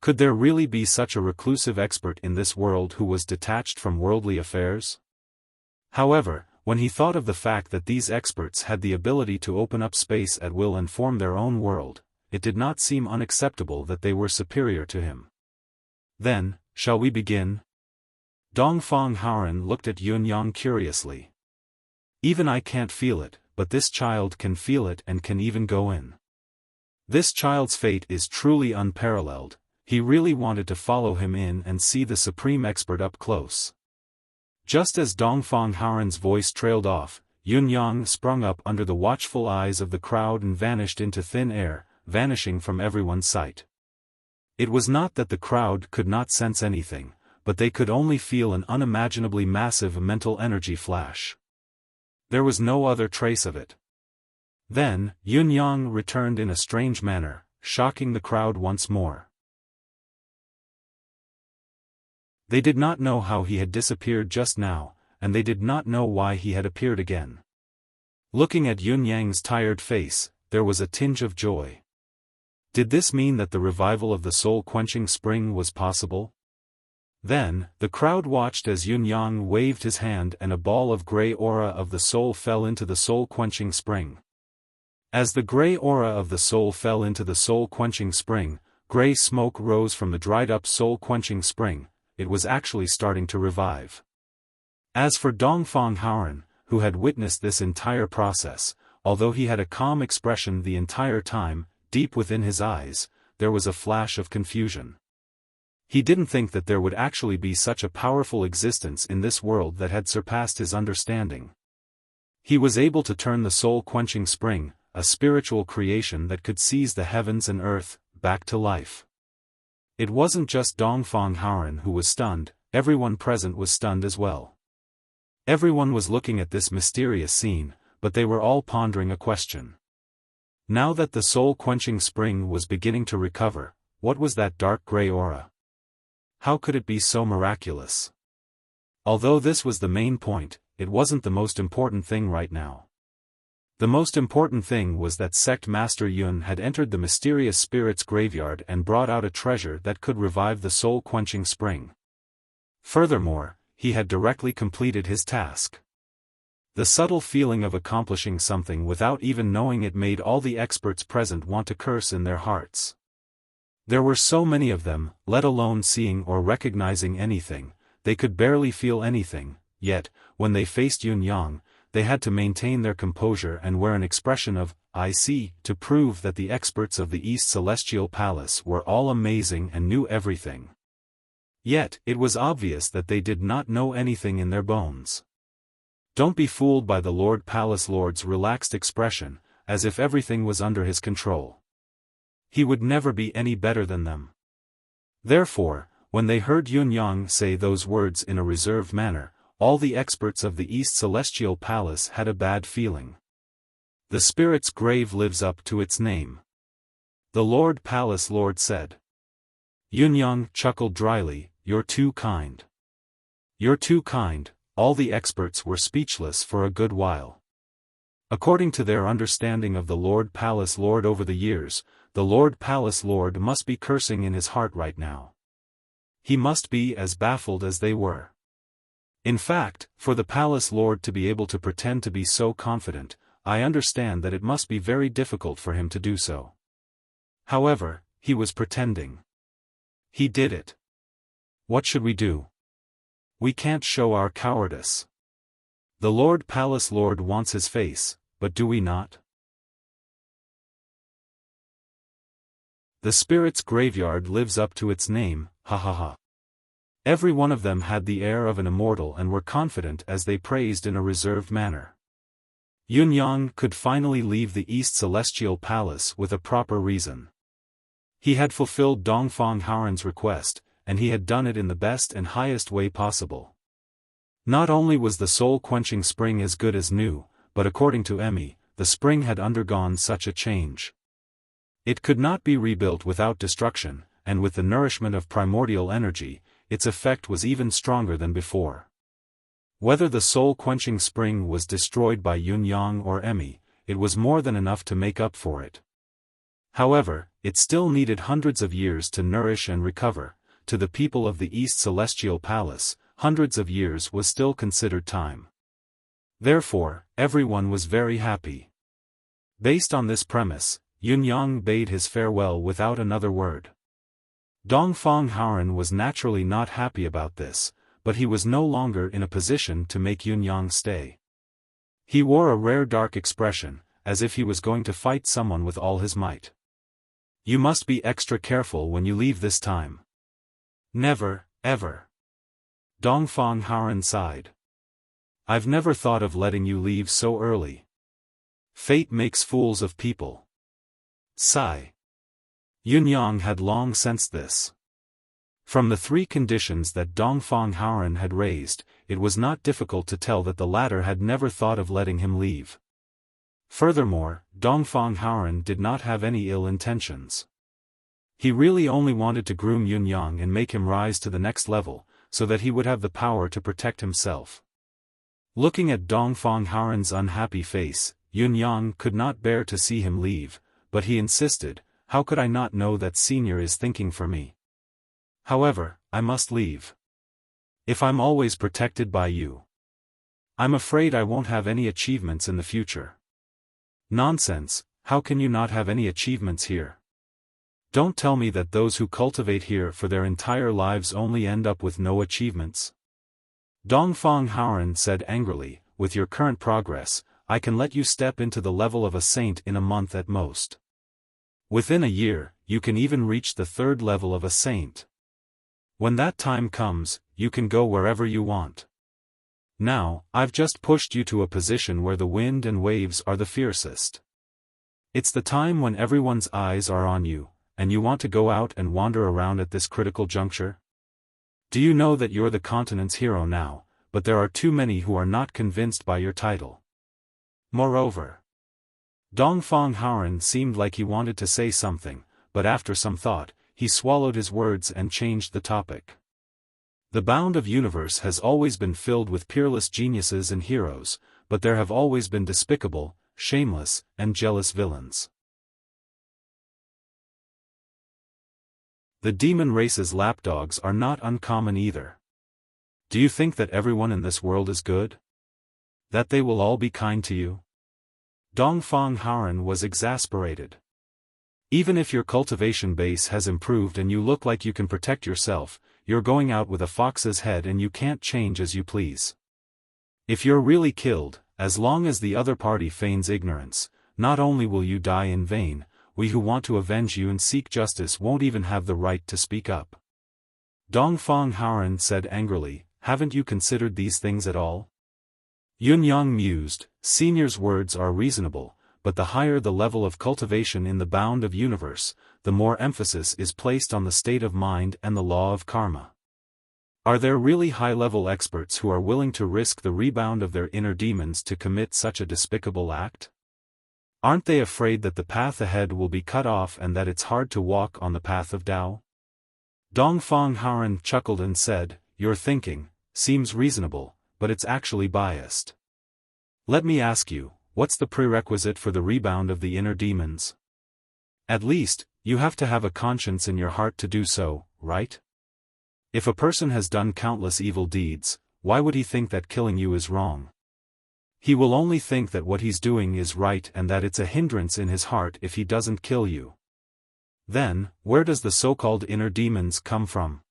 Could there really be such a reclusive expert in this world who was detached from worldly affairs? However, when he thought of the fact that these experts had the ability to open up space at will and form their own world, it did not seem unacceptable that they were superior to him. Then, shall we begin? Dongfang Haoren looked at Yunyang curiously. Even I can't feel it, but this child can feel it and can even go in. This child's fate is truly unparalleled. He really wanted to follow him in and see the supreme expert up close. Just as Dongfang Haoren's voice trailed off, Yunyang sprung up under the watchful eyes of the crowd and vanished into thin air, vanishing from everyone's sight. It was not that the crowd could not sense anything, but they could only feel an unimaginably massive mental energy flash. There was no other trace of it. Then, Yunyang returned in a strange manner, shocking the crowd once more. They did not know how he had disappeared just now, and they did not know why he had appeared again. Looking at Yunyang's tired face, there was a tinge of joy. Did this mean that the revival of the soul-quenching spring was possible? Then, the crowd watched as Yunyang waved his hand and a ball of grey aura of the soul fell into the soul-quenching spring. As the grey aura of the soul fell into the soul-quenching spring, grey smoke rose from the dried-up soul-quenching spring. It was actually starting to revive. As for Dongfang Haoren, who had witnessed this entire process, although he had a calm expression the entire time, deep within his eyes, there was a flash of confusion. He didn't think that there would actually be such a powerful existence in this world that had surpassed his understanding. He was able to turn the soul-quenching spring, a spiritual creation that could seize the heavens and earth, back to life. It wasn't just Dongfang Haoren who was stunned, everyone present was stunned as well. Everyone was looking at this mysterious scene, but they were all pondering a question. Now that the soul-quenching spring was beginning to recover, what was that dark grey aura? How could it be so miraculous? Although this was the main point, it wasn't the most important thing right now. The most important thing was that Sect Master Yun had entered the mysterious spirit's graveyard and brought out a treasure that could revive the soul-quenching spring. Furthermore, he had directly completed his task. The subtle feeling of accomplishing something without even knowing it made all the experts present want to curse in their hearts. There were so many of them, let alone seeing or recognizing anything, they could barely feel anything, yet, when they faced Yunyang, they had to maintain their composure and wear an expression of, "I see," to prove that the experts of the East Celestial Palace were all amazing and knew everything. Yet, it was obvious that they did not know anything in their bones. Don't be fooled by the Lord Palace Lord's relaxed expression, as if everything was under his control. He would never be any better than them. Therefore, when they heard Yunyang say those words in a reserved manner, all the experts of the East Celestial Palace had a bad feeling. The spirit's grave lives up to its name. The Lord Palace Lord said. Yunyang chuckled dryly, "You're too kind. You're too kind." All the experts were speechless for a good while. According to their understanding of the Lord Palace Lord over the years, the Lord Palace Lord must be cursing in his heart right now. He must be as baffled as they were. In fact, for the Palace Lord to be able to pretend to be so confident, I understand that it must be very difficult for him to do so. However, he was pretending. He did it. What should we do? We can't show our cowardice. The Lord Palace Lord wants his face, but do we not? The spirit's graveyard lives up to its name, ha ha ha. Every one of them had the air of an immortal and were confident as they praised in a reserved manner. Yunyang could finally leave the East Celestial Palace with a proper reason. He had fulfilled Dongfang Haoren's request, and he had done it in the best and highest way possible. Not only was the soul-quenching spring as good as new, but according to Emmy, the spring had undergone such a change. It could not be rebuilt without destruction, and with the nourishment of primordial energy, its effect was even stronger than before. Whether the soul-quenching spring was destroyed by Yun-yang or Emi, it was more than enough to make up for it. However, it still needed hundreds of years to nourish and recover. To the people of the East Celestial Palace, hundreds of years was still considered time. Therefore, everyone was very happy. Based on this premise, Yun-yang bade his farewell without another word. Dongfang Haoren was naturally not happy about this, but he was no longer in a position to make Yun-yang stay. He wore a rare dark expression, as if he was going to fight someone with all his might. You must be extra careful when you leave this time. Never, ever. Dongfang Haoren sighed. I've never thought of letting you leave so early. Fate makes fools of people. Sigh. Yun-yang had long sensed this. From the three conditions that Dongfang Haoren had raised, it was not difficult to tell that the latter had never thought of letting him leave. Furthermore, Dongfang Haoren did not have any ill intentions. He really only wanted to groom Yun-yang and make him rise to the next level, so that he would have the power to protect himself. Looking at Dongfang Haoren's unhappy face, Yun-yang could not bear to see him leave, but he insisted, how could I not know that Senior is thinking for me? However, I must leave. If I'm always protected by you, I'm afraid I won't have any achievements in the future. Nonsense, how can you not have any achievements here? Don't tell me that those who cultivate here for their entire lives only end up with no achievements. Dongfang Haoren said angrily, with your current progress, I can let you step into the level of a saint in a month at most. Within a year, you can even reach the third level of a saint. When that time comes, you can go wherever you want. Now, I've just pushed you to a position where the wind and waves are the fiercest. It's the time when everyone's eyes are on you, and you want to go out and wander around at this critical juncture? Do you know that you're the continent's hero now, but there are too many who are not convinced by your title. Moreover, Dongfang Haoren seemed like he wanted to say something, but after some thought, he swallowed his words and changed the topic. The bound of universe has always been filled with peerless geniuses and heroes, but there have always been despicable, shameless, and jealous villains. The demon race's lapdogs are not uncommon either. Do you think that everyone in this world is good? That they will all be kind to you? Dongfang Haoren was exasperated. Even if your cultivation base has improved and you look like you can protect yourself, you're going out with a fox's head and you can't change as you please. If you're really killed, as long as the other party feigns ignorance, not only will you die in vain, we who want to avenge you and seek justice won't even have the right to speak up. Dongfang Haoren said angrily, haven't you considered these things at all? Yun-yang mused, Senior's words are reasonable, but the higher the level of cultivation in the bound of universe, the more emphasis is placed on the state of mind and the law of karma. Are there really high-level experts who are willing to risk the rebound of their inner demons to commit such a despicable act? Aren't they afraid that the path ahead will be cut off and that it's hard to walk on the path of Tao? Dongfang Haoren chuckled and said, your thinking seems reasonable, but it's actually biased. Let me ask you, what's the prerequisite for the rebound of the inner demons? At least, you have to have a conscience in your heart to do so, right? If a person has done countless evil deeds, why would he think that killing you is wrong? He will only think that what he's doing is right and that it's a hindrance in his heart if he doesn't kill you. Then, where does the so-called inner demons come from?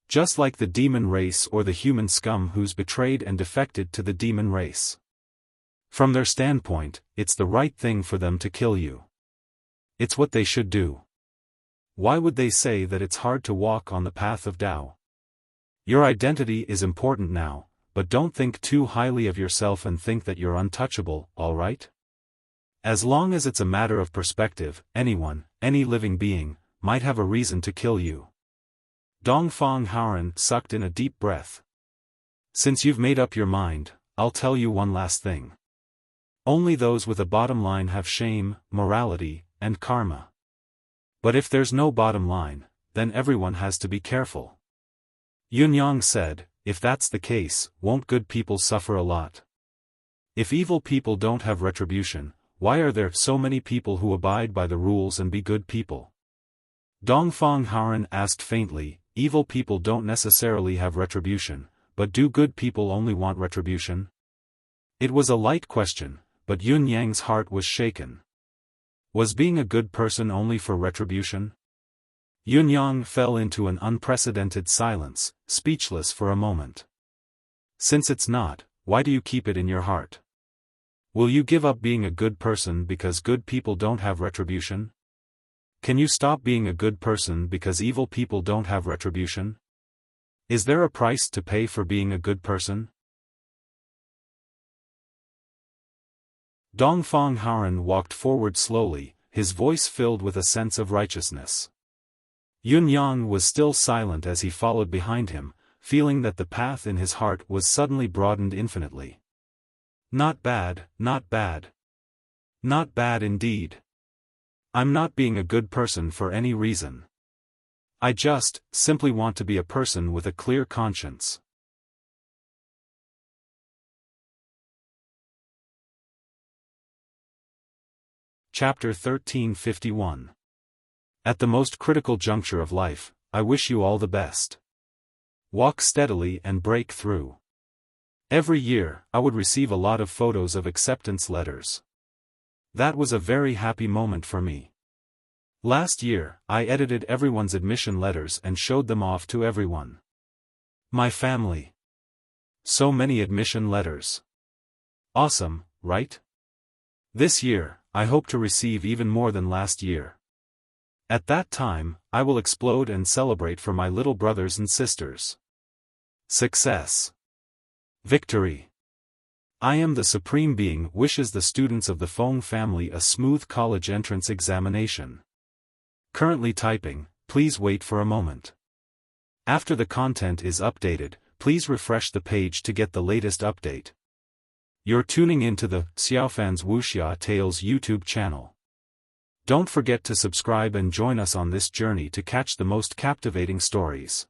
Just like the demon race or the human scum who's betrayed and defected to the demon race. From their standpoint, it's the right thing for them to kill you. It's what they should do. Why would they say that it's hard to walk on the path of Tao? Your identity is important now, but don't think too highly of yourself and think that you're untouchable, alright? As long as it's a matter of perspective, anyone, any living being, might have a reason to kill you. Dongfang Haoren sucked in a deep breath. Since you've made up your mind, I'll tell you one last thing. Only those with a bottom line have shame, morality, and karma. But if there's no bottom line, then everyone has to be careful. Yunyang said, if that's the case, won't good people suffer a lot? If evil people don't have retribution, why are there so many people who abide by the rules and be good people? Dongfang Haoren asked faintly, evil people don't necessarily have retribution, but do good people only want retribution? It was a light question, but Yunyang's heart was shaken. Was being a good person only for retribution? Yunyang fell into an unprecedented silence, speechless for a moment. Since it's not, why do you keep it in your heart? Will you give up being a good person because good people don't have retribution? Can you stop being a good person because evil people don't have retribution? Is there a price to pay for being a good person? Dongfang Haoren walked forward slowly, his voice filled with a sense of righteousness. Yunyang was still silent as he followed behind him, feeling that the path in his heart was suddenly broadened infinitely. Not bad, not bad. Not bad indeed. I'm not being a good person for any reason. I just, simply want to be a person with a clear conscience. Chapter 1351. At the most critical juncture of life, I wish you all the best. Walk steadily and break through. Every year, I would receive a lot of photos of acceptance letters. That was a very happy moment for me. Last year, I edited everyone's admission letters and showed them off to everyone. My family. So many admission letters. Awesome, right? This year, I hope to receive even more than last year. At that time, I will explode and celebrate for my little brothers and sisters. Success. Victory. I am the Supreme Being wishes the students of the Feng family a smooth college entrance examination. Currently typing, please wait for a moment. After the content is updated, please refresh the page to get the latest update. You're tuning into the Xiaofan's Wuxia Tales YouTube channel. Don't forget to subscribe and join us on this journey to catch the most captivating stories.